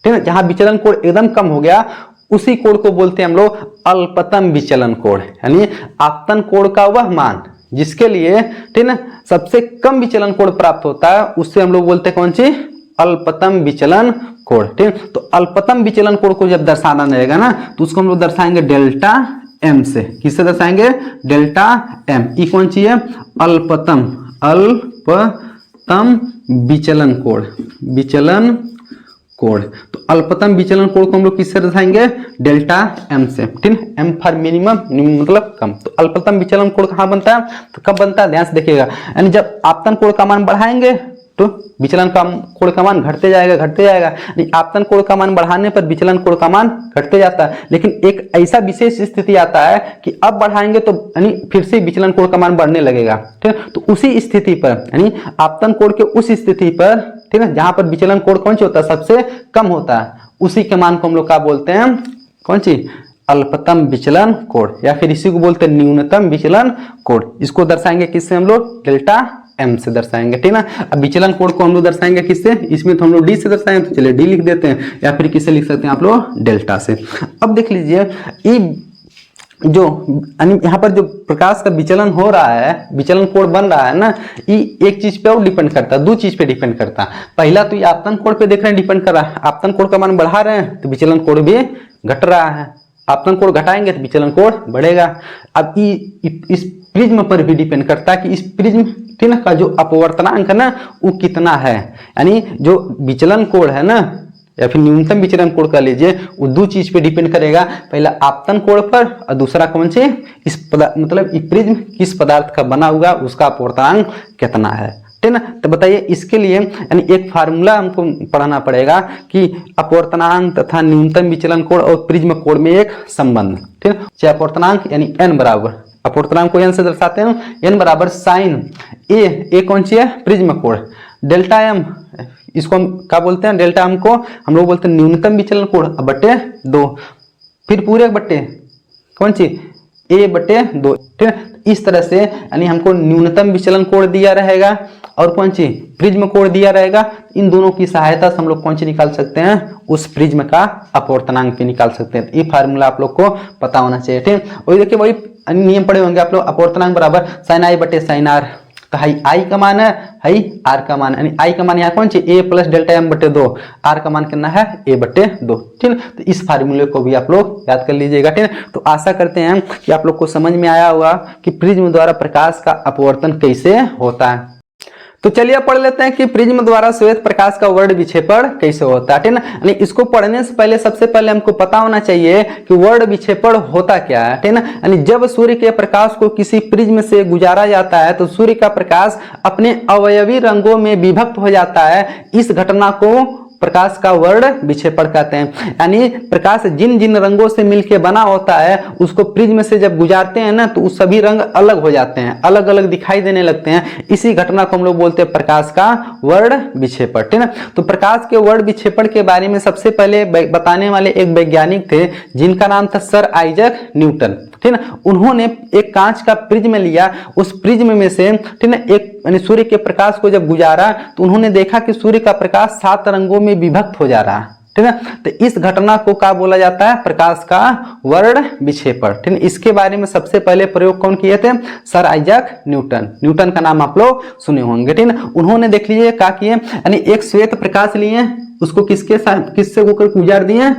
ठीक है, जहां विचलन कोण एकदम कम हो गया उसी कोण को बोलते हैं हम लोग अल्पतम विचलन कोण। यानी आपतन कोण का वह मान जिसके लिए, ठीक है, सबसे कम विचलन कोण प्राप्त होता है उससे हम लोग बोलते हैं कौन सी? अल्पतम विचलन कोण। ठीक, तो अल्पतम विचलन कोण को जब दर्शाना रहेगा ना तो उसको हम लोग दर्शाएंगे डेल्टा एम से। किससे दर्शाएंगे? Delta M. ई कौन सी है? अल्पतम विचलन कोण। विचलन कोण। तो अल्पतम विचलन कोण को हम लोग किससे दर्शाएंगे, डेल्टा एम से, ठीक है, एम फॉर मिनिमम, मतलब कम। तो अल्पतम विचलन कोण कहाँ बनता है, तो कब बनता है, ध्यान से देखिएगा, यानी जब आपतन कोण का मान बढ़ाएंगे तो विचलन का कोण का मान घटते जाएगा, घटते जाएगा। आपतन कोण का मान बढ़ाने पर विचलन कोण का मान घटते जाता है। लेकिन एक ऐसा विशेष स्थिति आता है कि अब बढ़ाएंगे तो यानी फिर से विचलन कोण का मान बढ़ने लगेगा, ठीक है। तो उसी स्थिति पर यानी आपतन कोण के उस स्थिति पर, ठीक है, जहां पर विचलन कोण कौन सी होता है, सबसे कम होता है, उसी के मान को हम लोग क्या बोलते हैं, कौन सी, अल्पतम विचलन कोण, या फिर इसी को बोलते हैं न्यूनतम विचलन कोण। इसको दर्शाएंगे किससे हम लोग, डेल्टा एम से दर्शाएंगे, ठीक ना। अब विचलन कोण को हम लोग दर्शाएंगे किससे, इसमें तो हम लोग डी से दर्शाएंगे, तो चलिए डी लिख देते हैं, या फिर किससे लिख सकते हैं आप लोग, डेल्टा से। अब देख लीजिए ये जो यहाँ पर जो प्रकाश का विचलन हो रहा है, विचलन कोण बन रहा है ना, ये एक चीज पे और डिपेंड करता है, दो चीज पे डिपेंड करता है। पहला तो ये आपतन कोण पे देख रहे हैं डिपेंड कर रहा है, आपतन कोण का मान बढ़ा रहे हैं तो विचलन कोण भी घट रहा है, आपतन कोण घटाएंगे तो विचलन कोण बढ़ेगा। अब इस प्रिज्म पर भी डिपेंड करता है कि इस प्रिज्म, ठीक ना, का जो अपवर्तनांक है ना वो कितना है, यानी जो विचलन कोण है ना या फिर न्यूनतम विचलन कोण का लीजिए, वो दो चीज पे डिपेंड करेगा, पहला आपतन कोण पर और दूसरा कौन से, इस मतलब ये प्रिज्म किस पदार्थ का बना हुआ, उसका अपवर्तनांक कितना है, ठीक ना। तो बताइए इसके लिए यानी एक फार्मूला हमको पढ़ना पड़ेगा कि अपवर्तनांक तथा न्यूनतम विचलन कोण और प्रिज्म कोण में एक संबंध, ठीक है। चाहे अपवर्तनांक यानी एन बराबर, अपवर्तनांक को एन से दर्शाते हैं, एन बराबर साइन ए कौन सी है, प्रिज्म कोण, डेल्टा एम, इसको हम क्या बोलते हैं, डेल्टा एम को हम लोग बोलते हैं न्यूनतम विचलन कोण बटे 2, फिर पूरे बटे कौन सी, ए बटे 2, ठीक है। इस तरह से यानी हमको न्यूनतम विचलन कोण दिया रहेगा और कौन सी, प्रिज्म कोण दिया रहेगा। इन दोनों की सहायता से हम लोग कौन सी निकाल सकते हैं, उस प्रिज्म का अपवर्तनांक भी निकाल सकते हैं। ये फार्मूला आप लोग को पता होना चाहिए, ठीक है। वही देखिए वही नियम पड़े होंगे आप लोग, अपवर्तनांक बराबर साइन आई बटे साइन आर, तो हाई आई का मान है, हाई आर का मान, यानी आई का मान यहाँ कौन सी, ए प्लस डेल्टा एम बटे 2, आर का मान कितना है, ए बटे 2, ठीक है। तो इस फार्मूले को भी आप लोग याद कर लीजिएगा, ठीक है। तो आशा करते हैं कि आप लोग को समझ में आया होगा कि प्रिज्म द्वारा प्रकाश का अपवर्तन कैसे होता है। तो चलिए पढ़ लेते हैं कि प्रिज्म द्वारा श्वेत प्रकाश का वर्ण विक्षेपण कैसे होता है, ठीक है। यानी इसको पढ़ने से पहले सबसे पहले हमको पता होना चाहिए कि वर्ण विक्षेपण होता क्या है, ठीक है ना। यानी जब सूर्य के प्रकाश को किसी प्रिज्म से गुजारा जाता है तो सूर्य का प्रकाश अपने अवयवी रंगों में विभक्त हो जाता है। इस घटना को प्रकाश का वर्ण विक्षेपण कहते हैं। यानी प्रकाश जिन जिन रंगों से मिलकर बना होता है उसको प्रिज्म से जब गुजारते हैं ना तो उस सभी रंग अलग हो जाते हैं, अलग अलग दिखाई देने लगते हैं। इसी घटना को हम लोग बोलते हैं प्रकाश का वर्ण विक्षेपण, ठीक है। तो प्रकाश के वर्ण विक्षेपण के बारे में सबसे पहले बताने वाले एक वैज्ञानिक थे जिनका नाम था सर आइजक न्यूटन, ठीक है। उन्होंने एक कांच का प्रिज्म लिया, उस प्रिज्म में से, ठीक है, एक यानी सूर्य के प्रकाश को जब गुजारा तो उन्होंने देखा कि सूर्य का प्रकाश 7 रंगों में विभक्त हो जा रहा है, ठीक है। तो इस घटना को क्या बोला जाता है, प्रकाश का वर्ण विक्षेपण, ठीक है। इसके बारे में सबसे पहले प्रयोग कौन किए थे, सर आइजक न्यूटन। न्यूटन का नाम आप लोग सुने होंगे, ठीक है। उन्होंने देख लीजिए क्या किए, यानी एक श्वेत प्रकाश लिए, उसको किससे होकर गुजार दिए,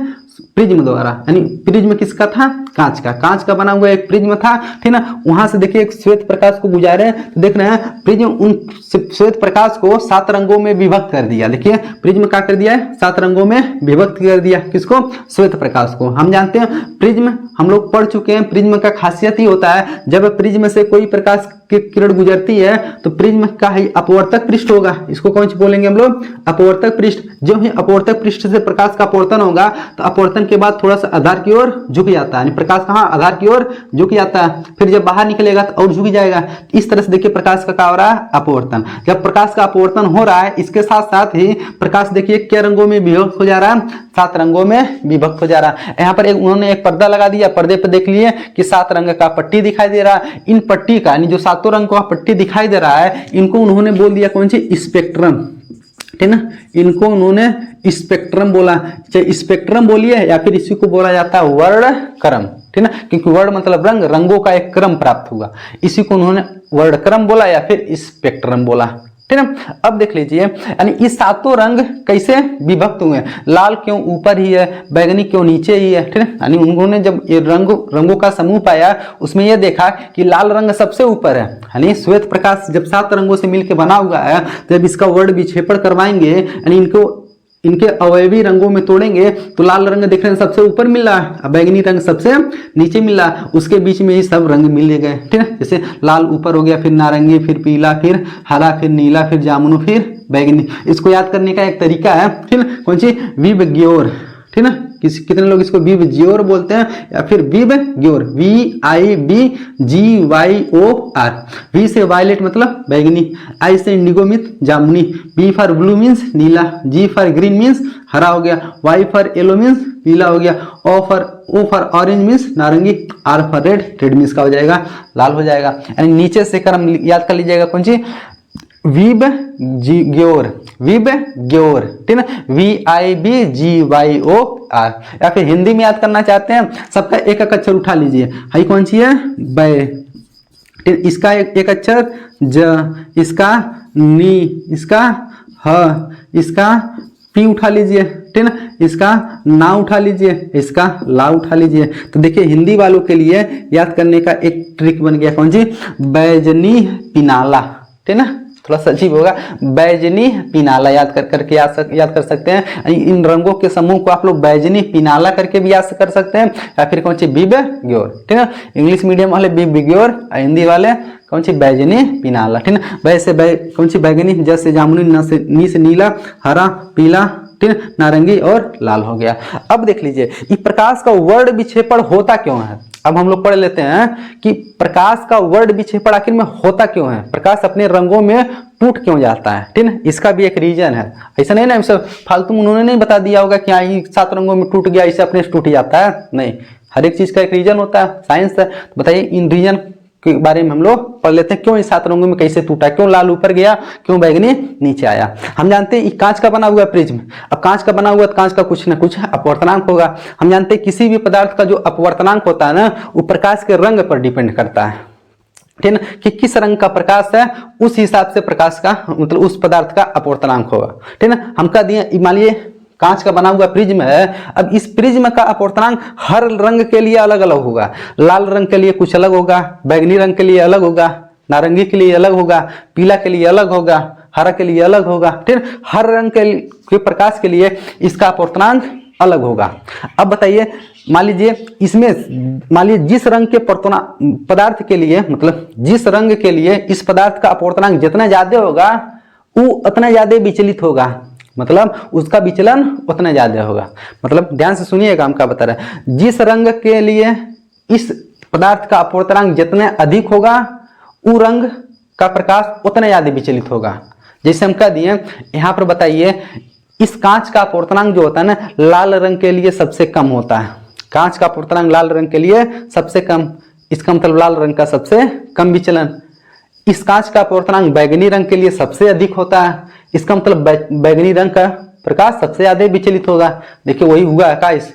प्रिज्म द्वारा। यानी प्रिज्म किसका था, कांच का बना हुआ एक प्रिज्म था, ठीक ना। वहां से देखिए एक श्वेत प्रकाश को गुजारे तो देख रहे हैं प्रिज्म उन श्वेत प्रकाश को 7 रंगों में विभक्त कर दिया। देखिए प्रिज्म क्या कर दिया है, 7 रंगों में विभक्त कर दिया, किसको, श्वेत प्रकाश को। हम जानते हैं प्रिज्म हम लोग पढ़ चुके हैं, प्रिज्म का खासियत ही होता है जब प्रिज्म से कोई प्रकाश की किरण गुजरती है तो प्रिज्म का ही अपवर्तक पृष्ठ होगा, इसको कौन सी बोलेंगे हम लोग, अपवर्तक पृष्ठ। जब ही अपवर्तक पृष्ठ से प्रकाश का अपवर्तन होगा तो अपवर्तन के बाद थोड़ा सा आधार की ओर झुक जाता है, प्रकाश कहाँ, आधार की ओर झुक जाता है, फिर जब बाहर निकलेगा तो और झुक जाएगा। इस तरह से देखिए प्रकाश का क्या हो रहा है, अपवर्तन। जब प्रकाश का अपवर्तन हो रहा है इसके साथ साथ ही प्रकाश देखिए क्या रंगों में विभक्त हो जा रहा है, 7 रंगों में विभक्त हो जा रहा है। यहाँ पर उन्होंने एक पर्दा लगा दिया, पर्दे पर देख लिए कि 7 रंग का पट्टी दिखाई दे रहा है। इन पट्टी का यानी जो 7 रंग का पट्टी दिखाई दे रहा है इनको उन्होंने बोल दिया कौन सी, स्पेक्ट्रम, ठीक ना। इनको उन्होंने स्पेक्ट्रम बोला, चाहे स्पेक्ट्रम बोलिए या फिर इसी को बोला जाता है वर्णक्रम, ठीक ना, क्योंकि वर्ण मतलब रंग, रंगों का एक क्रम प्राप्त हुआ, इसी को उन्होंने वर्णक्रम बोला या फिर स्पेक्ट्रम बोला, ठीक है। अब देख लीजिए यानी ये 7 रंग कैसे विभक्त हुए, लाल क्यों ऊपर ही है, बैगनी क्यों नीचे ही है, ठीक है। यानी उन्होंने जब ये रंगों का समूह पाया उसमें यह देखा कि लाल रंग सबसे ऊपर है। यानी श्वेत प्रकाश जब 7 रंगों से मिलकर बना हुआ है तो जब इसका वर्ण विक्षेपण करवाएंगे यानी इनको इनके अवयवी रंगों में तोड़ेंगे तो लाल रंग देखने में सबसे ऊपर मिल रहा है, बैगनी रंग सबसे नीचे मिल रहा है, उसके बीच में ही सब रंग मिल गए। ठीक है, जैसे लाल ऊपर हो गया, फिर नारंगी, फिर पीला, फिर हरा, फिर नीला, फिर जामुन, फिर बैगनी। इसको याद करने का एक तरीका है, ठीक है, कौन सी, विबग्योर। ठीक है, कितने लोग इसको विबग्योर बोलते हैं या फिर विबग्योर, VIBGYOR। वी से वायलेट मतलब बैगनी, आई से इंडिगो मीन्स जामुनी, बी फॉर ब्लू मीन्स नीला, जी फॉर ग्रीन मीन्स हरा हो गया, वाई फॉर येलो मीन्स पीला हो गया, ओ फॉर ऑरेंज मीन्स नारंगी, आर फॉर रेड मीन्स का हो जाएगा लाल हो जाएगा। यानी नीचे से क्रम याद कर लीजिएगा, कौन सी, विबग्योर, विबग्योर। ठीक है, VIBGYOR। या फिर हिंदी में याद करना चाहते हैं, सबका एक एक अक्षर उठा लीजिए। हाई कौन सी है, बै, इसका एक अक्षर ज, इसका नी, इसका ह, इसका पी उठा लीजिए। ठीक है, इसका ना उठा लीजिए, इसका ला उठा लीजिए। तो देखिए हिंदी वालों के लिए याद करने का एक ट्रिक बन गया, कौन सी, बैजनी पिनाला। ठीक है ना, थोड़ा सा अजीब होगा, बैजनी पिनाला याद करके याद कर सकते हैं। इन रंगों के समूह को आप लोग बैजनी पिनाला करके भी याद कर सकते हैं, या फिर कौन सी, विबग्योर। ठीक है, इंग्लिश मीडियम वाले विबग्योर, हिंदी वाले कौन सी, बैजनी पिनाला। ठीक है, वैसे कौन सी, बैगनी, जैसे जामुनी, नी से नीला, हरा, पीला, ठीक है, नारंगी और लाल हो गया। अब देख लीजिए इस प्रकाश का वर्ण विक्षेपण होता क्यों है। अब हम लोग पढ़ लेते हैं कि प्रकाश का वर्ण विक्षेपण आखिर में होता क्यों है, प्रकाश अपने रंगों में टूट क्यों जाता है। ठीक है, इसका भी एक रीजन है, ऐसा नहीं ना सब फालतू उन्होंने नहीं बता दिया होगा कि हाँ 7 रंगों में टूट गया, इसे अपने से टूट जाता है, नहीं, हर एक चीज का एक रीजन होता है, साइंस है। तो बताइए इन रीजन के बारे में हम लोग पढ़ लेते हैं, क्यों इस 7 रंगों में कैसे टूटा, क्यों लाल ऊपर गया, क्यों बैगनी नीचे आया। हम जानते हैं कांच का बना हुआ प्रिज्म, अब कांच का बना हुआ तो कांच का कुछ ना कुछ अपवर्तनांक होगा। हम जानते हैं किसी भी पदार्थ का जो अपवर्तनांक होता है ना, वो प्रकाश के रंग पर डिपेंड करता है। ठीक है ना, कि किस रंग का प्रकाश है उस हिसाब से प्रकाश का मतलब उस पदार्थ का अपवर्तनांक होगा। ठीक है ना, हम कह दिए मान लीजिए कांच का बना हुआ प्रिज्म है, अब इस प्रिज्म का अपवर्तनांक हर रंग के लिए अलग अलग होगा, लाल रंग के लिए कुछ अलग होगा, बैगनी रंग के लिए अलग होगा, नारंगी के लिए अलग होगा, पीला के लिए अलग होगा, हरा के लिए अलग होगा। ठीक है, हर रंग के प्रकाश के लिए इसका अपवर्तनांक अलग होगा। अब बताइए मान लीजिए इसमें, मान लीजिए जिस रंग के पदार्थ के लिए, मतलब जिस रंग के लिए इस पदार्थ का अपवर्तनांक जितना ज्यादा होगा वो उतना ज्यादा विचलित होगा, मतलब उसका विचलन उतना ज्यादा होगा। मतलब ध्यान से सुनिएगा हम क्या बता रहे हैं, जिस रंग के लिए इस पदार्थ का अपवर्तनांक जितना अधिक होगा वो रंग का प्रकाश उतना ज्यादा विचलित होगा। जैसे हम कह दिए यहाँ पर, बताइए इस कांच का अपवर्तनांक जो होता है ना, लाल रंग के लिए सबसे कम होता है, कांच का अपवर्तनांक लाल रंग के लिए सबसे कम, इसका मतलब लाल रंग का सबसे कम विचलन। इस कांच का अपवर्तनांक बैगनी रंग के लिए सबसे अधिक होता है, इसका मतलब बैगनी रंग का प्रकाश सबसे ज्यादा विचलित होगा। देखिए वही हुआ है का इस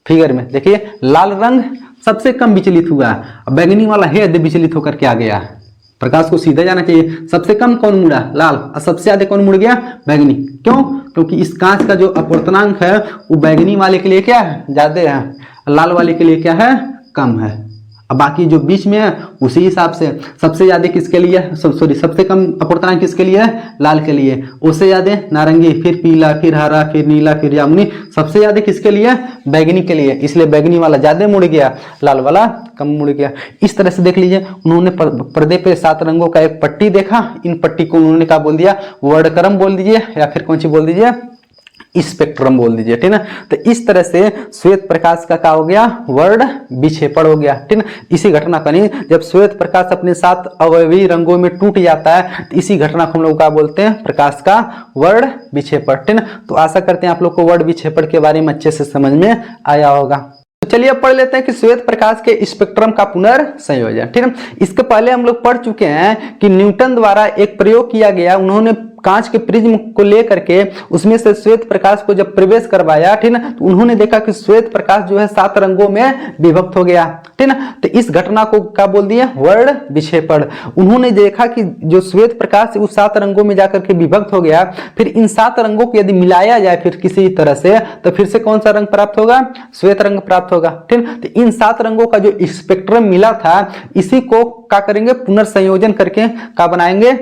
फिगर में, देखिए लाल रंग सबसे कम विचलित हुआ है, अब बैगनी वाला है विचलित होकर के आ गया है। प्रकाश को सीधा जाना चाहिए, सबसे कम कौन मुड़ा, लाल, और सबसे ज्यादा कौन मुड़ गया, बैगनी। क्यों, क्योंकि इस कांच का जो अपवर्तनांक है वो बैगनी वाले के लिए क्या है, ज्यादा है, लाल वाले के लिए क्या है, कम है। अब बाकी जो बीच में है उसी हिसाब से सबसे ज्यादा किसके लिए, सॉरी सबसे कम अपवर्तनांक किसके लिए है, लाल के लिए, उससे ज्यादा नारंगी, फिर पीला, फिर हरा, फिर नीला, फिर जामुनी, सबसे ज्यादा किसके लिए, बैगनी के लिए, इसलिए बैगनी वाला ज्यादा मुड़ गया, लाल वाला कम मुड़ गया। इस तरह से देख लीजिए उन्होंने पर्दे पे 7 रंगों का एक पट्टी देखा, इन पट्टी को उन्होंने क्या बोल दिया, वर्णक्रम बोल दीजिए या फिर कौन सी बोल दीजिए, स्पेक्ट्रम बोल दीजिए। ठीक है ना, तो इस तरह से श्वेत प्रकाश का क्या हो गया, वर्ण विक्षेपण हो गया। ठीक है, इसी घटना का नहीं, जब श्वेत प्रकाश अपने 7 अवयवी रंगों में टूट जाता है तो इसी घटना को हम लोग क्या बोलते हैं, प्रकाश का वर्ण विक्षेपण। ठीक है, तो आशा करते हैं आप लोग को वर्ण विक्षेपण के बारे में अच्छे से समझ में आया होगा। तो चलिए अब पढ़ लेते हैं कि श्वेत प्रकाश के स्पेक्ट्रम का पुनर्संयोजन। ठीक है, इसके पहले हम लोग पढ़ चुके हैं कि न्यूटन द्वारा एक प्रयोग किया गया, उन्होंने कांच के प्रिज्म को लेकर के उसमें से श्वेत प्रकाश को जब प्रवेश करवाया, ठीक है, तो उन्होंने देखा कि श्वेत प्रकाश जो है 7 रंगों में विभक्त हो गया। ठीक है, तो इस घटना को क्या बोल दिया, वर्ण विक्षेपण। उन्होंने देखा कि जो श्वेत प्रकाश उस 7 रंगों में जाकर के विभक्त हो गया, फिर इन 7 रंगों को यदि मिलाया जाए फिर किसी तरह से, तो फिर से कौन सा रंग प्राप्त होगा, श्वेत रंग प्राप्त होगा। ठीक है, तो इन 7 रंगों का जो स्पेक्ट्रम मिला था, इसी को क्या करेंगे, पुनर्संयोजन करके क्या बनाएंगे,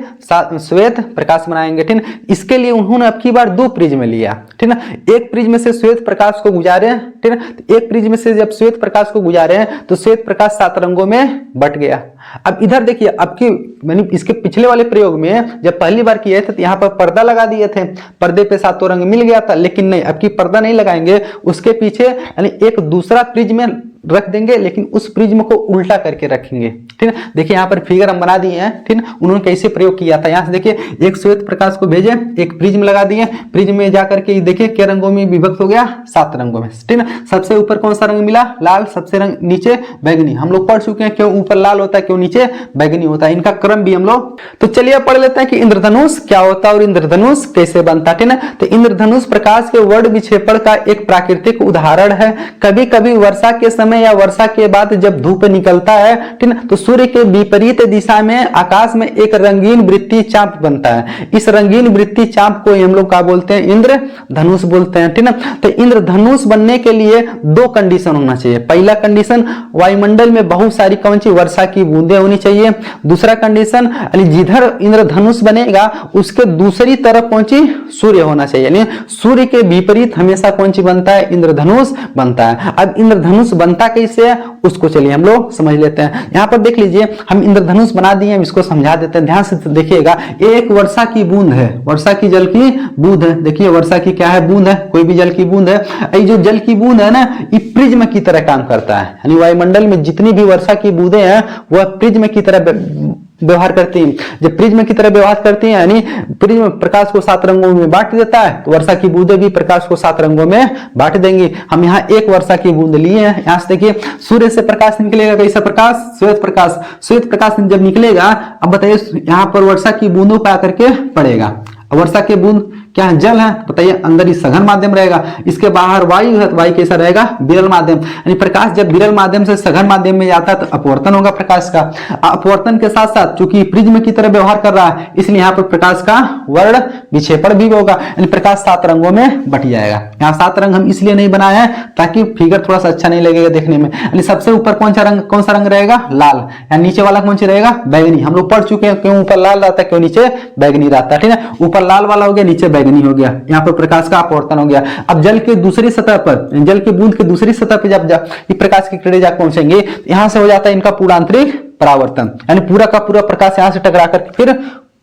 श्वेत प्रकाश बनाएंगे। लगाएंगे, ठीक है। इसके लिए उन्होंने अब की बार 2 प्रिज्म लिया, ठीक है। एक प्रिज्म से श्वेत प्रकाश को गुजारे, ठीक है। तो एक प्रिज्म से जब श्वेत प्रकाश को गुजारे तो श्वेत प्रकाश 7 रंगों में बट गया। अब इधर देखिए, अब की मैंने इसके पिछले वाले प्रयोग में जब पहली बार किए थे तो यहाँ पर पर्दा लगा दिए थे, पर्दे पे 7 रंग मिल गया था, लेकिन नहीं, अब की पर्दा नहीं लगाएंगे, उसके पीछे यानी एक दूसरा प्रिज्म रख देंगे, लेकिन उस प्रिज्म को उल्टा करके रखेंगे, ठीक है। देखिए यहाँ पर फिगर हम बना दिए हैं, ठीक है। उन्होंने कैसे प्रयोग किया था, यहाँ से देखिए, एक श्वेत प्रकाश को भेजे, एक प्रिज्म लगा दिए, प्रिज्म में जाकर के देखिए क्या रंगों में विभक्त हो गया, 7 रंगों में, ठीक है। सबसे ऊपर कौन सा रंग मिला, लाल, सबसे नीचे बैगनी। हम लोग पढ़ चुके हैं क्यों ऊपर लाल होता है, क्यों नीचे बैगनी होता है, इनका क्रम भी हम लोग। तो चलिए पढ़ लेते हैं कि इंद्रधनुष क्या होता है और इंद्रधनुष कैसे बनता है, ठीक है। तो इंद्रधनुष प्रकाश के वर्ण विक्षेपण का एक प्राकृतिक उदाहरण है। कभी कभी वर्षा के समय या वर्षा के बाद जब धूप निकलता है, ठीक है, तो सूर्य के विपरीत दिशा में आकाश में एक रंगीन वृत्तीय चाप बनता है। इस रंगीन वृत्तीय चाप को हम लोग क्या बोलते हैं, इंद्रधनुष बोलते हैं, ठीक है। तो इंद्रधनुष बनने के लिए 2 कंडीशन होना चाहिए। पहला कंडीशन, वायुमंडल में बहुत सारी कौन सी वर्षा की बूंदें होनी चाहिए। दूसरा कंडीशन, जिधर इंद्रधनुष बनेगा उसके दूसरी तरफ कौन सी, सूर्य होना चाहिए, यानी सूर्य के विपरीत हमेशा कौन सी बनता है, इंद्रधनुष बनता है। अब इंद्रधनुष बनता कैसे है उसको चलिए हम लोग समझ लेते हैं। यहाँ पर देख लीजिए, हम इंद्रधनुष बना दिए, हम इसको समझा देते हैं, ध्यान से देखिएगा। एक वर्षा की बूंद है, वर्षा की जल की बूंद है, देखिए वर्षा की क्या है, बूंद है, कोई भी जल की बूंद है। ये जो जल की बूंद है ना, ये प्रिज्म की तरह काम करता है, यानी वायुमंडल में जितनी भी वर्षा की बूंदें हैं वह प्रिज्म की तरह व्यवहार करती हैं। जब प्रिज्म की तरह व्यवहार करती हैं, यानी प्रिज्म प्रकाश को 7 रंगों में बांट देता है, तो वर्षा की बूंदें भी प्रकाश को 7 रंगों में बांट देंगी। हम यहाँ एक वर्षा की बूंद लिए हैं। यहाँ से देखिए, सूर्य से प्रकाश निकलेगा, कैसा प्रकाश, श्वेत प्रकाश। श्वेत प्रकाश जब निकलेगा, अब बताइए यहाँ पर वर्षा की बूंदों पर आकर के पड़ेगा। वर्षा के बूंद क्या है, जल है, बताइए अंदर ही सघन माध्यम रहेगा, इसके बाहर वायु है, तो वायु कैसा रहेगा, विरल माध्यम। यानी प्रकाश जब विरल माध्यम से सघन माध्यम में जाता है तो अपवर्तन होगा प्रकाश का। अपवर्तन के साथ साथ चूंकि प्रिज्म की तरह व्यवहार कर रहा है, इसलिए यहाँ पर प्रकाश का वर्ण विक्षेपण भी होगा, यानी प्रकाश 7 रंगों में बट जाएगा। यहाँ 7 रंग हम इसलिए नहीं बनाए हैं ताकि फिगर थोड़ा सा अच्छा नहीं लगेगा देखने में। यानी सबसे ऊपर कौन सा रंग रहेगा, लाल, यानी नीचे वाला कौन सा रहेगा, बैगनी। हम लोग पढ़ चुके हैं क्यों ऊपर लाल रहता है, क्यों नीचे बैगनी रहता है, ठीक है। ऊपर लाल वाला हो गया, नीचे बैगनी हो गया, यहाँ पर प्रकाश का अपवर्तन हो गया। अब जल के दूसरी सतह पर, जल की बूंद के दूसरी सतह पर जब प्रकाश की किरणें जाकर पहुंचेंगे, यहां से हो जाता है इनका पूरा आंतरिक परावर्तन, यानी पूरा का पूरा प्रकाश यहां से टकरा कर फिर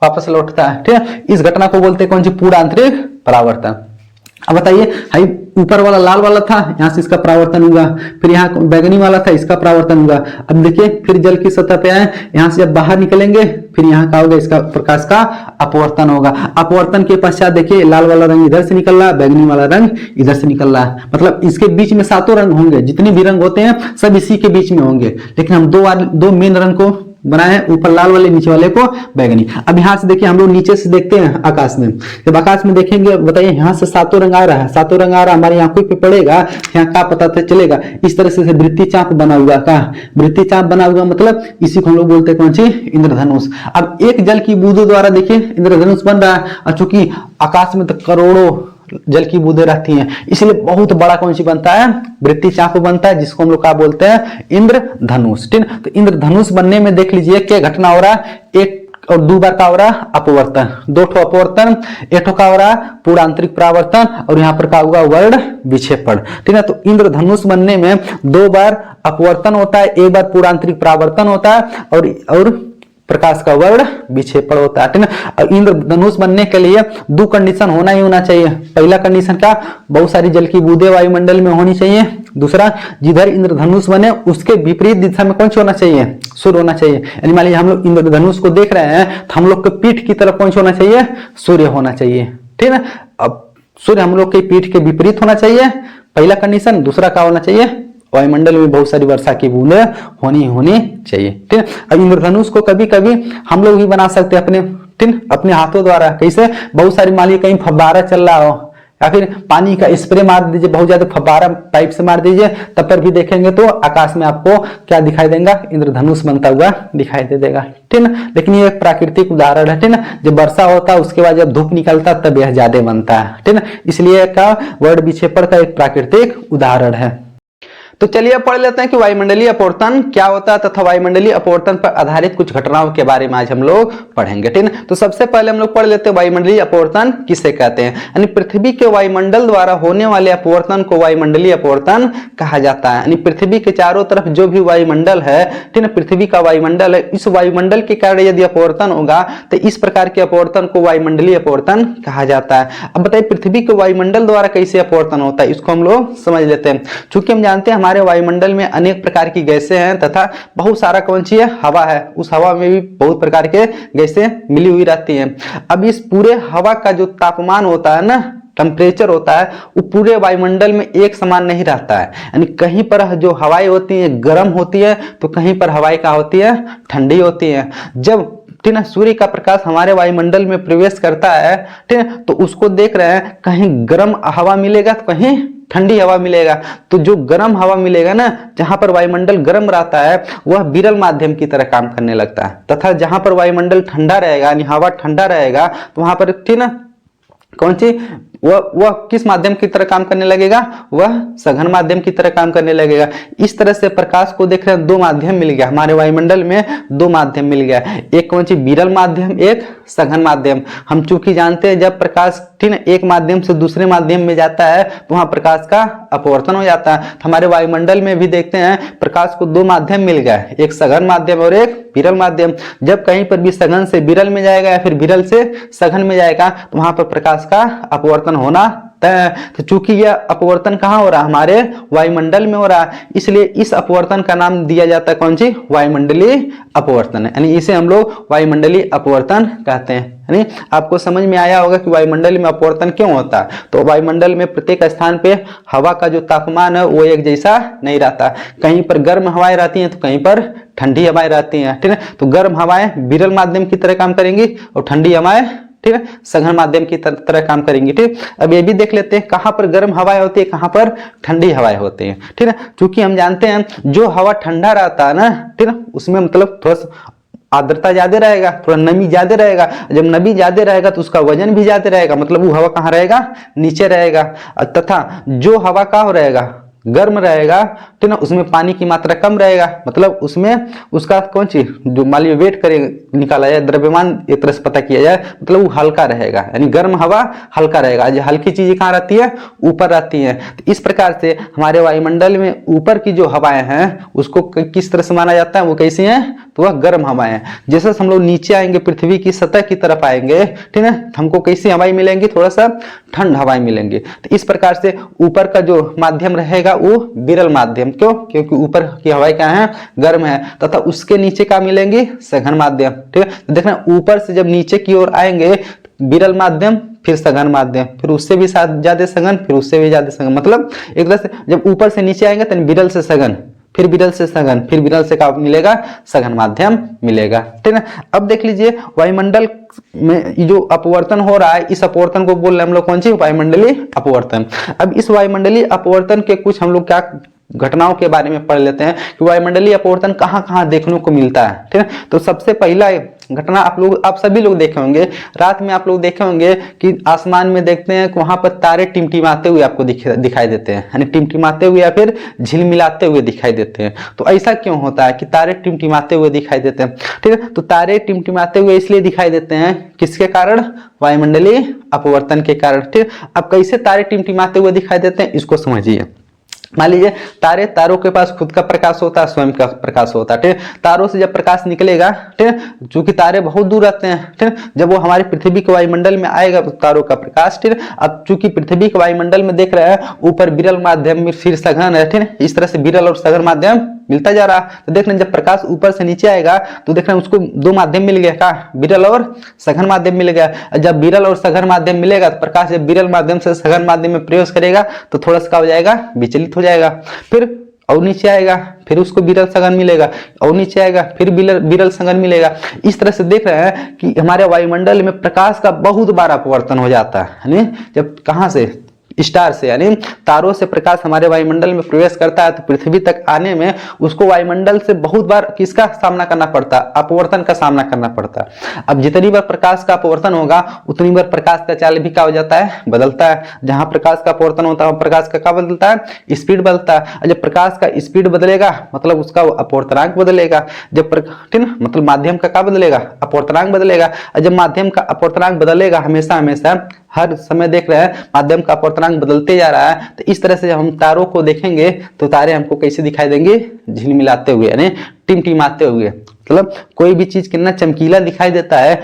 वापस लौटता है, ठीक है। इस घटना को बोलते हैं कौन सी, पूरा आंतरिक परावर्तन। अब बताइए, हाई ऊपर वाला लाल वाला था, यहाँ से इसका परावर्तन हुआ, फिर यहाँ बैगनी वाला था, इसका परावर्तन हुआ। अब देखिए फिर जल की सतह पे आए, यहाँ से जब बाहर निकलेंगे फिर यहाँ का होगा, इसका प्रकाश का अपवर्तन होगा। अपवर्तन के पश्चात देखिए लाल वाला रंग इधर से निकल रहा है, बैगनी वाला रंग इधर से निकल रहा है, मतलब इसके बीच में 7 रंग होंगे, जितने भी रंग होते हैं सब इसी के बीच में होंगे, लेकिन हम दो मेन रंग को बनाए, ऊपर लाल वाले, नीचे वाले को बैगनी। अब यहाँ से देखिए, हम लोग नीचे से देखते हैं आकाश में, जब आकाश में देखेंगे, बताइए यहाँ से 7 रंग आ रहा है, 7 रंग आ रहा है, हमारी आंखों पे पड़ेगा, यहाँ का पता चलेगा, इस तरह से वृत्तीय चाप बना हुआ, का वृत्तीय चाप बना हुआ, मतलब इसी को हम लोग बोलते हैं कौन सी, इंद्रधनुष। अब एक जल की बूंदों द्वारा देखिए इंद्रधनुष बन रहा है, और चूंकि आकाश में तो करोड़ों जल की बूंदें रहती हैं, इसलिए बहुत बड़ा कौन सी बनता है, वृत्तीय चाप बनता है, जिसको हम लोग क्या बोलते हैं, इंद्रधनुष, ठीक। तो इंद्रधनुष बनने में देख लीजिए क्या घटना हो रहा है, एक और 2 बार का हो रहा है अपवर्तन, 2 ठो अपवर्तन, एक ठो का हो रहा है पूरा आंतरिक परावर्तन, और यहाँ पर क्या होगा, वर्ण विक्षेपण, ठीक है। तो इंद्रधनुष बनने में 2 बार अपवर्तन होता है, 1 बार पूरा आंतरिक परावर्तन होता है, और प्रकाश का वर्ण विक्षेपण होता है, ठीक है। इंद्रधनुष बनने के लिए 2 कंडीशन होना ही होना चाहिए। पहला कंडीशन क्या, बहुत सारी जल की बूंदें वायुमंडल में होनी चाहिए। दूसरा, जिधर इंद्रधनुष बने उसके विपरीत दिशा में कौन सा होना चाहिए, सूर्य होना चाहिए। यानी मान लीजिए हम लोग इंद्रधनुष को देख रहे हैं, तो हम लोग के पीठ की तरफ कौन सा होना चाहिए, सूर्य होना चाहिए, ठीक है। अब सूर्य हम लोग के पीठ के विपरीत होना चाहिए, पहला कंडीशन। दूसरा क्या होना चाहिए, वायुमंडल में बहुत सारी वर्षा की बूंदें होनी चाहिए, ठीक है। अब इंद्रधनुष को कभी कभी हम लोग ही बना सकते हैं अपने, ठीक, अपने हाथों द्वारा। कैसे, बहुत सारी मान लीजिए कहीं फव्वारा चल रहा हो, या फिर पानी का स्प्रे मार दीजिए, बहुत ज्यादा फव्वारा पाइप से मार दीजिए, तब पर भी देखेंगे तो आकाश में आपको क्या दिखाई देगा, इंद्रधनुष बनता हुआ दिखाई दे देगा, ठीक है। लेकिन ये एक प्राकृतिक उदाहरण है, ठीक है। जब वर्षा होता है उसके बाद जब धूप निकलता तब यह ज्यादा बनता है, ठीक है। इसलिए का वर्ण विक्षेपण का एक प्राकृतिक उदाहरण है। तो चलिए अब पढ़ लेते हैं कि वायुमंडलीय अपवर्तन क्या होता है तथा वायुमंडलीय अपवर्तन पर आधारित कुछ घटनाओं के बारे में आज हम लोग पढ़ेंगे। ठीक है, तो सबसे पहले हम लोग पढ़ लेते हैं वायुमंडलीय अपवर्तन किसे कहते हैं। यानी पृथ्वी के वायुमंडल द्वारा होने वाले अपवर्तन को वायुमंडलीय अपवर्तन कहा जाता है। यानी पृथ्वी के चारों तरफ जो भी वायुमंडल है, ठीक है, पृथ्वी का वायुमंडल है, इस वायुमंडल के कारण यदि अपवर्तन होगा तो इस प्रकार के अपवर्तन को वायुमंडलीय अपवर्तन कहा जाता है। अब बताइए पृथ्वी के वायुमंडल द्वारा कैसे अपवर्तन होता है, इसको हम लोग समझ लेते हैं। चूंकि हम जानते हैं हमारे वायुमंडल में अनेक प्रकार की गैसें हैं तथा बहुत सारा कौन सी है, हवा है, उस हवा में भी बहुत प्रकार के गैसें मिली हुई रहती हैं। अब इस पूरे हवा का जो तापमान होता है ना, टेम्परेचर होता है, वो पूरे वायुमंडल में एक समान नहीं रहता है। यानी कहीं पर जो हवाएं होती हैं गर्म होती है तो कहीं पर हवाएं क्या होती है, ठंडी होती है। जब ठीक है सूर्य का प्रकाश हमारे वायुमंडल में प्रवेश करता है, ठीक है, तो उसको देख रहे हैं कहीं गर्म हवा मिलेगा तो कहीं ठंडी हवा मिलेगा। तो जो गर्म हवा मिलेगा ना, जहां पर वायुमंडल गर्म रहता है वह विरल माध्यम की तरह काम करने लगता है, तथा जहां पर वायुमंडल ठंडा रहेगा यानी हवा ठंडा रहेगा तो वहां पर ठीक ना कौन सी वह किस माध्यम की तरह काम करने लगेगा, वह सघन माध्यम की तरह काम करने लगेगा। इस तरह से प्रकाश को देख रहे हैं दो माध्यम मिल गया हमारे वायुमंडल में, दो माध्यम मिल गया, एक कौन सी विरल माध्यम, एक सघन माध्यम। हम चूंकि जानते हैं जब प्रकाश ठीक है एक माध्यम से दूसरे माध्यम में जाता है तो वहां प्रकाश का अपवर्तन हो जाता है। तो हमारे वायुमंडल में भी देखते हैं प्रकाश को दो माध्यम मिल गया, एक सघन माध्यम और एक विरल माध्यम। जब कहीं पर भी सघन से विरल में जाएगा या फिर विरल से सघन में जाएगा तो वहां पर प्रकाश का अपवर्तन होना तय है। तो चूंकि यह अपवर्तन कहाँ हो रहा है, हमारे वायुमंडल में हो रहा है, इसलिए इस अपवर्तन का नाम दिया जाता है कौन सी, वायुमंडलीय अपवर्तन। यानी इसे हम लोग वायुमंडलीय अपवर्तन कहते हैं। यानी आपको समझ में आया होगा कि वायुमंडल में अपवर्तन क्यों होता है। तो वायुमंडल में प्रत्येक स्थान पे हवा का जो तापमान है वो एक जैसा नहीं रहता, कहीं पर गर्म हवाएं रहती हैं तो कहीं पर ठंडी हवाएं रहती हैं। ठीक है, तो गर्म हवाएं विरल माध्यम की तरह काम करेंगी और ठंडी हवाएं ठीक है सघन माध्यम की तरह काम करेंगी। ठीक, अब ये भी देख लेते हैं कहां पर गर्म हवाएं होती है, कहां पर ठंडी हवाएं होती हैं। ठीक है, क्योंकि हम जानते हैं जो हवा ठंडा रहता है ना, ठीक है, उसमें मतलब थोड़ा सा आर्द्रता ज्यादा रहेगा, थोड़ा नमी ज्यादा रहेगा। जब नमी ज्यादा रहेगा तो उसका वजन भी ज्यादा रहेगा, मतलब वो हवा कहाँ रहेगा, नीचे रहेगा। तथा जो हवा का हो रहेगा गर्म रहेगा, ठीक ना, उसमें पानी की मात्रा कम रहेगा, मतलब उसमें उसका कौन सी जो मान लीजिए वेट करे निकाला जाए, द्रव्यमान एक तरह से पता किया जाए, मतलब वो हल्का रहेगा। यानी गर्म हवा हल्का रहेगा, जो हल्की चीजें कहाँ रहती है, ऊपर रहती है। तो इस प्रकार से हमारे वायुमंडल में ऊपर की जो हवाएं हैं उसको किस तरह से माना जाता है, वो कैसी हैं, तो वह गर्म हवाएं हैं। जैसे हम लोग नीचे आएंगे पृथ्वी की सतह की तरफ आएंगे, ठीक है, हमको कैसी हवाएं मिलेंगी, थोड़ा सा ठंड हवाएं मिलेंगी। तो इस प्रकार से ऊपर का जो माध्यम रहेगा वो विरल माध्यम, क्यों, क्योंकि ऊपर की हवाएं क्या है, गर्म है, तथा उसके नीचे क्या मिलेंगी, सघन माध्यम। ठीक है, तो देखना ऊपर से जब नीचे की ओर आएंगे विरल माध्यम, फिर सघन माध्यम, फिर उससे भी ज्यादा सघन, फिर उससे भी ज्यादा सघन, मतलब एक तरह से जब ऊपर से नीचे आएंगे तो विरल से सघन, फिर विरल से सघन, फिर विरल से क्या मिलेगा, सघन माध्यम मिलेगा। ठीक है, अब देख लीजिए वायुमंडल में जो अपवर्तन हो रहा है, इस अपवर्तन को बोल रहे हैं हम लोग कौन सी, वायुमंडलीय अपवर्तन। अब इस वायुमंडलीय अपवर्तन के कुछ हम लोग क्या घटनाओं के बारे में पढ़ लेते हैं कि वायुमंडलीय अपवर्तन कहाँ कहाँ देखने को मिलता है। ठीक है, तो सबसे पहला घटना आप सभी लोग देखे होंगे, रात में आप लोग देखे होंगे कि आसमान में देखते हैं कि वहां पर तारे टिमटिमाते हुए आपको दिखाई देते हैं, यानी टिमटिमाते हुए या फिर झिलमिलाते हुए दिखाई देते हैं। तो ऐसा क्यों होता है कि तारे टिमटिमाते हुए दिखाई देते हैं। ठीक है, तो तारे टिमटिमाते हुए इसलिए दिखाई देते हैं, किसके कारण, वायुमंडलीय अपवर्तन के कारण। ठीक, अब कैसे तारे टिमटिमाते हुए दिखाई देते हैं इसको समझिए। मान लीजिए तारों के पास खुद का प्रकाश होता है, स्वयं का प्रकाश होता है। ठीक, तारों से जब प्रकाश निकलेगा, ठीक, चूंकि तारे बहुत दूर रहते हैं, ठीक, जब वो हमारे पृथ्वी के वायुमंडल में आएगा तो तारों का प्रकाश, ठीक, अब चूंकि पृथ्वी के वायुमंडल में देख रहे हैं ऊपर विरल माध्यम में फिर सघन है, ठीक, इस तरह से विरल और सघन माध्यम मिलता जा रहा। तो देख रहे जब प्रकाश ऊपर से नीचे आएगा तो देख रहे हैं उसको दो माध्यम मिल गया, क्या, विरल और सघन माध्यम मिल गया। जब विरल और सघन माध्यम मिलेगा तो प्रकाश जब विरल माध्यम से सघन माध्यम में प्रवेश करेगा तो थोड़ा सा क्या हो जाएगा, विचलित हो जाएगा, फिर और नीचे आएगा, फिर उसको विरल सघन मिलेगा, और नीचे आएगा, फिर विरल सघन मिलेगा। इस तरह से देख रहे हैं कि हमारे वायुमंडल में प्रकाश का बहुत बार अपवर्तन हो जाता है। जब कहां से स्टार से यानी तारों से प्रकाश हमारे वायुमंडल में प्रवेश करता है तो पृथ्वी तक आने में उसको वायुमंडल से बहुत बार किसका सामना करना पड़ता है, अपवर्तन का सामना करना पड़ता है। अब जितनी बार प्रकाश का अपवर्तन होगा उतनी बार प्रकाश का चाल भी क्या हो जाता है, बदलता है। जहां प्रकाश का अपवर्तन होता है प्रकाश का क्या बदलता है, स्पीड बदलता है। जब प्रकाश का स्पीड बदलेगा मतलब उसका अपवर्तनांक बदलेगा। जब मतलब माध्यम का क्या बदलेगा, अपवर्तनांक बदलेगा। और जब माध्यम का अपवर्तनांक बदलेगा हमेशा हमेशा हर समय देख रहे हैं माध्यम का अपवर्तनांक बदलते जा रहा है, तो इस तरह से जब हम तारों को देखेंगे तो तारे हमको कैसे दिखाई देंगे, झिलमिलाते हुए यानी टिमटिमाते हुए। मतलब कोई भी चीज कितना चमकीला दिखाई देता है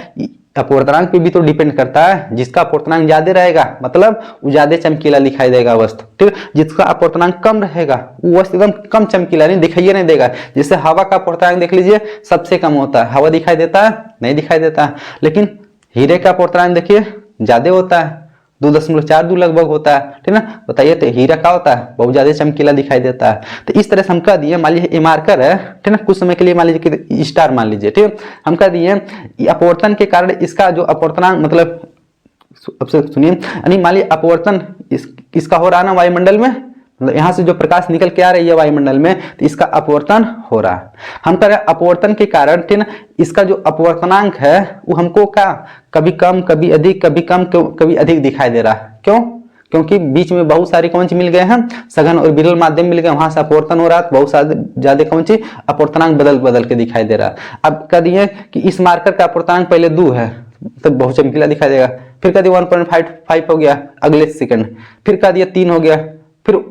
अपवर्तनांक पे भी तो डिपेंड करता है। जिसका अपवर्तनांक ज्यादा रहेगा मतलब वो ज्यादा चमकीला दिखाई देगा वस्तु, ठीक। जिसका अपवर्तनांक कम रहेगा वो वस्तु एकदम कम चमकीला नहीं दिखाई नहीं देगा। जैसे हवा का अपवर्तनांक देख लीजिए सबसे कम होता है, हवा दिखाई देता है, नहीं दिखाई देता है। लेकिन हीरे का अपवर्तनांक देखिए ज्यादा होता है, 2.42 लगभग होता है, ठीक ना। बताइए तो हीरा क्या होता है, बहुत ज्यादा चमकीला दिखाई देता है। तो इस तरह से हम कह दिए, मान लीजिए ये मार्कर है, ठीक ना, कुछ समय के लिए मान लीजिए कि स्टार मान लीजिए, ठीक। हम कह दिए अपवर्तन के कारण इसका जो अपवर्तनांक मतलब अब से सुनिए, यानी मान लीजिए अपवर्तन इसका हो रहा है ना वायुमंडल में, मतलब यहाँ से जो प्रकाश निकल के आ रही है वायुमंडल में तो इसका अपवर्तन हो रहा है। हम कह रहे हैं अपवर्तन के कारण, ठीक ना, इसका जो अपवर्तनांक है वो हमको क्या कभी कम कभी अधिक कभी कम कभी अधिक दिखाई दे रहा है। क्यों? क्योंकि बीच में बहुत सारे कौन सी मिल गए हैं, सघन और विरल माध्यम मिल गए, वहां से अपवर्तन हो रहा है, बहुत सारे ज्यादा कौन सी अपवर्तनांक बदल बदल के दिखाई दे रहा है। अब कह दिए कि इस मार्कर का अपवर्तनांक पहले 2 है तो बहुत चमकीला दिखाई देगा, फिर कह दिया 1.5 हो गया अगले सेकंड, फिर कह दिया 3 हो गया, फिर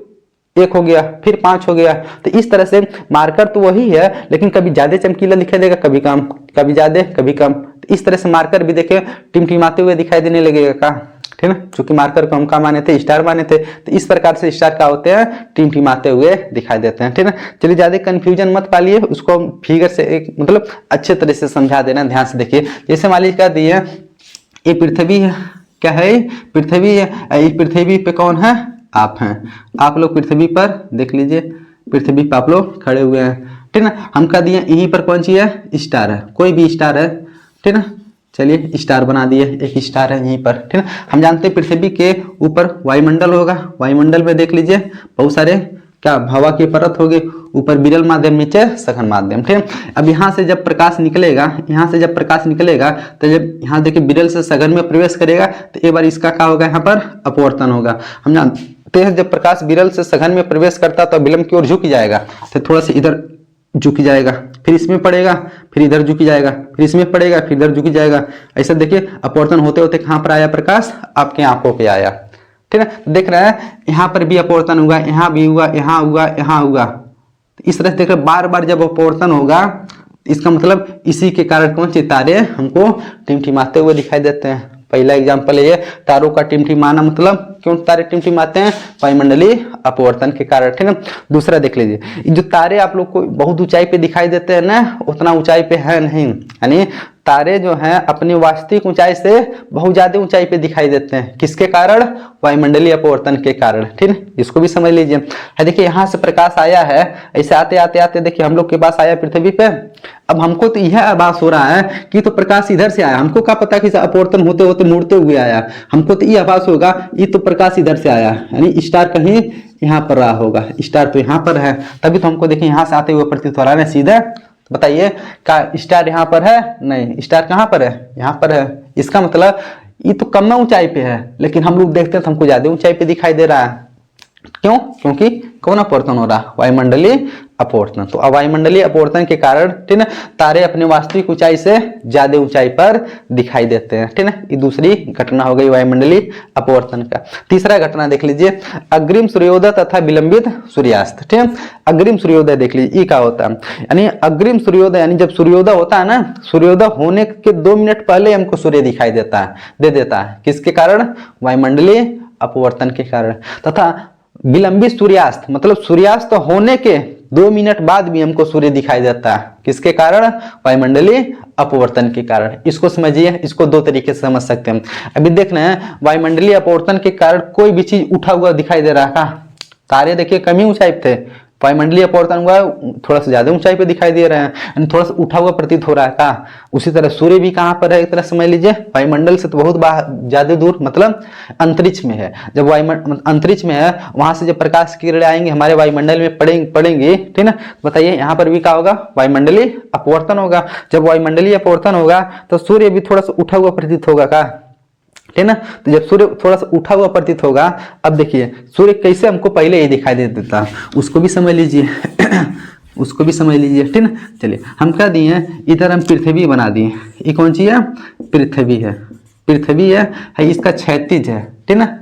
1 हो गया, फिर 5 हो गया। तो इस तरह से मार्कर तो वही है लेकिन कभी ज्यादा चमकीला दिखाई देगा, कभी कम, कभी ज्यादा कभी कम। तो इस तरह से मार्कर भी देखिए टिमटिमाते हुए दिखाई देने लगेगा का, ठीक है। चूंकि मार्कर को हम क्या माने थे, स्टार माने थे, तो इस प्रकार से स्टार क्या होते हैं, टिमटिमाते हुए दिखाई देते हैं, ठीक है। चलिए ज्यादा कंफ्यूजन मत पालिए, उसको फिगर से एक मतलब अच्छे तरह से समझा देना, ध्यान से देखिए। जैसे मान लीजिए कह दिए ये पृथ्वी है, क्या है, पृथ्वी है। इस पृथ्वी पे कौन है, आप हैं। आप लोग पृथ्वी पर देख लीजिए, पृथ्वी पर आप लोग खड़े हुए हैं, ठीक ना। हम कह दिए यहीं पर कौन सी है, स्टार है, कोई भी स्टार है, ठीक ना। चलिए स्टार बना दिए, एक स्टार है यहीं पर, ठीक है। हम जानते हैं पृथ्वी के ऊपर वायुमंडल होगा, वायुमंडल में देख लीजिए बहुत सारे क्या हवा की परत होगी, ऊपर विरल माध्यम नीचे सघन माध्यम, ठीक है। अब यहाँ से जब प्रकाश निकलेगा, यहाँ से जब प्रकाश निकलेगा तो जब यहाँ देखिए विरल से सघन में प्रवेश करेगा तो एक बार इसका क्या होगा, यहाँ पर अपवर्तन होगा। हम जानते हैं जब प्रकाश विरल से सघन में प्रवेश करता तो विलंब की ओर झुक जाएगा, तो थोड़ा सा इधर झुक जाएगा, फिर इसमें पड़ेगा, फिर इधर झुक जाएगा, फिर इसमें पड़ेगा, फिर इधर झुक जाएगा। ऐसा देखिए अपवर्तन होते होते कहाँ पर आया प्रकाश, आपके आंखों पे आया, ठीक है। देख रहे हैं यहाँ पर भी अपवर्तन हुआ, यहाँ भी हुआ, यहाँ हुआ, यहाँ हुआ। इस तरह से देख रहे बार बार जब अपवर्तन होगा इसका मतलब इसी के कारण कौन सी तारे हमको टिमटिमाते हुए दिखाई देते हैं। पहला एग्जांपल है ये, तारों का टिमटिमाना मतलब क्यों तारे टिमटिमाते हैं, वायुमंडलीय अपवर्तन के कारण, ठीक है। दूसरा देख लीजिए, जो तारे आप लोग को बहुत ऊंचाई पे दिखाई देते हैं ना, उतना ऊंचाई पे है नहीं, यानी तारे जो हैं अपनी वास्तविक ऊंचाई से बहुत ज्यादा ऊंचाई पे दिखाई देते हैं। किसके कारण, वायुमंडलीय अपवर्तन के कारण, ठीक है। इसको भी समझ लीजिए। देखिए यहाँ से प्रकाश आया है, ऐसे आते आते आते देखिए हम लोग के पास आया पृथ्वी पे। अब हमको तो यह आभास हो रहा है कि तो प्रकाश इधर से आया, हमको क्या पता कि अपवर्तन होते होते मुड़ते हुए आया। हमको तो ये आभास होगा ये तो प्रकाश इधर से आया, यानी स्टार कहीं यहाँ पर रहा होगा, स्टार तो यहाँ पर है, तभी तो हमको देखिए यहाँ से आते हुए प्रतीत हो रहा है सीधा। बताइए का स्टार यहाँ पर है, नहीं, स्टार कहाँ पर है, यहाँ पर है। इसका मतलब ये तो कम ऊंचाई पे है लेकिन हम लोग देखते हैं तो हमको ज्यादा ऊंचाई पे दिखाई दे रहा है। क्यों? क्योंकि कौन अपवर्तन हो रहा, वायुमंडलीय अपवर्तन। तो वायुमंडलीय अपवर्तन के कारण, ठीक है, तारे अपनी वास्तविक ऊंचाई से ज्यादा ऊंचाई पर दिखाई देते हैं, ठीक है। ये दूसरी घटना हो गई वायुमंडलीय अपवर्तन का। तीसरा घटना देख लीजिए, अग्रिम सूर्योदय तथा विलंबित सूर्यास्त, ठीक है। अग्रिम सूर्योदय देख लीजिए, ये क्या होता है, यानी अग्रिम सूर्योदय यानी जब सूर्योदय होता है ना, सूर्योदय होने के 2 मिनट पहले हमको सूर्य दिखाई देता है, दे देता है। किसके कारण, वायुमंडलीय अपवर्तन के कारण। तथा विलंबित सूर्यास्त मतलब सूर्यास्त होने के 2 मिनट बाद भी हमको सूर्य दिखाई देता है। किसके कारण, वायुमंडलीय अपवर्तन के कारण। इसको समझिए, इसको 2 तरीके से समझ सकते हैं। अभी देख रहे हैं वायुमंडलीय अपवर्तन के कारण कोई भी चीज उठा हुआ दिखाई दे रहा है। तारे देखिए कम ही ऊंचाई पे थे, वायुमंडलीय अपवर्तन हुआ है, थोड़ा सा ज्यादा ऊंचाई पे दिखाई दे रहे हैं, थोड़ा सा उठा हुआ प्रतीत हो रहा है का। उसी तरह सूर्य भी कहाँ पर है, एक तरह समझ लीजिए वायुमंडल से तो बहुत ज्यादा दूर, मतलब अंतरिक्ष में है। जब वायुमंडल अंतरिक्ष में है, वहां से जब प्रकाश की किरणें आएंगे हमारे वायुमंडल में पड़ेंगे, ठीक है, बताइए यहाँ पर भी क्या होगा, वायुमंडलीय अपवर्तन होगा। जब वायुमंडलीय अपवर्तन होगा तो सूर्य भी थोड़ा सा उठा हुआ प्रतीत होगा का, ठीक ना। तो जब सूर्य थोड़ा सा उठा हुआ प्रतीत होगा, अब देखिए सूर्य कैसे हमको पहले ही दिखाई दे देता, उसको भी समझ लीजिए उसको भी समझ लीजिए, ठीक ना। चलिए हम क्या दिए, इधर हम पृथ्वी बना दिए, ये कौन सी है, पृथ्वी है, पृथ्वी है इसका क्षैतिज है, ठीक ना।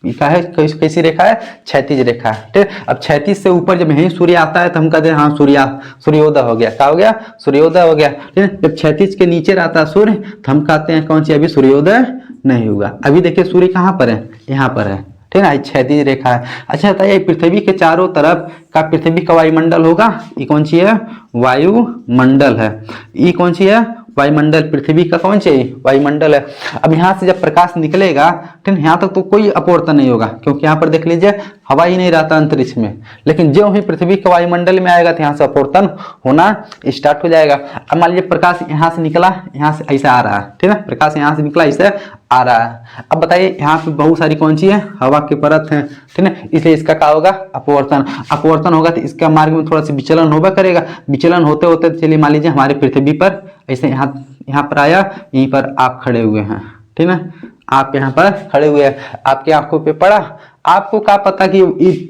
क्या है, कैसी रेखा है, क्षैतिज रेखा, ठीक। अब क्षैतिज से ऊपर जब यही सूर्य आता है तो हम कहते हैं हाँ सूर्योदय हो गया, क्या हो गया, सूर्योदय हो गया, ठीक है। जब क्षैतिज के नीचे रहता है सूर्य तो हम कहते हैं कौन सी, अभी सूर्योदय नहीं होगा। अभी देखिए सूर्य कहाँ पर है, यहाँ पर है, ठीक है ना, क्षैतिज रेखा है। अच्छा बताइए पृथ्वी के चारों तरफ का पृथ्वी का वायुमंडल होगा, ये कौन सी है, वायुमंडल है। ये कौन सी है, वायुमंडल, पृथ्वी का कौन सी वायुमंडल है। अब यहाँ से जब प्रकाश निकलेगा, ठीक है, यहाँ तक तो कोई अपवर्तन नहीं होगा, क्योंकि यहाँ पर देख लीजिए हवा ही नहीं रहता अंतरिक्ष में। लेकिन जो ही पृथ्वी के वायुमंडल में आएगा तो यहाँ से अपवर्तन होना स्टार्ट हो जाएगा। अब मान लीजिए प्रकाश यहाँ से निकला, यहाँ से ऐसा आ रहा है, ठीक है, प्रकाश यहाँ से निकला ऐसे आ रहा है। अब बताइए यहाँ पे बहुत सारी कौन सी है, हवा की परत है, ठीक है, इसलिए इसका क्या होगा, अपवर्तन। अपवर्तन होगा तो इसका मार्ग में थोड़ा सा विचलन होगा करेगा, विचलन होते होते चलिए मान लीजिए हमारे पृथ्वी पर ऐसे यहाँ पर आया, यहीं पर आप खड़े हुए हैं, ठीक है, आप यहाँ पर खड़े हुए हैं, आपकी आंखों पे पड़ा, आपको क्या पता कि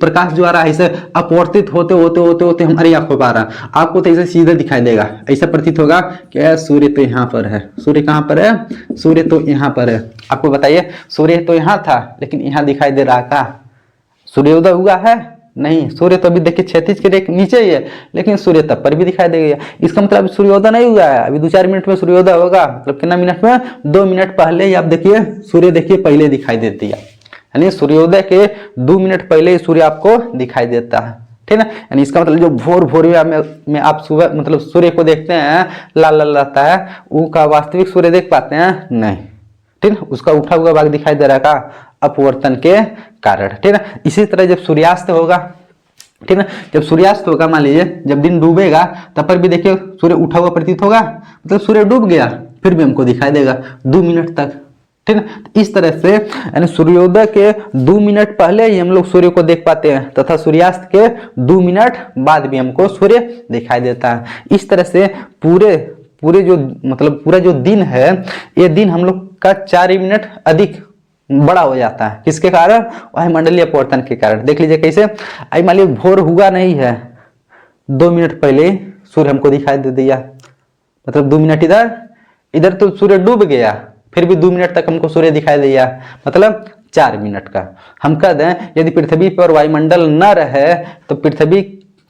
प्रकाश जो आ रहा है ऐसे अपवर्तित होते होते होते होते हमारी आंखों पर आ रहा है, आपको तो ऐसे सीधे दिखाई देगा, ऐसा प्रतीत होगा कि सूर्य तो यहाँ पर है, सूर्य कहाँ पर है, सूर्य तो यहाँ पर है। आपको बताइए सूर्य तो यहाँ था लेकिन यहाँ दिखाई दे रहा का, सूर्योदय हुआ है नहीं, सूर्य तो अभी देखिए क्षैतिज के रेख नीचे ही है, लेकिन सूर्य तब पर भी दिखाई देगा। इसका मतलब सूर्योदय नहीं हुआ है, अभी 2-4 मिनट में सूर्योदय होगा, मतलब कितना मिनट में, 2 मिनट पहले ही आप देखिए सूर्य देखिए पहले दिखाई देती है, यानी सूर्योदय के 2 मिनट पहले ही सूर्य आपको दिखाई देता है, ठीक है ना। यानी इसका मतलब जो भोर में आप सुबह मतलब सूर्य को देखते हैं लाल लाल रहता है, वो का वास्तविक सूर्य देख पाते हैं नहीं, ठीक है, उसका उठा हुआ भाग दिखाई दे रहा का अपवर्तन के कारण, ठीक है। इसी तरह जब सूर्यास्त होगा, ठीक है, जब सूर्यास्त होगा मान लीजिए जब दिन डूबेगा तब पर भी देखिए सूर्य उठा हुआ प्रतीत होगा, मतलब सूर्य डूब गया फिर भी हमको दिखाई देगा 2 मिनट तक, ठीक है। इस तरह से यानी सूर्योदय के 2 मिनट पहले ही हम लोग सूर्य को देख पाते हैं तथा सूर्यास्त के 2 मिनट बाद भी हमको सूर्य दिखाई देता है। इस तरह से पूरे जो मतलब पूरा जो दिन है, ये दिन हम लोग का 4 मिनट अधिक बड़ा हो जाता है, किसके कारण, वायुमंडलीय अपवर्तन के कारण। देख लीजिए कैसे, आई मान लीजिए भोर हुआ नहीं है, 2 मिनट पहले सूर्य हमको दिखाई दे दिया, मतलब 2 मिनट इधर तो सूर्य डूब गया फिर भी 2 मिनट तक हमको सूर्य दिखाई दिया, मतलब 4 मिनट का। हम कह दें यदि पृथ्वी पर वायुमंडल न रहे तो पृथ्वी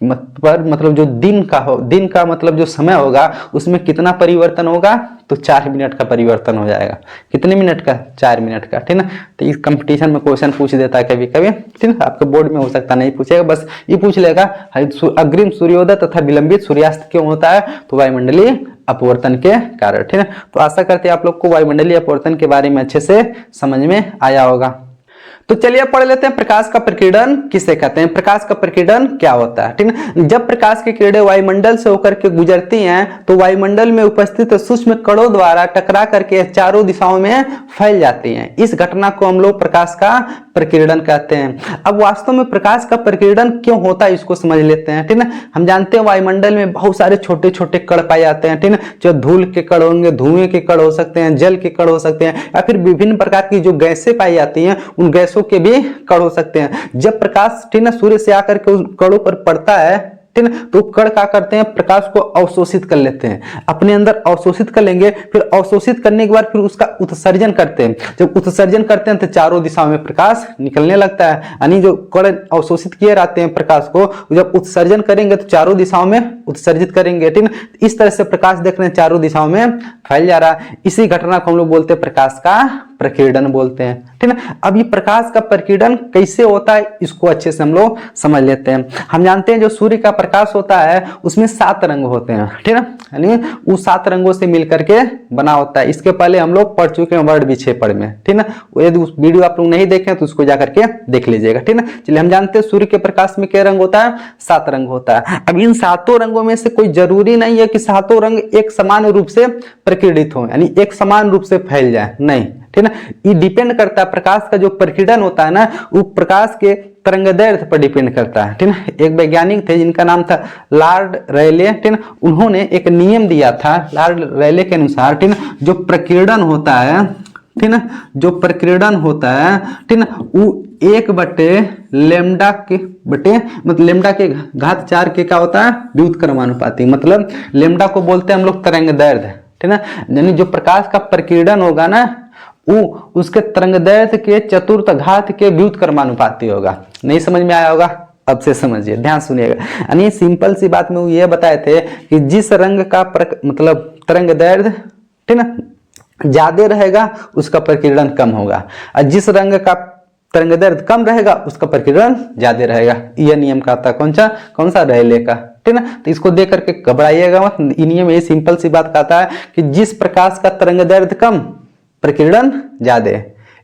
पर मतलब जो दिन का मतलब जो समय होगा उसमें कितना परिवर्तन होगा, तो 4 मिनट का परिवर्तन हो जाएगा। कितने मिनट का, 4 मिनट का, ठीक ना। तो इस कंपटीशन में क्वेश्चन पूछ देता है कभी कभी, ठीक है, आपके बोर्ड में हो सकता नहीं पूछेगा, बस ये पूछ लेगा अग्रिम सूर्योदय तथा विलंबित सूर्यास्त क्यों होता है, तो वायुमंडलीय अपवर्तन के कारण, ठीक है। तो आशा करते हैं आप लोग को वायुमंडलीय अपवर्तन के बारे में अच्छे से समझ में आया होगा। तो चलिए पढ़ लेते हैं प्रकाश का प्रकीर्णन किसे कहते हैं, प्रकाश का प्रकीर्णन क्या होता है, ठीक है। जब प्रकाश की किरणें वायुमंडल से होकर के गुजरती हैं तो वायुमंडल में उपस्थित सूक्ष्म कणों द्वारा टकरा करके चारों दिशाओं में फैल जाती हैं। इस घटना को हम लोग प्रकाश का प्रकीर्णन कहते हैं। अब वास्तव में प्रकाश का प्रकीर्णन क्यों होता है इसको समझ लेते हैं, ठीक है। हम जानते हैं वायुमंडल में बहुत सारे छोटे छोटे कण पाए जाते हैं, ठीक है, जो धूल के कण होंगे, धुएं के कण हो सकते हैं, जल के कण हो सकते हैं, या फिर विभिन्न प्रकार की जो गैसें पाई जाती हैं उन गैसों के भी कण हो सकते हैं। जब प्रकाश, ठीक है, सूर्य से आकर के उस कणों पर पड़ता है, ठीक है, तो कण क्या करते हैं, प्रकाश को अवशोषित कर लेते हैं, अपने अंदर अवशोषित कर लेंगे, फिर अवशोषित करने के बाद फिर उसका उत्सर्जन करते हैं। जब उत्सर्जन करते हैं तो चारों दिशाओं में प्रकाश निकलने लगता है, यानी जो कण अवशोषित किए रहते हैं प्रकाश को, जब उत्सर्जन करेंगे तो चारों दिशाओं में उत्सर्जित करेंगे, ठीक है। इस तरह से प्रकाश देख रहे हैं चारों दिशाओं में फैल जा रहा है। इसी घटना को हम लोग बोलते हैं प्रकाश का प्रकीर्णन बोलते हैं, ठीक है। अब ये प्रकाश का प्रकीर्णन कैसे होता है इसको अच्छे से हम लोग समझ लेते हैं। हम जानते हैं जो सूर्य का प्रकाश होता है उसमें 7 रंग होते हैं, ठीक है ना, यानी वो 7 रंगों से मिलकर के बना होता है। इसके पहले हम लोग पढ़ चुके हैं वर्ड भी 6 पढ़ में, ठीक ना। यदि उस वीडियो आप लोग नहीं देखे तो उसको जाकर के देख लीजिएगा, ठीक ना। चलिए हम जानते हैं सूर्य के प्रकाश में क्या रंग होता है, 7 रंग होता है। अब इन 7 रंगों में से कोई जरूरी नहीं है कि 7 रंग एक समान रूप से प्रकीर्णित हो, यानी एक समान रूप से फैल जाए, नहीं, ठीक ना। ये डिपेंड करता है प्रकाश का जो प्रकीर्णन होता है ना, वो प्रकाश के तरंगदैर्घ्य पर डिपेंड करता है, ठीक ना। एक वैज्ञानिक थे जिनका नाम था लॉर्ड रेले, ठीक ना। उन्होंने एक नियम दिया था लॉर्ड रेले के अनुसार, ठीक ना, जो प्रकीर्णन होता है, ठीक ना, जो प्रकीर्णन होता है, ठीक ना, वो 1/λ के बटे मतलब लैम्डा के घात 4 के क्या होता है, व्युत्क्रमानुपाती। मतलब लैम्डा को बोलते हैं हम लोग तरंगदैर्घ्य, ठीक ना। यानी जो प्रकाश का प्रकीर्णन होगा ना वो उसके तरंगदैर्घ्य के चतुर्थ घात के व्युत्क्रमानुपाती होगा। नहीं समझ में आया होगा, अब से समझिए, ध्यान सुनिएगा। यानी सिंपल सी बात में वो ये बताए थे कि जिस रंग का मतलब तरंगदैर्घ्य, ठीक ना, ज्यादा रहेगा उसका प्रकीर्णन कम होगा, और जिस रंग का तरंगदैर्घ्य कम रहेगा उसका प्रकीर्णन ज्यादा रहेगा। यह नियम कहता है कौन सा रेले का, ठीक ना। तो इसको देख करके घबराइएगा मत, ये नियम ये सिंपल सी बात कहता है कि जिस प्रकाश का तरंगदैर्घ्य कम प्रकीर्णन ज्यादा,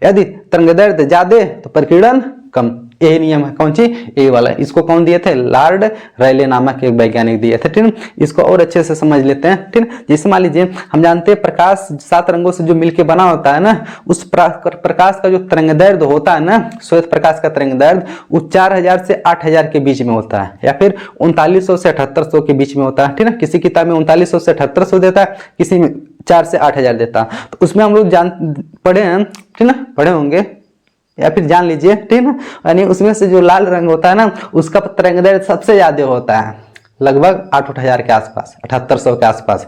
यदि तरंगदैर्घ्य ज्यादा तो प्रकीर्णन कम। यही नियम है, कौन सी, ये वाला। इसको कौन दिए थे, लॉर्ड रेले नामक एक वैज्ञानिक दिए थे, ठीक है। इसको और अच्छे से समझ लेते हैं, ठीक है। जैसे मान लीजिए हम जानते हैं प्रकाश 7 रंगों से जो मिलके बना होता है ना, उस प्रकाश का जो तरंगदैर्घ्य होता है ना, श्वेत प्रकाश का तरंगदैर्घ्य वो 4000 से 8000 के बीच में होता है, या फिर 3900 से 7800 के बीच में होता है, ठीक है। किसी किताब में 3900 से 7800 देता है, किसी में 4 से 8000 देता है। तो उसमें हम लोग पढ़े हैं, ठीक ना, पढ़े होंगे या फिर जान लीजिए, ठीक ना। यानी उसमें से जो लाल रंग होता है ना उसका तरंगदैर्घ्य सबसे ज्यादा होता है, लगभग 8-8000 के आसपास, 7800 के आसपास,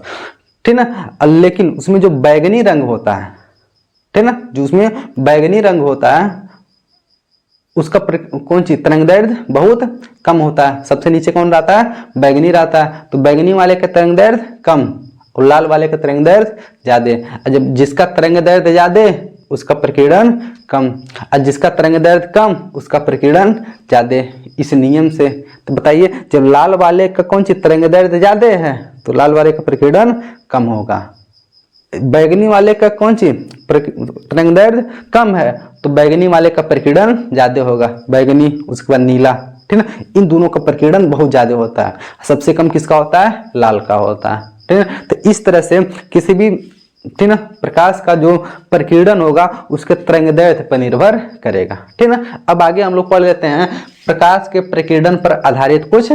ठीक ना। लेकिन उसमें जो बैगनी रंग होता है, ठीक ना, जो उसमें बैगनी रंग होता है उसका कौन सी तरंगदैर्घ्य बहुत कम होता है। सबसे नीचे कौन रहता है, बैगनी रहता है। तो बैगनी वाले का तरंगदैर्घ्य कम और लाल वाले का तरंगदैर्घ्य ज्यादा। जब जिसका तरंगदैर्घ्य ज्यादा उसका प्रकीर्णन कम, और जिसका तरंगदैर्घ्य कम उसका प्रकीर्णन ज्यादा, इस नियम से। तो बताइए जब लाल वाले का कौन सी तरंगदैर्घ्य ज्यादा है तो लाल वाले का प्रकीर्णन कम होगा। बैगनी वाले का कौन सी तरंगदैर्घ्य कम है तो बैगनी वाले का प्रकीर्णन ज्यादा होगा, बैगनी उसके बाद नीला, ठीक ना। इन दोनों का प्रकीर्णन बहुत ज्यादा होता है। सबसे कम किसका होता है, लाल का होता है, ठीक है। तो इस तरह से किसी भी, ठीक ना, प्रकाश का जो प्रकीर्णन होगा उसके तरंगदैर्घ्य पर निर्भर करेगा, ठीक ना। अब आगे हम लोग पढ़ लेते हैं प्रकाश के प्रकीर्णन पर आधारित कुछ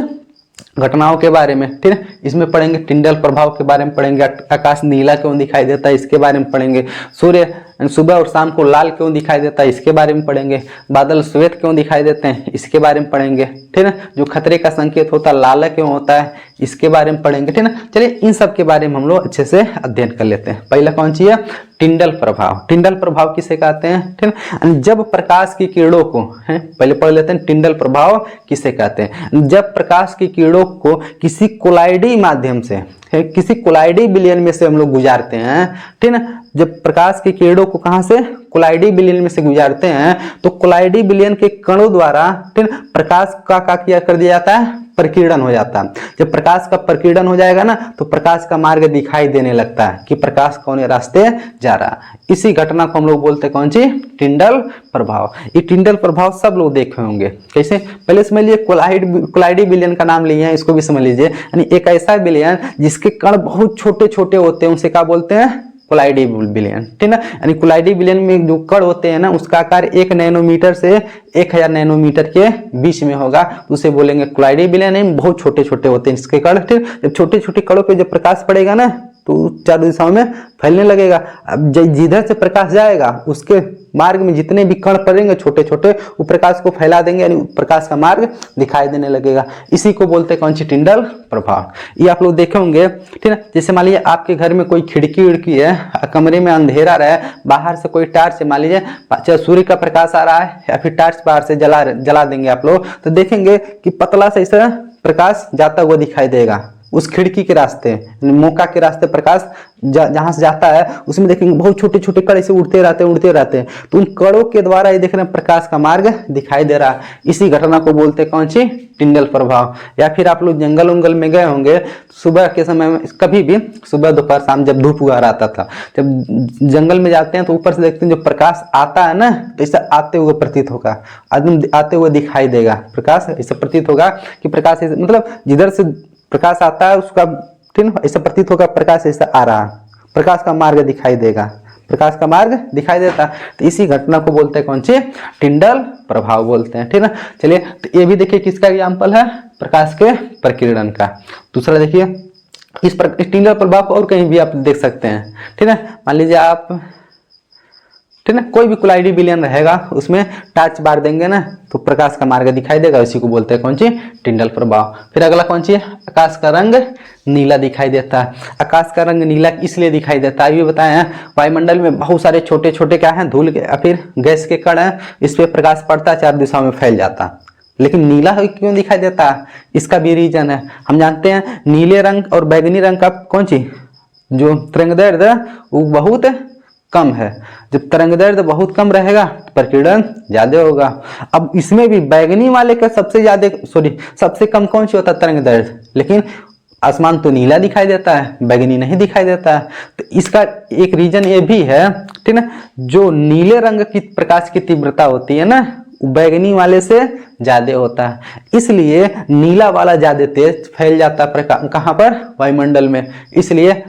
घटनाओं के बारे में, ठीक है। इसमें पढ़ेंगे टिंडल प्रभाव के बारे में पढ़ेंगे, आकाश नीला क्यों दिखाई देता है इसके बारे में पढ़ेंगे, सूर्य सुबह और शाम को लाल क्यों दिखाई देता है इसके बारे में पढ़ेंगे, बादल श्वेत क्यों दिखाई देते हैं इसके बारे में पढ़ेंगे, ठीक है। जो खतरे का संकेत होता है लाल क्यों होता है इसके बारे में पढ़ेंगे, ठीक है ना। चलिए इन सब के बारे में हम लोग अच्छे से अध्ययन कर लेते हैं। पहला कौन सी है, टिंडल प्रभाव। टिंडल प्रभाव किसे कहते हैं, ठीक है। जब प्रकाश की किरणों को, है पहले पढ़ लेते हैं टिंडल प्रभाव किसे कहते हैं। जब प्रकाश की किरणों को किसी कोलाइडी माध्यम से, किसी कोलाइडी विलयन में से हम लोग गुजारते हैं, ठीक ना। जब प्रकाश की किरणों को कहां से, कोलाइडी विलयन में से गुजारते हैं तो कोलाइडी विलयन के कणों द्वारा, ठीक, प्रकाश का किया कर दिया जाता है, प्रकीर्णन हो जाता है। जब प्रकाश का प्रकीर्णन हो जाएगा ना तो प्रकाश का मार्ग दिखाई देने लगता है कि प्रकाश कौन रास्ते जा रहा। इसी घटना को हम लोग बोलते हैं कौन सी, टिंडल प्रभाव। ये टिंडल प्रभाव सब लोग देखे होंगे। कैसे, पहले समझ लीजिए कोलाइडी विलयन का नाम लिए हैं, इसको भी समझ लीजिए। यानी एक ऐसा विलयन जिसके कण बहुत छोटे छोटे होते हैं उसे क्या बोलते हैं, कोलाइडी विलयन, ठीक ना। यानी कोलाइडी विलयन में जो कण होते हैं ना उसका आकार 1 नैनोमीटर से 1000 नैनोमीटर के बीच में होगा, तो उसे बोलेंगे कोलाइडी विलयन। बहुत छोटे छोटे होते हैं इसके कण, ठीक। जब छोटे छोटे कणों पे जब प्रकाश पड़ेगा ना तो चारों दिशाओं में फैलने लगेगा। अब जिधर से प्रकाश जाएगा उसके मार्ग में जितने भी कण पड़ेंगे छोटे छोटे वो प्रकाश को फैला देंगे, यानी प्रकाश का मार्ग दिखाई देने लगेगा। इसी को बोलते हैं कौन सी, टिंडल प्रभाव। ये आप लोग देखे होंगे, ठीक है। जैसे मान लीजिए आपके घर में कोई खिड़की उड़की है, कमरे में अंधेरा रहे, बाहर से कोई टार्च, मान लीजिए चाहे सूर्य का प्रकाश आ रहा है या फिर टार्च बाहर से जला देंगे आप लोग, तो देखेंगे कि पतला सा ऐसा प्रकाश जाता हुआ दिखाई देगा उस खिड़की के रास्ते, मौका के रास्ते प्रकाश जहां से जाता है उसमें देखेंगे बहुत छोटे छोटे कण ऐसे उड़ते रहते हैं। तो उन कणों के द्वारा ये देख रहे हैं प्रकाश का मार्ग दिखाई दे रहा है। इसी घटना को बोलते हैं कौन सी, टिंडल प्रभाव। या फिर आप लोग जंगल उंगल में गए होंगे, सुबह के समय में कभी भी सुबह दोपहर शाम जब धूप उगा आता था, जब जंगल में जाते हैं तो ऊपर से देखते हैं जो प्रकाश आता है ना, तो ऐसा आते हुए प्रतीत होगा, आदमी आते हुए दिखाई देगा, प्रकाश ऐसा प्रतीत होगा कि प्रकाश मतलब जिधर से प्रकाश आता है उसका ठीक ऐसा प्रतीत होगा प्रकाश ऐसा आ रहा, प्रकाश का मार्ग दिखाई देगा, प्रकाश का मार्ग दिखाई देता। तो इसी घटना को बोलते हैं कौन सी, टिंडल प्रभाव बोलते हैं, ठीक है। चलिए तो ये भी देखिए किसका एग्जाम्पल है, प्रकाश के प्रकीर्णन का। दूसरा देखिए इस टिंडल प्रभाव को और कहीं भी आप देख सकते हैं, ठीक है। मान लीजिए आप ठीक है कोई भी कोलाइडी विलयन रहेगा उसमें टॉर्च बार देंगे ना तो प्रकाश का मार्ग दिखाई देगा, इसी को बोलते हैं कौन सी, टिंडल प्रभाव। फिर अगला कौन सी है, आकाश का रंग नीला दिखाई देता है। आकाश का रंग नीला इसलिए दिखाई देता है, ये बताए हैं वायुमंडल में बहुत सारे छोटे छोटे क्या हैं, धूल के या फिर गैस के कण हैं, इस पे प्रकाश पड़ता है चार दिशाओं में फैल जाता, लेकिन नीला क्यों दिखाई देता है, इसका भी रीजन है। हम जानते हैं नीले रंग और बैगनी रंग का कौन सी जो तरंगदैर्ध्य वो बहुत कम है, जब तरंगदैर्ध्य बहुत कम रहेगा तो प्रकीर्णन ज्यादा होगा। अब इसमें भी बैगनी वाले का सबसे कम कौन सी होता है तरंगदैर्ध्य, लेकिन आसमान तो नीला दिखाई देता है, बैगनी नहीं दिखाई देता है। तो इसका एक रीजन ये भी है, ठीक है, जो नीले रंग की प्रकाश की तीव्रता होती है ना बैगनी वाले से ज्यादा होता है, इसलिए नीला वाला ज्यादा तेज फैल जाता है कहाँ पर, वायुमंडल में, इसलिए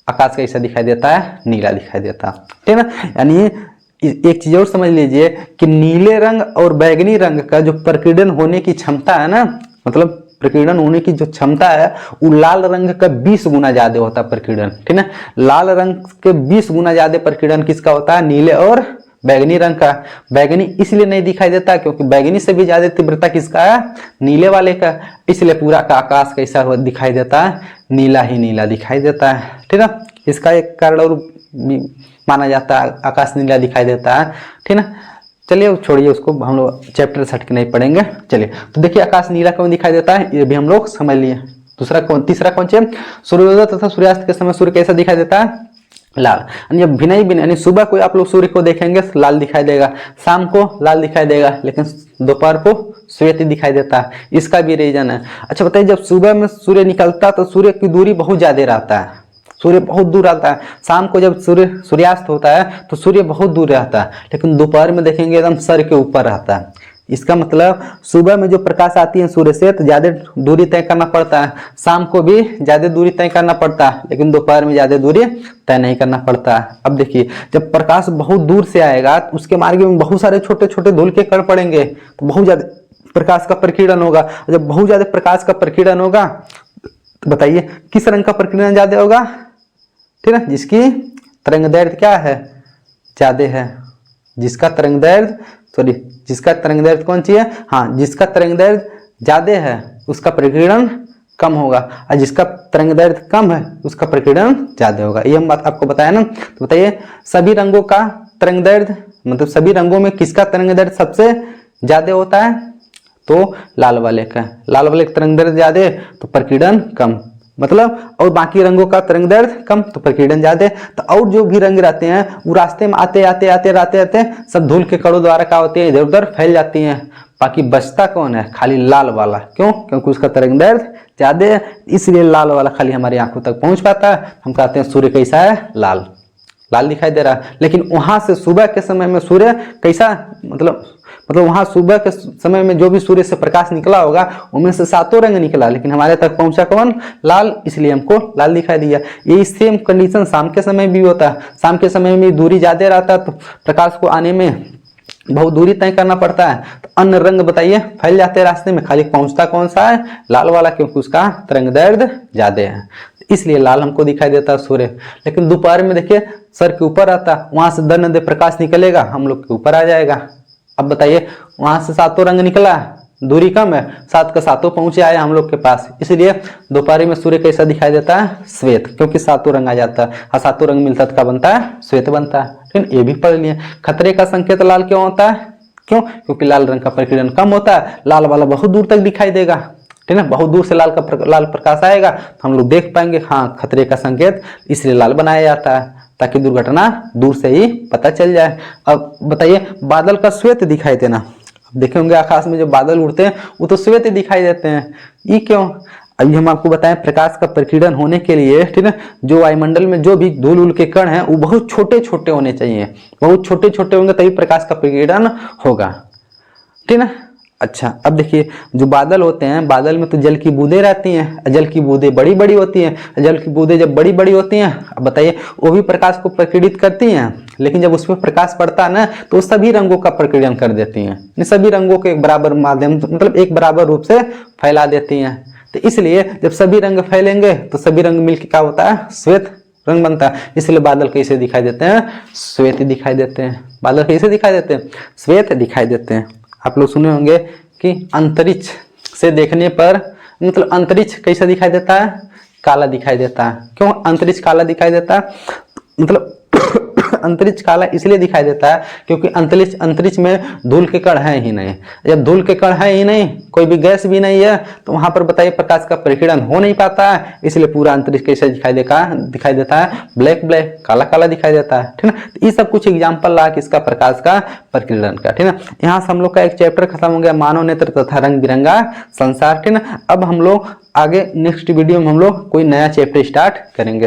आकाश कैसा दिखाई देता है, नीला दिखाई देता है, ठीक है ना। यानी एक चीज और समझ लीजिए कि नीले रंग और बैगनी रंग का जो प्रकीर्णन होने की क्षमता है ना, मतलब प्रकीर्णन होने की जो क्षमता है वो लाल रंग का 20 गुना ज्यादा होता है प्रकीर्णन, ठीक है। लाल रंग के 20 गुना ज्यादा प्रकीर्णन किसका होता है, नीले और बैगनी रंग का। बैगनी इसलिए नहीं दिखाई देता क्योंकि बैगनी से भी ज्यादा तीव्रता किसका है, नीले वाले का, इसलिए पूरा का आकाश कैसा दिखाई देता है, नीला ही नीला दिखाई देता है, ठीक है। इसका एक कारण और माना जाता है आकाश नीला दिखाई देता है, ठीक है। चलिए छोड़िए उसको, हम लोग चैप्टर 60 के नहीं पढ़ेंगे। चलिए तो देखिए आकाश नीला क्यों दिखाई देता है ये भी हम लोग समझ लिए। तीसरा कौन सी, सूर्योदय तथा सूर्यास्त के समय सूर्य कैसा दिखाई देता है, लाल। जब भिन्न यानी सुबह को आप लोग सूर्य को देखेंगे लाल दिखाई देगा, शाम को लाल दिखाई देगा, लेकिन दोपहर को श्वेत दिखाई देता है, इसका भी रीजन है। अच्छा बताइए जब सुबह में सूर्य निकलता तो सूर्य की दूरी बहुत ज्यादा रहता है, सूर्य बहुत दूर आता है, शाम को जब सूर्यास्त होता है तो सूर्य बहुत दूर रहता है, लेकिन दोपहर में देखेंगे एकदम सर के ऊपर रहता है। इसका मतलब सुबह में जो प्रकाश आती है सूर्य से तो ज्यादा दूरी तय करना पड़ता है, शाम को भी ज्यादा दूरी तय करना पड़ता है, लेकिन दोपहर में ज्यादा दूरी तय नहीं करना पड़ता है। अब देखिए जब प्रकाश बहुत दूर से आएगा तो उसके मार्ग में बहुत सारे छोटे छोटे धूल के कण पड़ेंगे तो बहुत ज्यादा प्रकाश का प्रकीर्णन होगा। जब बहुत ज्यादा प्रकाश का प्रकीर्णन होगा तो बताइए किस रंग का प्रकीर्णन ज्यादा होगा, ठीक है, जिसकी तरंगदैर्ध्य क्या है, ज्यादा है, जिसका तरंगदैर्ध्य कौन सी है, हाँ जिसका तरंगदैर्ध्य ज्यादा है उसका प्रकीर्णन कम होगा, और जिसका तरंगदैर्ध्य कम है उसका प्रकीर्णन ज्यादा होगा। ये हम बात आपको बताया ना। तो बताइए सभी रंगों का तरंगदैर्ध्य मतलब सभी रंगों में किसका तरंगदैर्ध्य सबसे ज्यादा होता है, तो लाल वाले का तरंगदैर्ध्य ज्यादा तो प्रकीर्णन कम, मतलब और बाकी रंगों का तरंगदैर्ध्य कम तो प्रकीर्णन ज्यादा। तो और जो भी रंग रहते हैं वो रास्ते में आते आते सब धूल के कणों द्वारा क्या होते हैं, इधर उधर फैल जाती हैं, बाकी बचता कौन है, खाली लाल वाला। क्यों, क्योंकि उसका तरंगदैर्ध्य ज्यादा है, इसलिए लाल वाला खाली हमारी आंखों तक पहुंच पाता है। हम कहते हैं सूर्य कैसा है, लाल दिखाई दे रहा है। लेकिन वहां से सुबह के समय में सूर्य कैसा, मतलब वहां सुबह के समय में जो भी सूर्य से प्रकाश निकला होगा उनमें से 7 रंग निकला, लेकिन हमारे तक पहुंचा कौन, लाल, इसलिए हमको लाल दिखाई दिया। यही सेम कंडीशन शाम के समय भी होता है। शाम के समय में दूरी ज्यादा रहता है तो प्रकाश को आने में बहुत दूरी तय करना पड़ता है, तो अन्य रंग बताइए फैल जाते हैं रास्ते में, खाली पहुंचता कौन सा है, लाल वाला, क्योंकि उसका तरंगदैर्ध्य ज्यादा है, इसलिए लाल हमको दिखाई देता है सूर्य। लेकिन दोपहर में देखिए सर के ऊपर आता, वहां से दन प्रकाश निकलेगा हम लोग के ऊपर आ जाएगा। अब बताइए वहां से 7 रंग निकला, दूरी कम है, 7 का 7 पहुंचे आए हम लोग के पास, इसलिए दोपहर में सूर्य कैसा दिखाई देता है, श्वेत, क्योंकि 7 रंग आ जाता है, और 7 रंग मिलता तो क्या बनता है, श्वेत बनता है। लेकिन ये भी पढ़ लिए खतरे का संकेत लाल क्यों होता है, क्यों, क्योंकि लाल रंग का प्रकीर्णन कम होता है, लाल वाला बहुत दूर तक दिखाई देगा, ठीक है, बहुत दूर से लाल प्रकाश आएगा तो हम लोग देख पाएंगे, हाँ खतरे का संकेत, इसलिए लाल बनाया जाता है ताकि दुर्घटना दूर से ही पता चल जाए। अब बताइए बादल का श्वेत दिखाई देना, अब देखे होंगे आकाश में जो बादल उड़ते हैं वो तो श्वेत ही दिखाई देते हैं। ये क्यों? अभी हम आपको बताएं प्रकाश का प्रकीर्णन होने के लिए, ठीक है, जो वायुमंडल में जो भी धूल उल के कण हैं वो बहुत छोटे छोटे होने चाहिए, बहुत छोटे छोटे होंगे तभी प्रकाश का प्रकीर्णन होगा, ठीक है। अच्छा, अब देखिए जो बादल होते हैं, बादल में तो जल की बूंदें रहती हैं, जल की बूंदें बड़ी बड़ी होती हैं। जल की बूंदें जब बड़ी बड़ी होती हैं, अब बताइए वो भी प्रकाश को प्रकीर्णित करती हैं, लेकिन जब उसमें प्रकाश पड़ता है ना तो सभी रंगों का प्रकीर्णन कर देती हैं, सभी रंगों के एक बराबर माध्यम मतलब एक बराबर रूप से फैला देती हैं। तो इसलिए जब सभी रंग फैलेंगे तो सभी रंग मिलकर क्या होता है? श्वेत रंग बनता है। इसलिए बादल कैसे दिखाई देते हैं? श्वेत दिखाई देते हैं। बादल कैसे दिखाई देते हैं? श्वेत दिखाई देते हैं। आप लोग सुने होंगे कि अंतरिक्ष से देखने पर मतलब अंतरिक्ष कैसा दिखाई देता है? काला दिखाई देता है। क्यों अंतरिक्ष काला दिखाई देता है? मतलब अंतरिक्ष काला इसलिए दिखाई देता है क्योंकि अंतरिक्ष में धूल के कण है ही नहीं। जब धूल के कण है ही नहीं, कोई भी गैस भी नहीं है, तो वहां पर बताइए प्रकाश का प्रकीर्णन हो नहीं पाता है। इसलिए पूरा अंतरिक्ष कैसे दिखाई देता है? ब्लैक ब्लैक, काला काला दिखाई देता है, ठीक है। ये सब कुछ एग्जाम्पल रहा किसका? प्रकाश का प्रकीर्णन का, ठीक है। यहाँ से हम लोग का एक चैप्टर खत्म हो गया, मानव नेत्र तथा रंग बिरंगा संसार, ठीक है। अब हम लोग आगे नेक्स्ट वीडियो में हम लोग कोई नया चैप्टर स्टार्ट करेंगे।